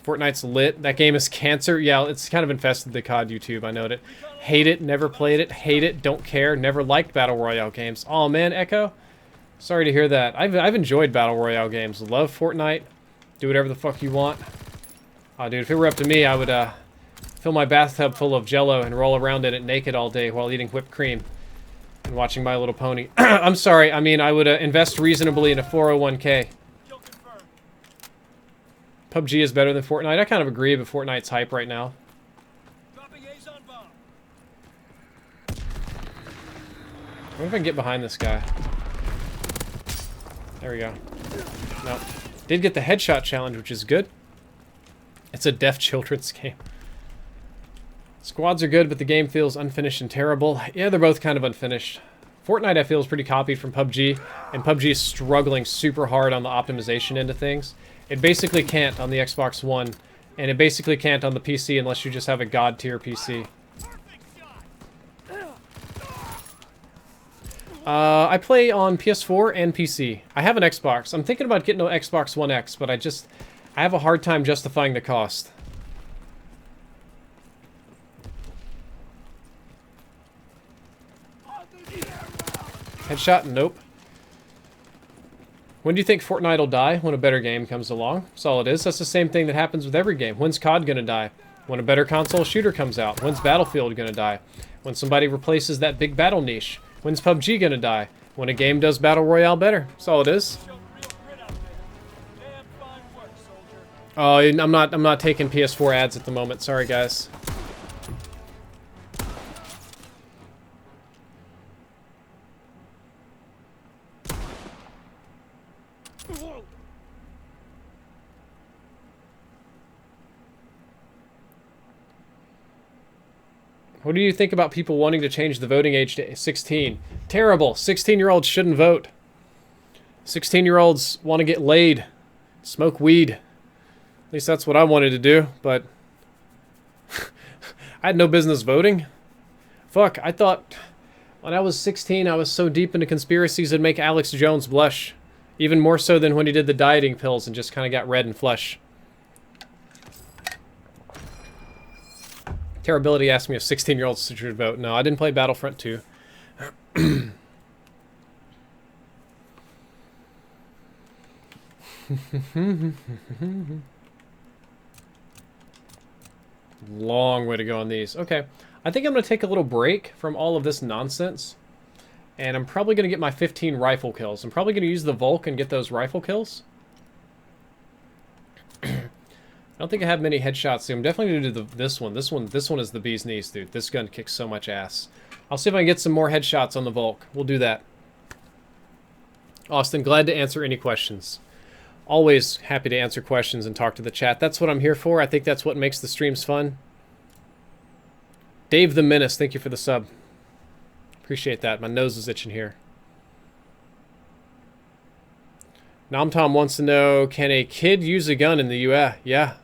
Fortnite's lit. That game is cancer. Yeah, it's kind of infested the COD YouTube. I know it. Hate it. Never played it. Hate it. Don't care. Never liked Battle Royale games. Oh man, Echo. Sorry to hear that. I've enjoyed Battle Royale games. Love Fortnite. Do whatever the fuck you want. Oh, dude, if it were up to me, I would fill my bathtub full of Jello and roll around in it naked all day while eating whipped cream and watching My Little Pony. I'm sorry. I mean, I would invest reasonably in a 401k. PUBG is better than Fortnite. I kind of agree, but Fortnite's hype right now. I wonder if I can get behind this guy. There we go. Nope. Did get the headshot challenge, which is good. It's a deaf children's game. Squads are good, but the game feels unfinished and terrible. Yeah, they're both kind of unfinished. Fortnite, I feel, is pretty copied from PUBG, and PUBG is struggling super hard on the optimization end of things. It basically can't on the Xbox One, and it basically can't on the PC unless you just have a god tier PC. I play on PS4 and PC. I have an Xbox. I'm thinking about getting an Xbox One X, but I have a hard time justifying the cost. Headshot? Nope. When do you think Fortnite will die? When a better game comes along. That's all it is. That's the same thing that happens with every game. When's COD gonna die? When a better console shooter comes out. When's Battlefield gonna die? When somebody replaces that big battle niche. When's PUBG gonna die? When a game does Battle Royale better. That's all it is. Oh, I'm not taking PS4 ads at the moment. Sorry, guys. What do you think about people wanting to change the voting age to 16? Terrible. 16-year-olds shouldn't vote. 16-year-olds want to get laid, smoke weed. At least that's what I wanted to do, but I had no business voting. Fuck, I thought when I was 16, I was so deep into conspiracies it'd make Alex Jones blush. Even more so than when he did the dieting pills and just kind of got red and flush. Terribility asked me if 16-year-olds should vote. No, I didn't play Battlefront 2. Long way to go on these. Okay, I think I'm going to take a little break from all of this nonsense. And I'm probably going to get my 15 rifle kills. I'm probably going to use the Volk and get those rifle kills. I don't think I have many headshots, so I'm definitely going to do this one. This one is the bee's knees, dude. This gun kicks so much ass. I'll see if I can get some more headshots on the Volk. We'll do that. Austin, glad to answer any questions. Always happy to answer questions and talk to the chat. That's what I'm here for. I think that's what makes the streams fun. Dave the Menace, thank you for the sub. Appreciate that. My nose is itching here. Nom Tom wants to know, can a kid use a gun in the US? Yeah.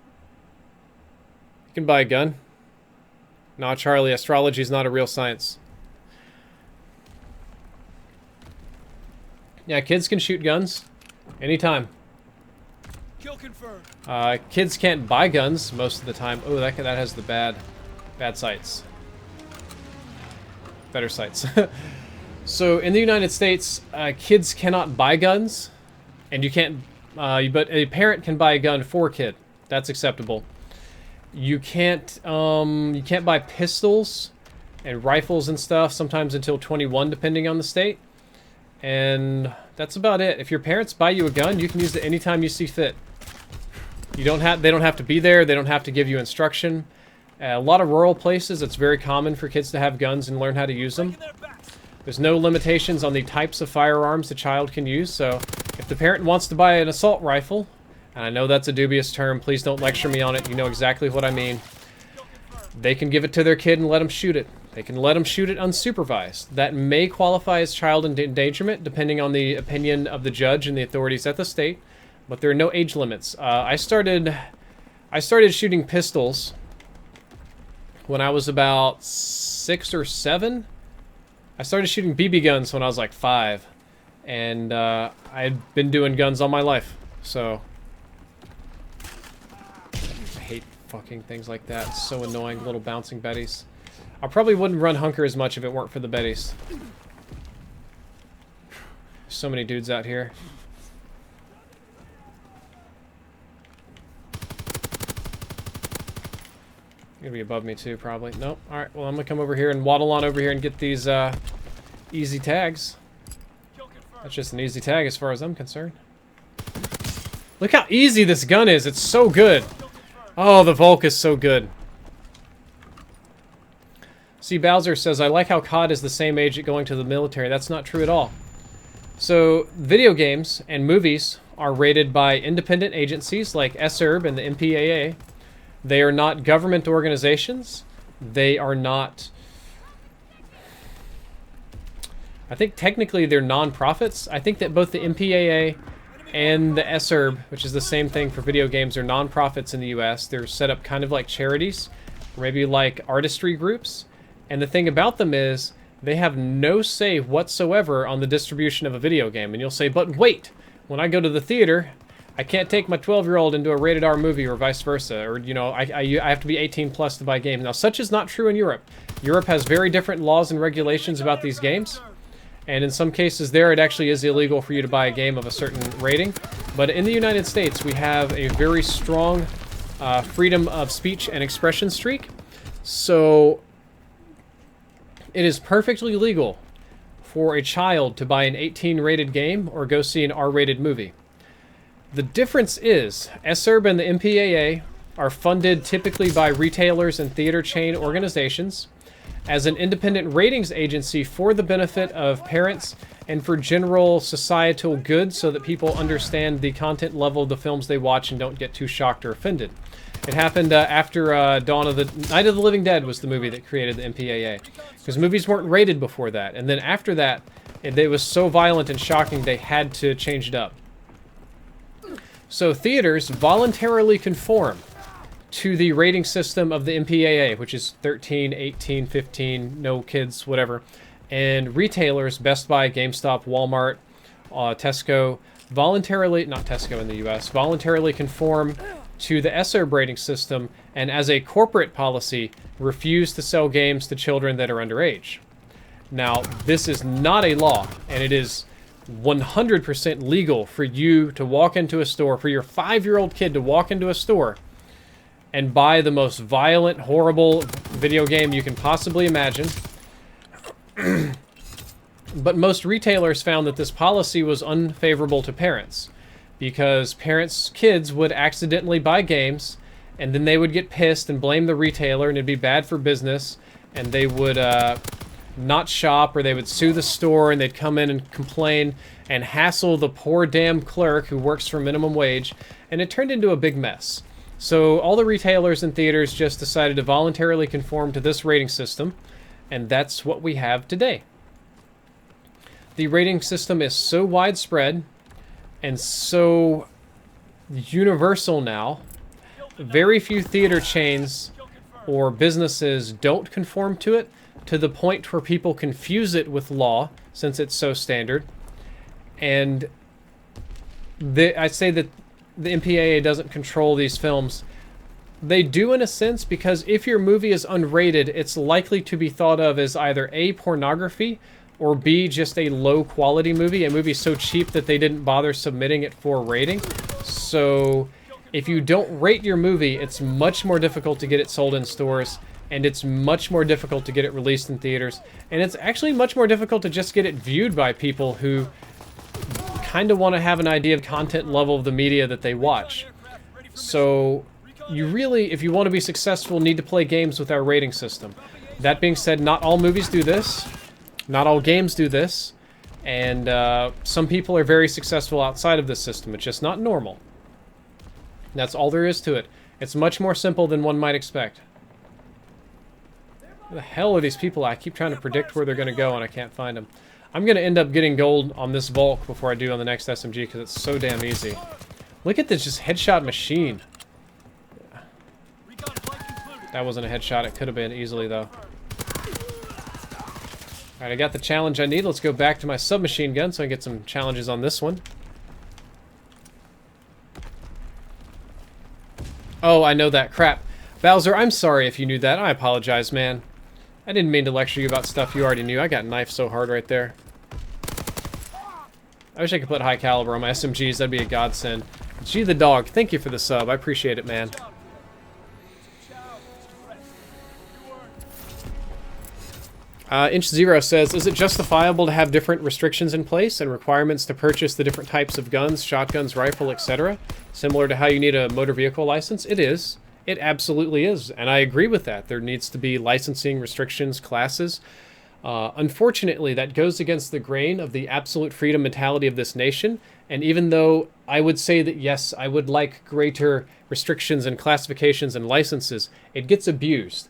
You can buy a gun. Nah, Charlie, astrology is not a real science. Yeah, kids can shoot guns anytime. Kill confirmed. Kids can't buy guns most of the time. Oh, that has the bad sights. Better sights. So in the United States, kids cannot buy guns, and you can't. But a parent can buy a gun for a kid. That's acceptable. You can't buy pistols and rifles and stuff. Sometimes until 21, depending on the state. And that's about it. If your parents buy you a gun, you can use it anytime you see fit. They don't have to be there. They don't have to give you instruction. A lot of rural places, it's very common for kids to have guns and learn how to use them. There's no limitations on the types of firearms the child can use. So if the parent wants to buy an assault rifle, and I know that's a dubious term, please don't lecture me on it. You know exactly what I mean. They can give it to their kid and let them shoot it. They can let them shoot it unsupervised. That may qualify as child endangerment, depending on the opinion of the judge and the authorities at the state. But there are no age limits. I started shooting pistols when I was about 6 or 7. I started shooting BB guns when I was like 5, and I'd been doing guns all my life. So I hate fucking things like that. It's so annoying, little bouncing betties. I probably wouldn't run Hunker as much if it weren't for the betties. So many dudes out here. You're gonna be above me too, probably. Nope. Alright, well I'm gonna come over here and waddle on over here and get these easy tags. That's just an easy tag as far as I'm concerned. Look how easy this gun is. It's so good. Oh, the Volk is so good. See, Bowser says, I like how COD is the same age at going to the military. That's not true at all. So, video games and movies are rated by independent agencies like SERB and the MPAA. They are not government organizations. They are not... I think technically they're non-profits. I think that both the MPAA and the SERB, which is the same thing for video games, are non-profits in the US. They're set up kind of like charities, or maybe like artistry groups. And the thing about them is, they have no say whatsoever on the distribution of a video game. And you'll say, but wait, when I go to the theater, I can't take my 12-year-old into a rated R movie or vice versa. Or, you know, I have to be 18 plus to buy games. Now, such is not true in Europe. Europe has very different laws and regulations about these games. And in some cases there, it actually is illegal for you to buy a game of a certain rating. But in the United States, we have a very strong freedom of speech and expression streak. So it is perfectly legal for a child to buy an 18-rated game or go see an R-rated movie. The difference is, SERB and the MPAA are funded typically by retailers and theater chain organizations as an independent ratings agency for the benefit of parents and for general societal good so that people understand the content level of the films they watch and don't get too shocked or offended. It happened after Night of the Living Dead was the movie that created the MPAA. Because movies weren't rated before that. And then after that, it was so violent and shocking they had to change it up. So theaters voluntarily conform to the rating system of the MPAA, which is 13, 18, 15, no kids, whatever. And retailers, Best Buy, GameStop, Walmart, Tesco, voluntarily, not Tesco in the US, voluntarily conform to the SERB rating system, and as a corporate policy, refuse to sell games to children that are underage. Now, this is not a law, and it is 100% legal for you to walk into a store, for your 5-year-old kid to walk into a store and buy the most violent, horrible video game you can possibly imagine. But most retailers found that this policy was unfavorable to parents, because parents' kids would accidentally buy games, and then they would get pissed and blame the retailer, and it'd be bad for business, and they would not shop, or they would sue the store and they'd come in and complain and hassle the poor damn clerk who works for minimum wage, and it turned into a big mess. So all the retailers and theaters just decided to voluntarily conform to this rating system, and that's what we have today. The rating system is so widespread and so universal now, very few theater chains or businesses don't conform to it, to the point where people confuse it with law, since it's so standard. And I say that the MPAA doesn't control these films. They do in a sense, because if your movie is unrated, it's likely to be thought of as either A, pornography, or B, just a low quality movie, a movie so cheap that they didn't bother submitting it for rating. So if you don't rate your movie, it's much more difficult to get it sold in stores, and it's much more difficult to get it released in theaters, and it's actually much more difficult to just get it viewed by people who kind of want to have an idea of content level of the media that they watch. So you really, if you want to be successful, need to play games with our rating system. That being said, not all movies do this, not all games do this, and some people are very successful outside of this system. It's just not normal. That's all there is to it. It's much more simple than one might expect. Where the hell are these people? I keep trying to predict where they're going to go and I can't find them. I'm going to end up getting gold on this Volk before I do on the next SMG because it's so damn easy. Look at this just headshot machine. That wasn't a headshot. It could have been easily though. Alright, I got the challenge I need. Let's go back to my submachine gun so I can get some challenges on this one. Oh, I know that. Crap. Bowser, I'm sorry if you knew that. I apologize, man. I didn't mean to lecture you about stuff you already knew. I got knifed so hard right there. I wish I could put high caliber on my SMGs. That'd be a godsend. G the dog, thank you for the sub. I appreciate it, man. Inch Zero says, is it justifiable to have different restrictions in place and requirements to purchase the different types of guns, shotguns, rifle, etc., similar to how you need a motor vehicle license? It is. It absolutely is, and I agree with that. There needs to be licensing restrictions, classes. Unfortunately, that goes against the grain of the absolute freedom mentality of this nation, and even though I would say that, yes, I would like greater restrictions and classifications and licenses, it gets abused.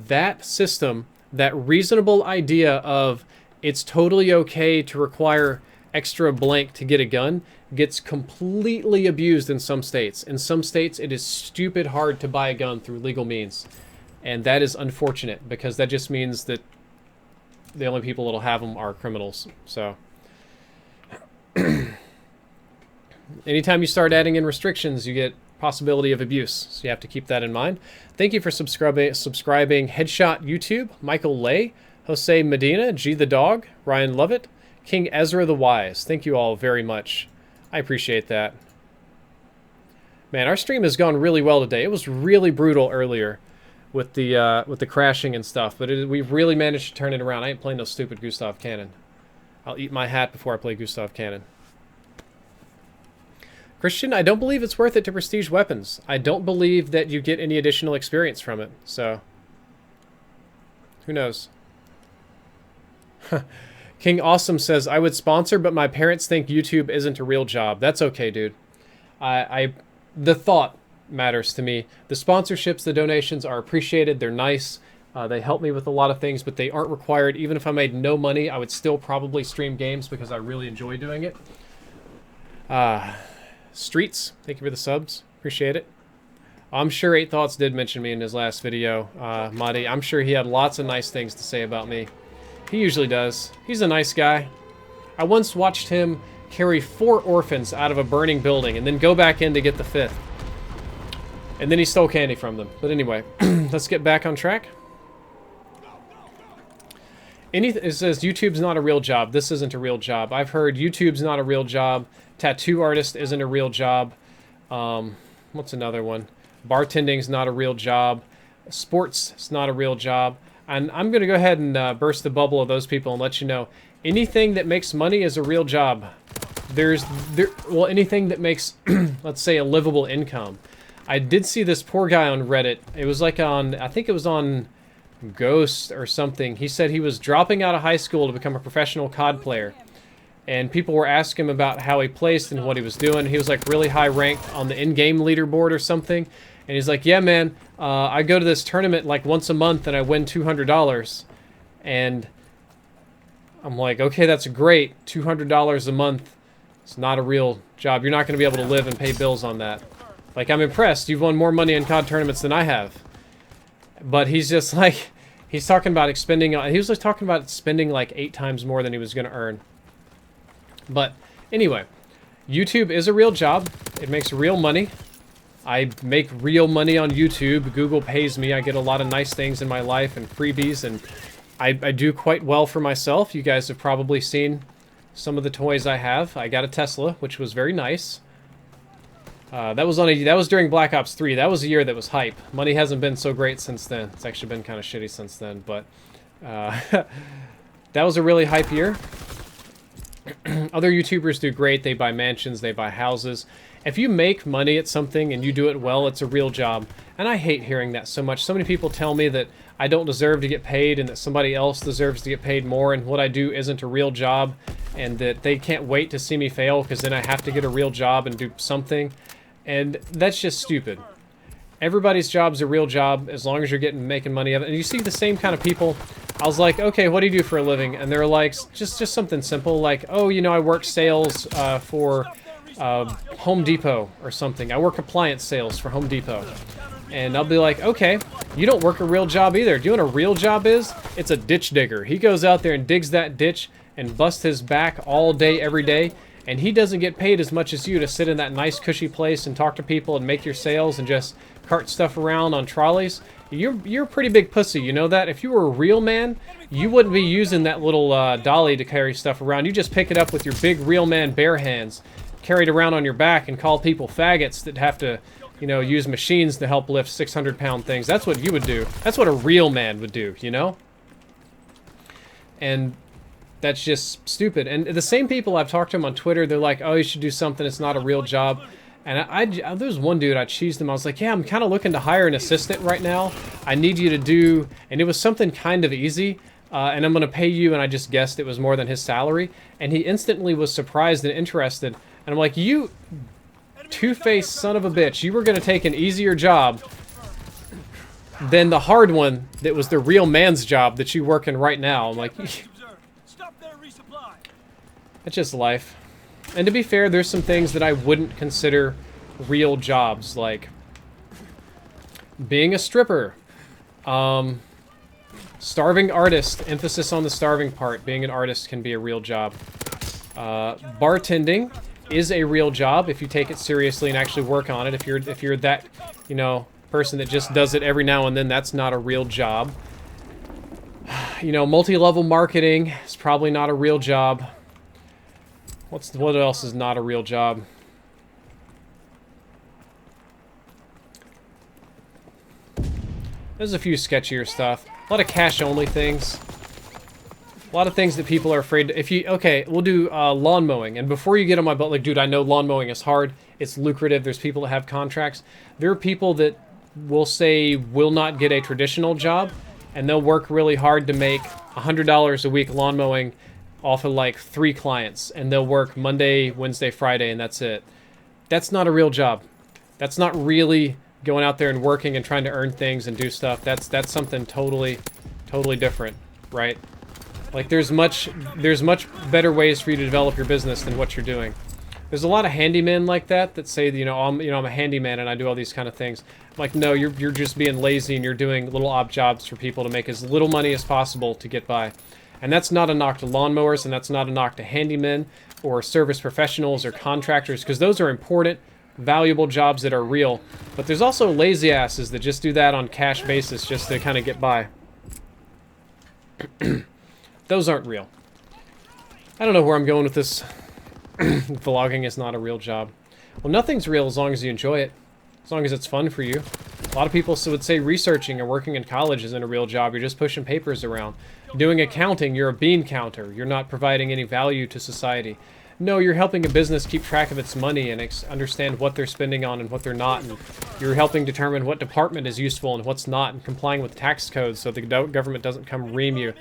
That system, that reasonable idea of it's totally okay to require extra blank to get a gun, gets completely abused in some states. In some states, it is stupid hard to buy a gun through legal means. And that is unfortunate, because that just means that the only people that'll have them are criminals. So, anytime you start adding in restrictions, you get possibility of abuse. So you have to keep that in mind. Thank you for subscribing Headshot YouTube, Michael Lay, Jose Medina, G the Dog, Ryan Lovett, King Ezra the Wise. Thank you all very much. I appreciate that. Man, our stream has gone really well today. It was really brutal earlier with the crashing and stuff, but we've really managed to turn it around. I ain't playing no stupid Gustav Cannon. I'll eat my hat before I play Gustav Cannon. Christian, I don't believe it's worth it to prestige weapons. I don't believe that you get any additional experience from it, so who knows? King Awesome says, I would sponsor, but my parents think YouTube isn't a real job. That's okay, dude. The thought matters to me. The sponsorships, the donations are appreciated. They're nice. They help me with a lot of things, but they aren't required. Even if I made no money, I would still probably stream games because I really enjoy doing it. Streets, thank you for the subs. Appreciate it. I'm sure 8 Thoughts did mention me in his last video, Madi. I'm sure he had lots of nice things to say about me. He usually does. He's a nice guy. I once watched him carry 4 orphans out of a burning building and then go back in to get the 5th. And then he stole candy from them. But anyway, let's get back on track. It says YouTube's not a real job. This isn't a real job. I've heard YouTube's not a real job. Tattoo artist isn't a real job. What's another one? Bartending's not a real job. Sports is not a real job. And I'm going to go ahead and burst the bubble of those people and let you know, anything that makes money is a real job. Well, anything that makes, let's say, a livable income. I did see this poor guy on Reddit. It was like on, I think it was on Ghost or something. He said he was dropping out of high school to become a professional COD player. And people were asking him about how he placed and what he was doing. He was like really high ranked on the in-game leaderboard or something. And he's like, yeah, man, I go to this tournament like once a month and I win $200. And I'm like, okay, that's great. $200 a month. It's not a real job. You're not going to be able to live and pay bills on that. Like, I'm impressed. You've won more money in COD tournaments than I have. But he's just like, he's talking about expending, he was just talking about spending like 8 times more than he was going to earn. But anyway, YouTube is a real job. It makes real money. I make real money on YouTube. Google pays me. I get a lot of nice things in my life and freebies, and I do quite well for myself. You guys have probably seen some of the toys I have. I got a Tesla, which was very nice. That was during Black Ops 3. That was a year that was hype. Money hasn't been so great since then. It's actually been kind of shitty since then, but that was a really hype year. Other YouTubers do great. They buy mansions, they buy houses. If you make money at something and you do it well, it's a real job. And I hate hearing that so much. So many people tell me that I don't deserve to get paid and that somebody else deserves to get paid more and what I do isn't a real job and that they can't wait to see me fail because then I have to get a real job and do something. And that's just stupid. Everybody's job's a real job as long as you're making money of it. And you see the same kind of people. I was like, okay, what do you do for a living? And they're like, just something simple, like, oh, you know, I work sales for Home Depot or something. I work appliance sales for Home Depot. And I'll be like, okay, you don't work a real job either. Do you know what a real job is? It's a ditch digger. He goes out there and digs that ditch and busts his back all day, every day. And he doesn't get paid as much as you to sit in that nice cushy place and talk to people and make your sales and just cart stuff around on trolleys. You're a pretty big pussy, you know that? If you were a real man, you wouldn't be using that little dolly to carry stuff around. You just pick it up with your big real man bare hands, carry it around on your back and call people faggots that have to, you know, use machines to help lift 600-pound things. That's what you would do. That's what a real man would do, you know? And that's just stupid. And the same people I've talked to them on Twitter, they're like, oh, you should do something. It's not a real job. And there was one dude, I cheesed him. I was like, yeah, I'm kind of looking to hire an assistant right now. I need you to do, and it was something kind of easy, and I'm going to pay you, and I just guessed it was more than his salary. And he instantly was surprised and interested. And I'm like, you two-faced son of a bitch, you were going to take an easier job than the hard one that was the real man's job that you work in right now. I'm like, it's just life. And to be fair, there's some things that I wouldn't consider real jobs, like being a stripper, starving artist, emphasis on the starving part. Being an artist can be a real job. Bartending is a real job if you take it seriously and actually work on it. If you're that, you know, person that just does it every now and then, that's not a real job. You know, multi-level marketing is probably not a real job. What else is not a real job? There's a few sketchier stuff. A lot of cash-only things. A lot of things that people are afraid to... Okay, we'll do lawn mowing. And before you get on my butt, like, dude, I know lawn mowing is hard. It's lucrative. There's people that have contracts. There are people that will say will not get a traditional job, and they'll work really hard to make $100 a week lawn mowing off of like 3 clients, and they'll work Monday, Wednesday, Friday, and that's it. That's not a real job. That's not really going out there and working and trying to earn things and do stuff. That's something totally different, right? Like there's much better ways for you to develop your business than what you're doing. There's a lot of handymen like that say, I'm a handyman and I do all these kind of things. I'm like, no, you're just being lazy and you're doing little odd jobs for people to make as little money as possible to get by. And that's not a knock to lawnmowers, and that's not a knock to handymen or service professionals or contractors, because those are important, valuable jobs that are real. But there's also lazy asses that just do that on cash basis just to kind of get by. Those aren't real. I don't know where I'm going with this. Vlogging is not a real job. Well, nothing's real as long as you enjoy it. As long as it's fun for you. A lot of people would say researching or working in college isn't a real job. You're just pushing papers around. Doing accounting, you're a bean counter. You're not providing any value to society. No, you're helping a business keep track of its money and understand what they're spending on and what they're not. And you're helping determine what department is useful and what's not, and complying with tax codes so the government doesn't come ream you.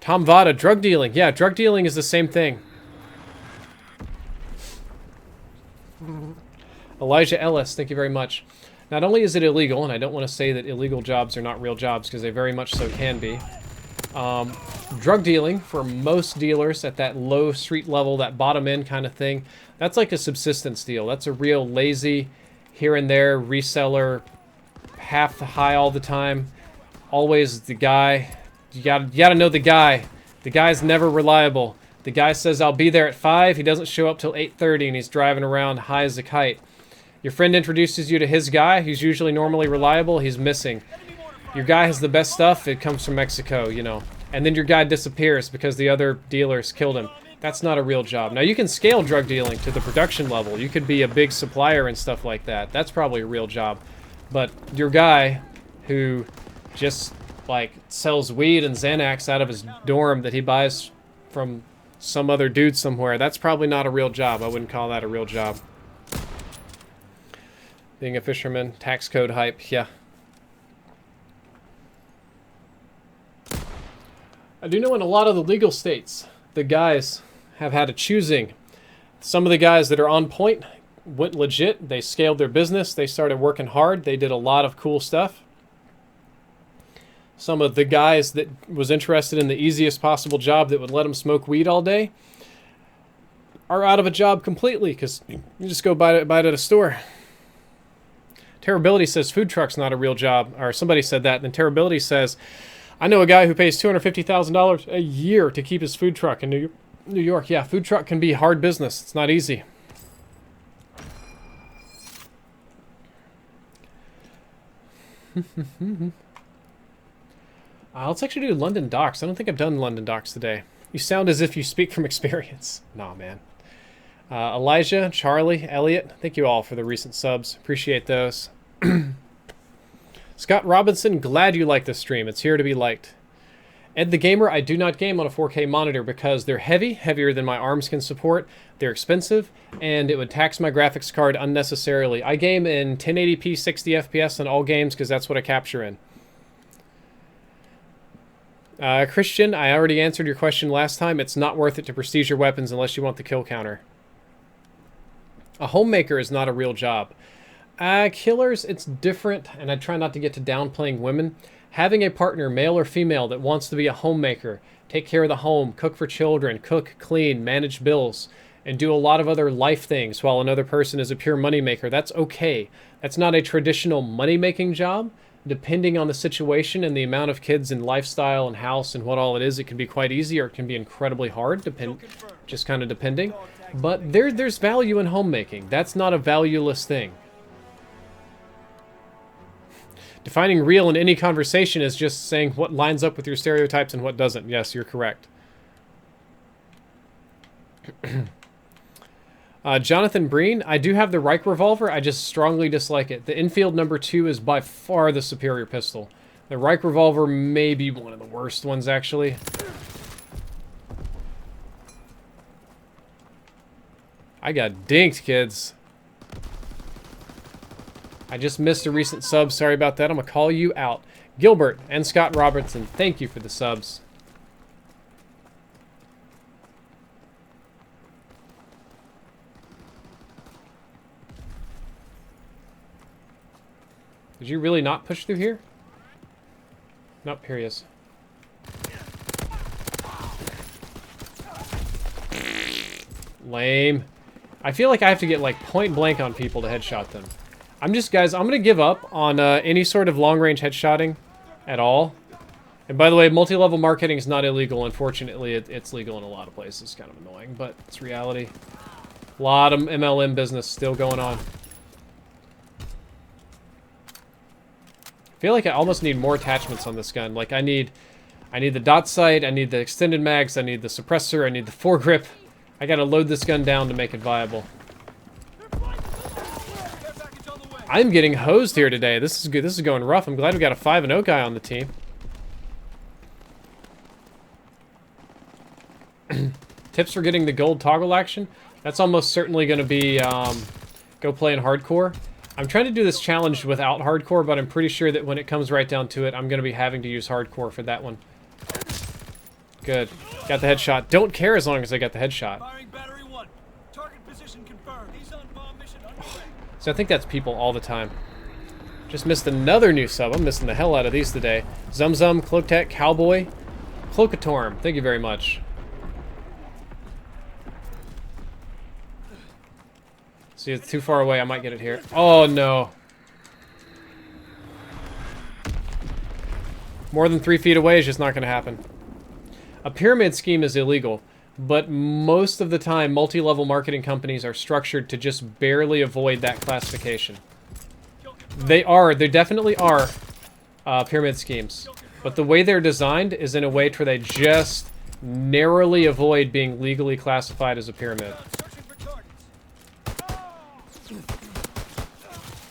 Tom Vada, drug dealing. Yeah, drug dealing is the same thing. Elijah Ellis, thank you very much. Not only is it illegal, and I don't want to say that illegal jobs are not real jobs, because they very much so can be. Drug dealing, for most dealers at that low street level, that bottom end kind of thing, that's like a subsistence deal. That's a real lazy, here and there, reseller, half the high all the time. Always the guy. You gotta know the guy. The guy's never reliable. The guy says, I'll be there at 5. He doesn't show up till 8:30, and he's driving around high as a kite. Your friend introduces you to his guy, who's usually normally reliable. He's missing. Your guy has the best stuff. It comes from Mexico, you know. And then your guy disappears because the other dealers killed him. That's not a real job. Now, you can scale drug dealing to the production level. You could be a big supplier and stuff like that. That's probably a real job. But your guy who just, like, sells weed and Xanax out of his dorm that he buys from some other dude somewhere, that's probably not a real job. I wouldn't call that a real job. Being a fisherman, tax code hype, yeah. I do know in a lot of the legal states, the guys have had a choosing. Some of the guys that are on point went legit. They scaled their business. They started working hard. They did a lot of cool stuff. Some of the guys that was interested in the easiest possible job that would let them smoke weed all day are out of a job completely because you just go buy it at a store. Terribility says food truck's not a real job, or somebody said that, and then Terribility says, I know a guy who pays $250,000 a year to keep his food truck in New York. Yeah, food truck can be hard business. It's not easy. Let's actually do London Docks. I don't think I've done London Docks today. You sound as if you speak from experience. Nah, man. Elijah, Charlie, Elliot, thank you all for the recent subs. Appreciate those. Scott Robinson, glad you like this stream. It's here to be liked. Ed the Gamer, I do not game on a 4K monitor because they're heavier than my arms can support. They're expensive, and it would tax my graphics card unnecessarily. I game in 1080p 60 FPS on all games because that's what I capture in. Christian, I already answered your question last time. It's not worth it to prestige your weapons unless you want the kill counter. A homemaker is not a real job. Killers, it's different, and I try not to get to downplaying women. Having a partner, male or female, that wants to be a homemaker, take care of the home, cook for children, cook, clean, manage bills, and do a lot of other life things while another person is a pure moneymaker, that's okay. That's not a traditional money-making job. Depending on the situation and the amount of kids and lifestyle and house and what all it is, it can be quite easy or it can be incredibly hard, just kind of depending. But there's value in homemaking. That's not a valueless thing. Defining real in any conversation is just saying what lines up with your stereotypes and what doesn't. Yes, you're correct. Jonathan Breen, I do have the Reich revolver. I just strongly dislike it. The Enfield number 2 is by far the superior pistol. The Reich revolver may be one of the worst ones, actually. I got dinked, kids. I just missed a recent sub. Sorry about that. I'm going to call you out. Gilbert and Scott Robertson, thank you for the subs. Did you really not push through here? Nope, here he is. Lame. I feel like I have to get like point blank on people to headshot them. Guys, I'm gonna give up on any sort of long-range headshotting at all. And by the way, multi-level marketing is not illegal. Unfortunately, it's legal in a lot of places. Kind of annoying, but it's reality. A lot of MLM business still going on. I feel like I almost need more attachments on this gun. Like I need the dot sight, I need the extended mags, I need the suppressor, I need the foregrip. I gotta load this gun down to make it viable. I'm getting hosed here today. This is good. This is going rough. I'm glad we got a 5-0 guy on the team. Tips for getting the gold toggle action. That's almost certainly going to be go play in hardcore. I'm trying to do this challenge without hardcore, but I'm pretty sure that when it comes right down to it, I'm going to be having to use hardcore for that one. Good. Got the headshot. Don't care as long as I got the headshot. Firing battery 1. Target position confirmed. He's on bomb mission underway. So I think that's people all the time. Just missed another new sub. I'm missing the hell out of these today. Zum Zum, Cloak Tech, Cowboy, Cloacatorm. Thank you very much. See, it's too far away. I might get it here. Oh, no. More than 3 feet away is just not going to happen. A pyramid scheme is illegal, but most of the time, multi-level marketing companies are structured to just barely avoid that classification. They definitely are pyramid schemes, but the way they're designed is in a way where they just narrowly avoid being legally classified as a pyramid.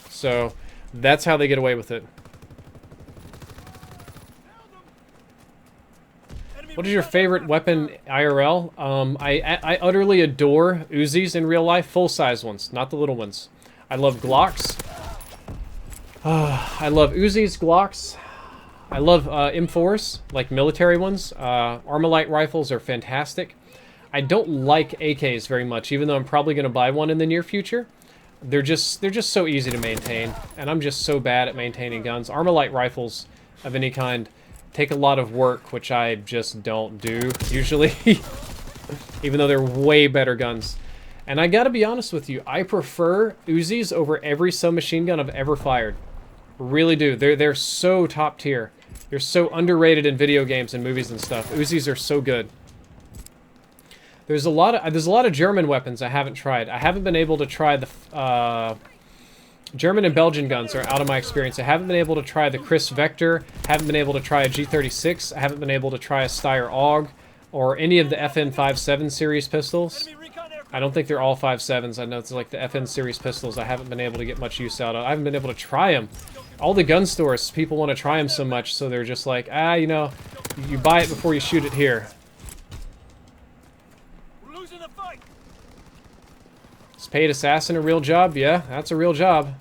So that's how they get away with it. What is your favorite weapon IRL? I utterly adore Uzis in real life, full-size ones, not the little ones. I love Glocks. I love Uzis, Glocks. I love M4s, like military ones. Armalite rifles are fantastic. I don't like AKs very much, even though I'm probably going to buy one in the near future. They're just so easy to maintain, and I'm just so bad at maintaining guns. Armalite rifles of any kind take a lot of work, which I just don't do usually, even though they're way better guns. And I gotta be honest with you, I prefer Uzis over every submachine gun I've ever fired. Really do. They're so top tier. They're so underrated in video games and movies and stuff. Uzis are so good. There's a lot of German weapons I haven't tried. I haven't been able to try the German and Belgian guns are out of my experience. I haven't been able to try the Chris Vector, haven't been able to try a G36, I haven't been able to try a Steyr AUG, or any of the FN57 series pistols. I don't think they're all 5.7s. I know it's like the FN series pistols I haven't been able to get much use out of. I haven't been able to try them. All the gun stores, people want to try them so much, so they're just like, you know, you buy it before you shoot it here. We're losing the fight. Is paid assassin a real job? Yeah, that's a real job.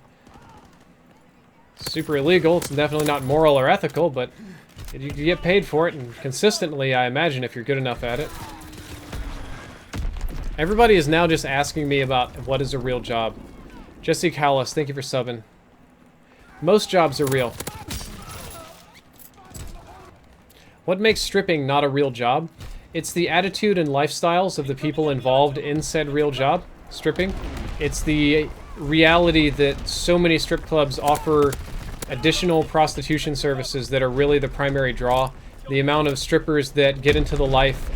Super illegal. It's definitely not moral or ethical, but you get paid for it, and consistently, I imagine, if you're good enough at it. Everybody is now just asking me about what is a real job. Jesse Callis, thank you for subbing. Most jobs are real. What makes stripping not a real job? It's the attitude and lifestyles of the people involved in said real job, stripping. It's the reality that so many strip clubs offer additional prostitution services that are really the primary draw. The amount of strippers that get into the life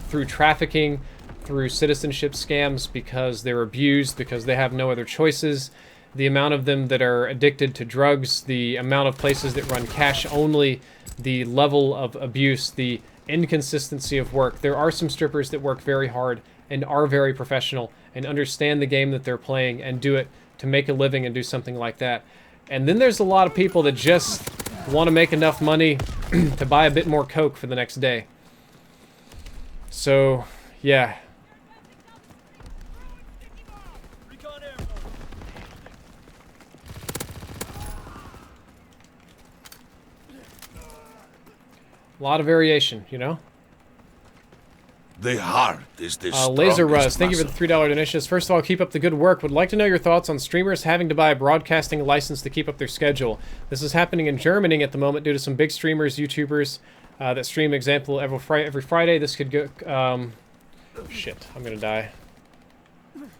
through trafficking, through citizenship scams because they're abused, because they have no other choices, the amount of them that are addicted to drugs, the amount of places that run cash only, the level of abuse, the inconsistency of work. There are some strippers that work very hard and are very professional and understand the game that they're playing and do it to make a living and do something like that. And then there's a lot of people that just want to make enough money to buy a bit more coke for the next day. So, yeah. A lot of variation, you know? The heart is the strongest Laser Ruz, thank you for the muscle. $3 donations. First of all, keep up the good work. Would like to know your thoughts on streamers having to buy a broadcasting license to keep up their schedule. This is happening in Germany at the moment due to some big streamers, YouTubers that stream, example, every Friday. This could go... shit, I'm going to die.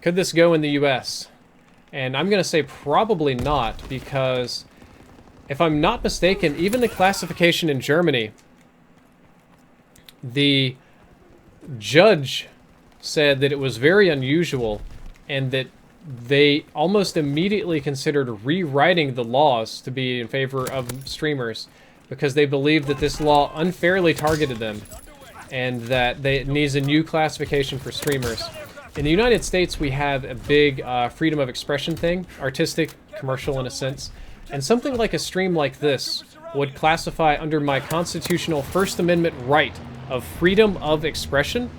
Could this go in the US? And I'm going to say probably not, because if I'm not mistaken, even the classification in Germany, the judge said that it was very unusual and that they almost immediately considered rewriting the laws to be in favor of streamers because they believed that this law unfairly targeted them and that it needs a new classification for streamers. In the United States, we have a big freedom of expression thing, artistic, commercial in a sense, and something like a stream like this would classify under my constitutional First Amendment right of freedom of expression.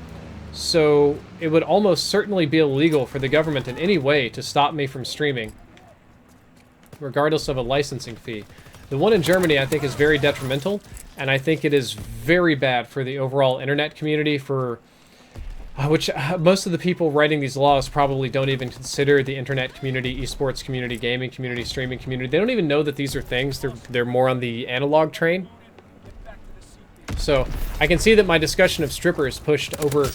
So it would almost certainly be illegal for the government in any way to stop me from streaming, regardless of a licensing fee. The one in Germany, I think, is very detrimental, and I think it is very bad for the overall internet community, for which most of the people writing these laws probably don't even consider the internet community, esports community, gaming community, streaming community. They don't even know that these are things. They're more on the analog train. So I can see that my discussion of strippers pushed over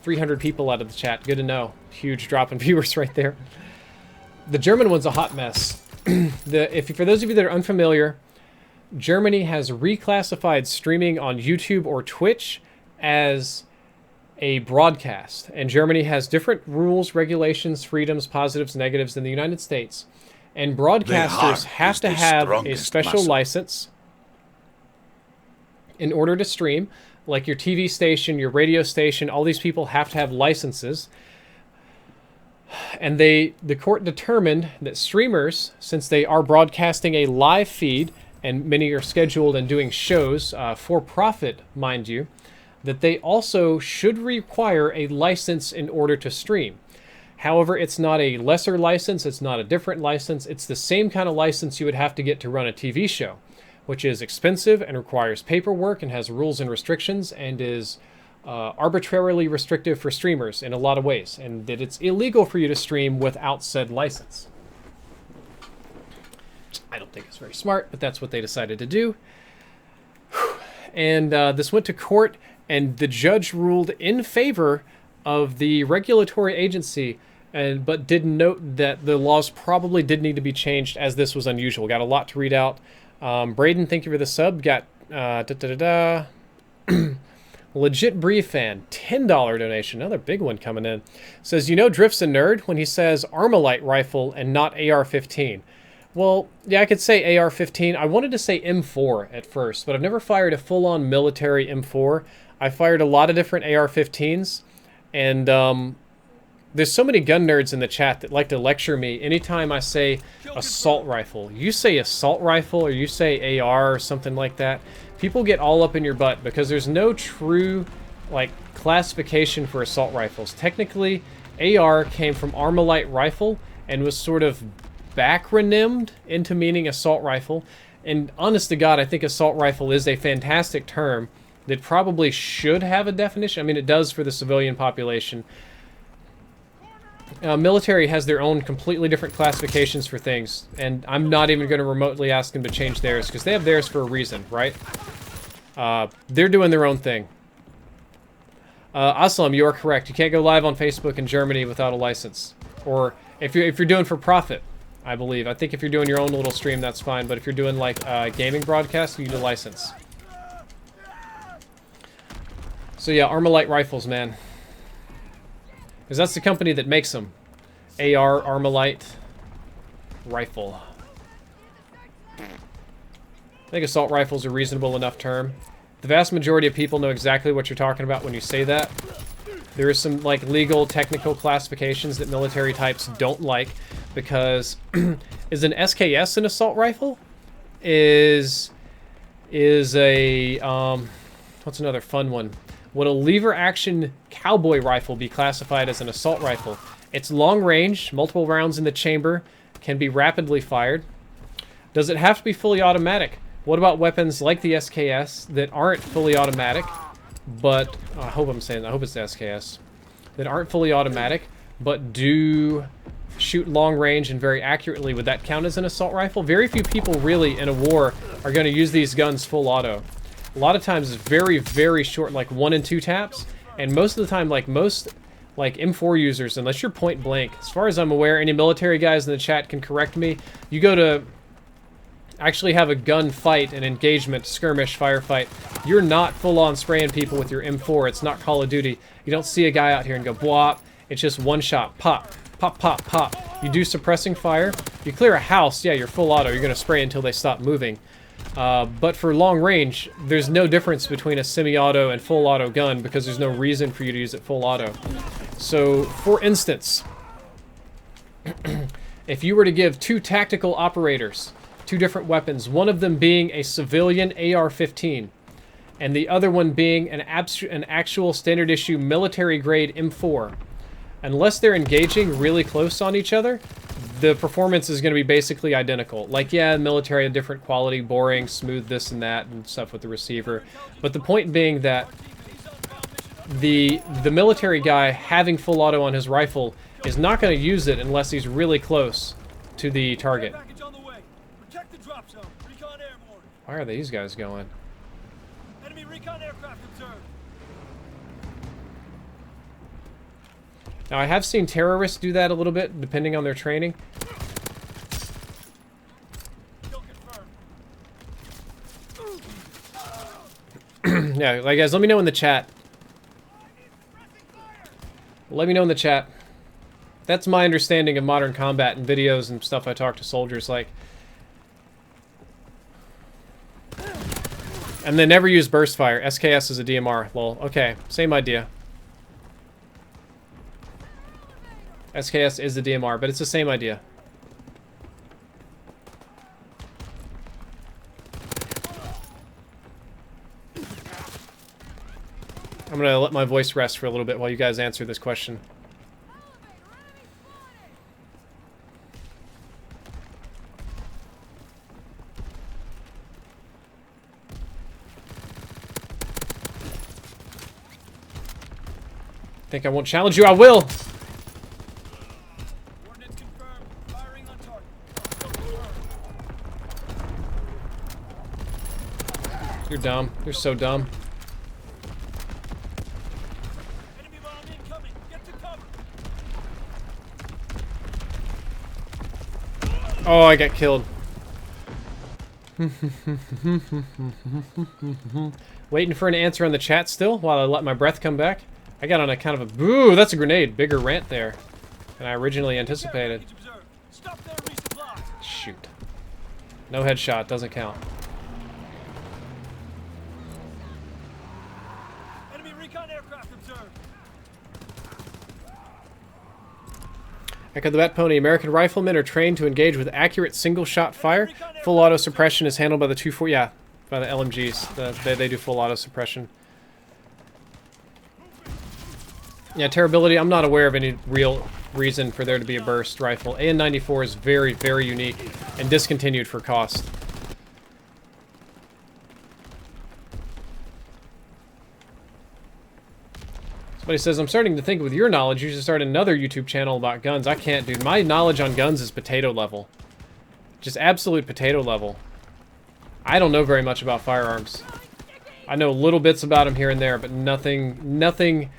300 people out of the chat. Good to know. Huge drop in viewers right there. The German one's a hot mess. For those of you that are unfamiliar, Germany has reclassified streaming on YouTube or Twitch as a broadcast. And Germany has different rules, regulations, freedoms, positives, negatives than the United States. And broadcasters have to have a special license in order to stream. Like your TV station, your radio station, all these people have to have licenses. And the court determined that streamers, since they are broadcasting a live feed, and many are scheduled and doing shows for profit, mind you, that they also should require a license in order to stream. However, it's not a lesser license, it's not a different license, it's the same kind of license you would have to get to run a TV show, which is expensive and requires paperwork and has rules and restrictions and is arbitrarily restrictive for streamers in a lot of ways, and that it's illegal for you to stream without said license. I don't think it's very smart, but that's what they decided to do. And this went to court, and the judge ruled in favor of the regulatory agency, but did note that the laws probably did need to be changed, as this was unusual. Got a lot to read out. Braden, thank you for the sub. Got Legit Brief Fan, $10 donation. Another big one coming in. Says, you know Drift's a nerd when he says Armalite rifle and not AR-15. Well, yeah, I could say AR-15. I wanted to say M4 at first, but I've never fired a full-on military M4. I fired a lot of different AR-15s, and there's so many gun nerds in the chat that like to lecture me anytime I say assault rifle. You say assault rifle or you say AR or something like that, people get all up in your butt because there's no true like classification for assault rifles. Technically, AR came from Armalite rifle and was sort of backronymed into meaning assault rifle. And honest to God, I think assault rifle is a fantastic term that probably should have a definition. I mean, it does for the civilian population. Military has their own completely different classifications for things, and I'm not even going to remotely ask them to change theirs, because they have theirs for a reason, right? They're doing their own thing. Aslam, you are correct. You can't go live on Facebook in Germany without a license. Or if you're doing for profit, I believe. I think if you're doing your own little stream, that's fine, but if you're doing like gaming broadcast, you need a license. So yeah, Armalite rifles, man. Because that's the company that makes them. AR, Armalite, rifle. I think assault rifle's a reasonable enough term. The vast majority of people know exactly what you're talking about when you say that. There are some like legal, technical classifications that military types don't like, because is an SKS an assault rifle? Is a what's another fun one? Would a lever action cowboy rifle be classified as an assault rifle? It's long range, multiple rounds in the chamber, can be rapidly fired. Does it have to be fully automatic? What about weapons like the SKS that aren't fully automatic, but I hope it's the SKS, that aren't fully automatic, but do shoot long range and very accurately? Would that count as an assault rifle? Very few people really in a war are going to use these guns full auto. A lot of times it's very, very short, like 1 and 2 taps, and most of the time, like most like M4 users, unless you're point blank, as far as I'm aware, any military guys in the chat can correct me, you go to actually have a gun fight, an engagement, skirmish, firefight, you're not full-on spraying people with your M4. It's not Call of Duty. You don't see a guy out here and go bwop. It's just one shot, pop, pop, pop, pop. You do suppressing fire. You clear a house, yeah, you're full auto. You're going to spray until they stop moving. But for long range, there's no difference between a semi-auto and full auto gun, because there's no reason for you to use it full auto. So, for instance, if you were to give 2 tactical operators 2 different weapons, one of them being a civilian AR-15, and the other one being an actual standard issue military grade M4. Unless they're engaging really close on each other, the performance is going to be basically identical. Like, yeah, military had different quality, boring, smooth this and that, and stuff with the receiver. But the point being that the military guy having full auto on his rifle is not going to use it unless he's really close to the target. Why are these guys going? Enemy recon aircraft observed. Now, I have seen terrorists do that a little bit, depending on their training. Yeah, like, guys, let me know in the chat. Let me know in the chat. That's my understanding of modern combat and videos and stuff I talk to soldiers like. And they never use burst fire. SKS is a DMR. Lol. Okay, same idea. SKS is the DMR, but it's the same idea. I'm gonna let my voice rest for a little bit while you guys answer this question. Think I won't challenge you? I will! You're dumb. You're so dumb. Enemy bomb incoming. Get to cover. Oh, I got killed. Waiting for an answer on the chat still while I let my breath come back. I got on a kind of a... Boo! That's a grenade. Bigger rant there than I originally anticipated. Shoot. No headshot. Doesn't count. Enemy recon aircraft observed. Echo the Bat Pony. American riflemen are trained to engage with accurate single-shot fire. Full auto suppression is handled by the 240... Yeah, by the LMGs. They do full auto suppression. Yeah, terribility, I'm not aware of any real reason for there to be a burst rifle. AN-94 is very, very unique and discontinued for cost. Somebody says, I'm starting to think with your knowledge, you should start another YouTube channel about guns. I can't, dude. My knowledge on guns is potato level. Just absolute potato level. I don't know very much about firearms. I know little bits about them here and there, but nothing...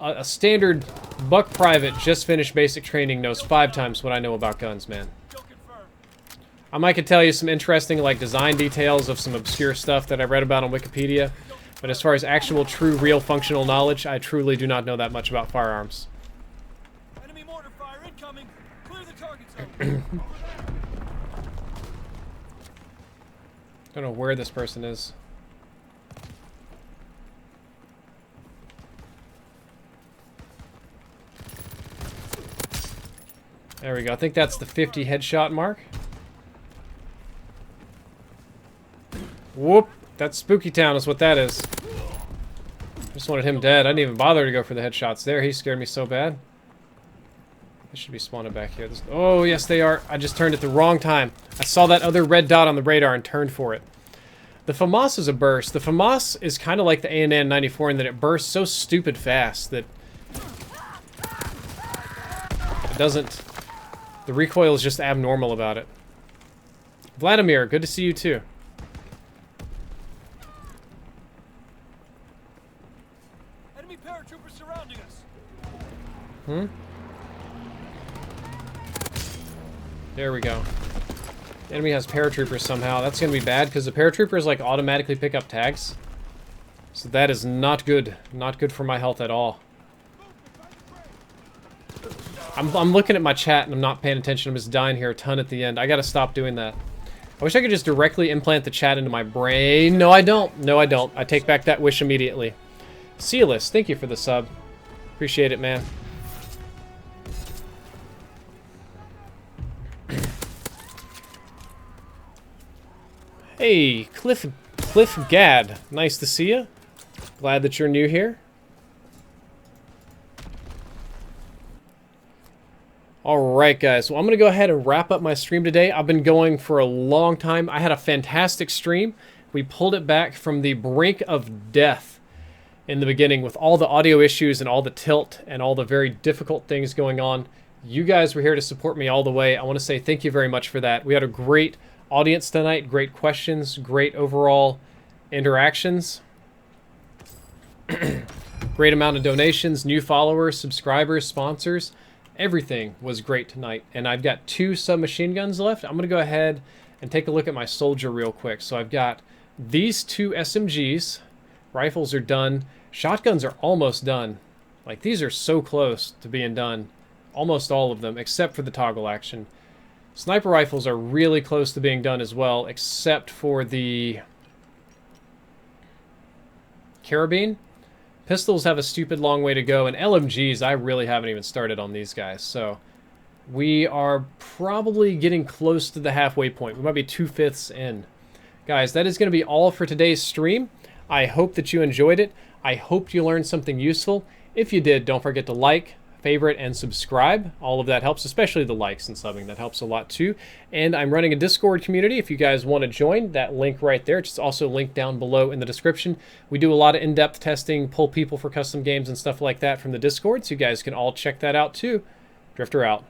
A standard buck private just finished basic training knows 5 times what I know about guns, man. I might could tell you some interesting like design details of some obscure stuff that I read about on Wikipedia, but as far as actual true real functional knowledge, I truly do not know that much about firearms. Enemy mortar fire incoming. Clear the target zone. Don't know where this person is. There we go. I think that's the 50 headshot mark. Whoop! That's Spooky Town is what that is. Just wanted him dead. I didn't even bother to go for the headshots there. He scared me so bad. They should be spawning back here. Oh, yes, they are. I just turned at the wrong time. I saw that other red dot on the radar and turned for it. The FAMAS is a burst. The FAMAS is kind of like the AN-94 in that it bursts so stupid fast that it doesn't... The recoil is just abnormal about it. Vladimir, good to see you too. Enemy paratroopers surrounding us. Hmm? There we go. The enemy has paratroopers somehow. That's going to be bad because the paratroopers like automatically pick up tags. So that is not good. Not good for my health at all. I'm looking at my chat and I'm not paying attention. I'm just dying here a ton at the end. I gotta stop doing that. I wish I could just directly implant the chat into my brain. No, I don't. No, I don't. I take back that wish immediately. Sealist, thank you for the sub. Appreciate it, man. Hey, Cliff Cliff Gad, nice to see you. Glad that you're new here. Alright guys, well I'm going to go ahead and wrap up my stream today. I've been going for a long time. I had a fantastic stream. We pulled it back from the brink of death in the beginning with all the audio issues and all the tilt and all the very difficult things going on. You guys were here to support me all the way. I want to say thank you very much for that. We had a great audience tonight, great questions, great overall interactions. Great amount of donations, new followers, subscribers, sponsors. Everything was great tonight. And I've got 2 submachine guns left. I'm going to go ahead and take a look at my soldier real quick. So I've got these 2 SMGs. Rifles are done. Shotguns are almost done. Like, these are so close to being done. Almost all of them, except for the toggle action. Sniper rifles are really close to being done as well, except for the carabine. Pistols have a stupid long way to go, and LMGs, I really haven't even started on these guys, so we are probably getting close to the halfway point. We might be 2/5 in. Guys, that is going to be all for today's stream. I hope that you enjoyed it. I hope you learned something useful. If you did, don't forget to like, favorite, and subscribe. All of that helps, especially the likes and subbing. That helps a lot too. And I'm running a Discord community. If you guys want to join, that link right there, it's also linked down below in the description. We do a lot of in-depth testing, pull people for custom games and stuff like that from the Discord, so you guys can all check that out too. Drifter out.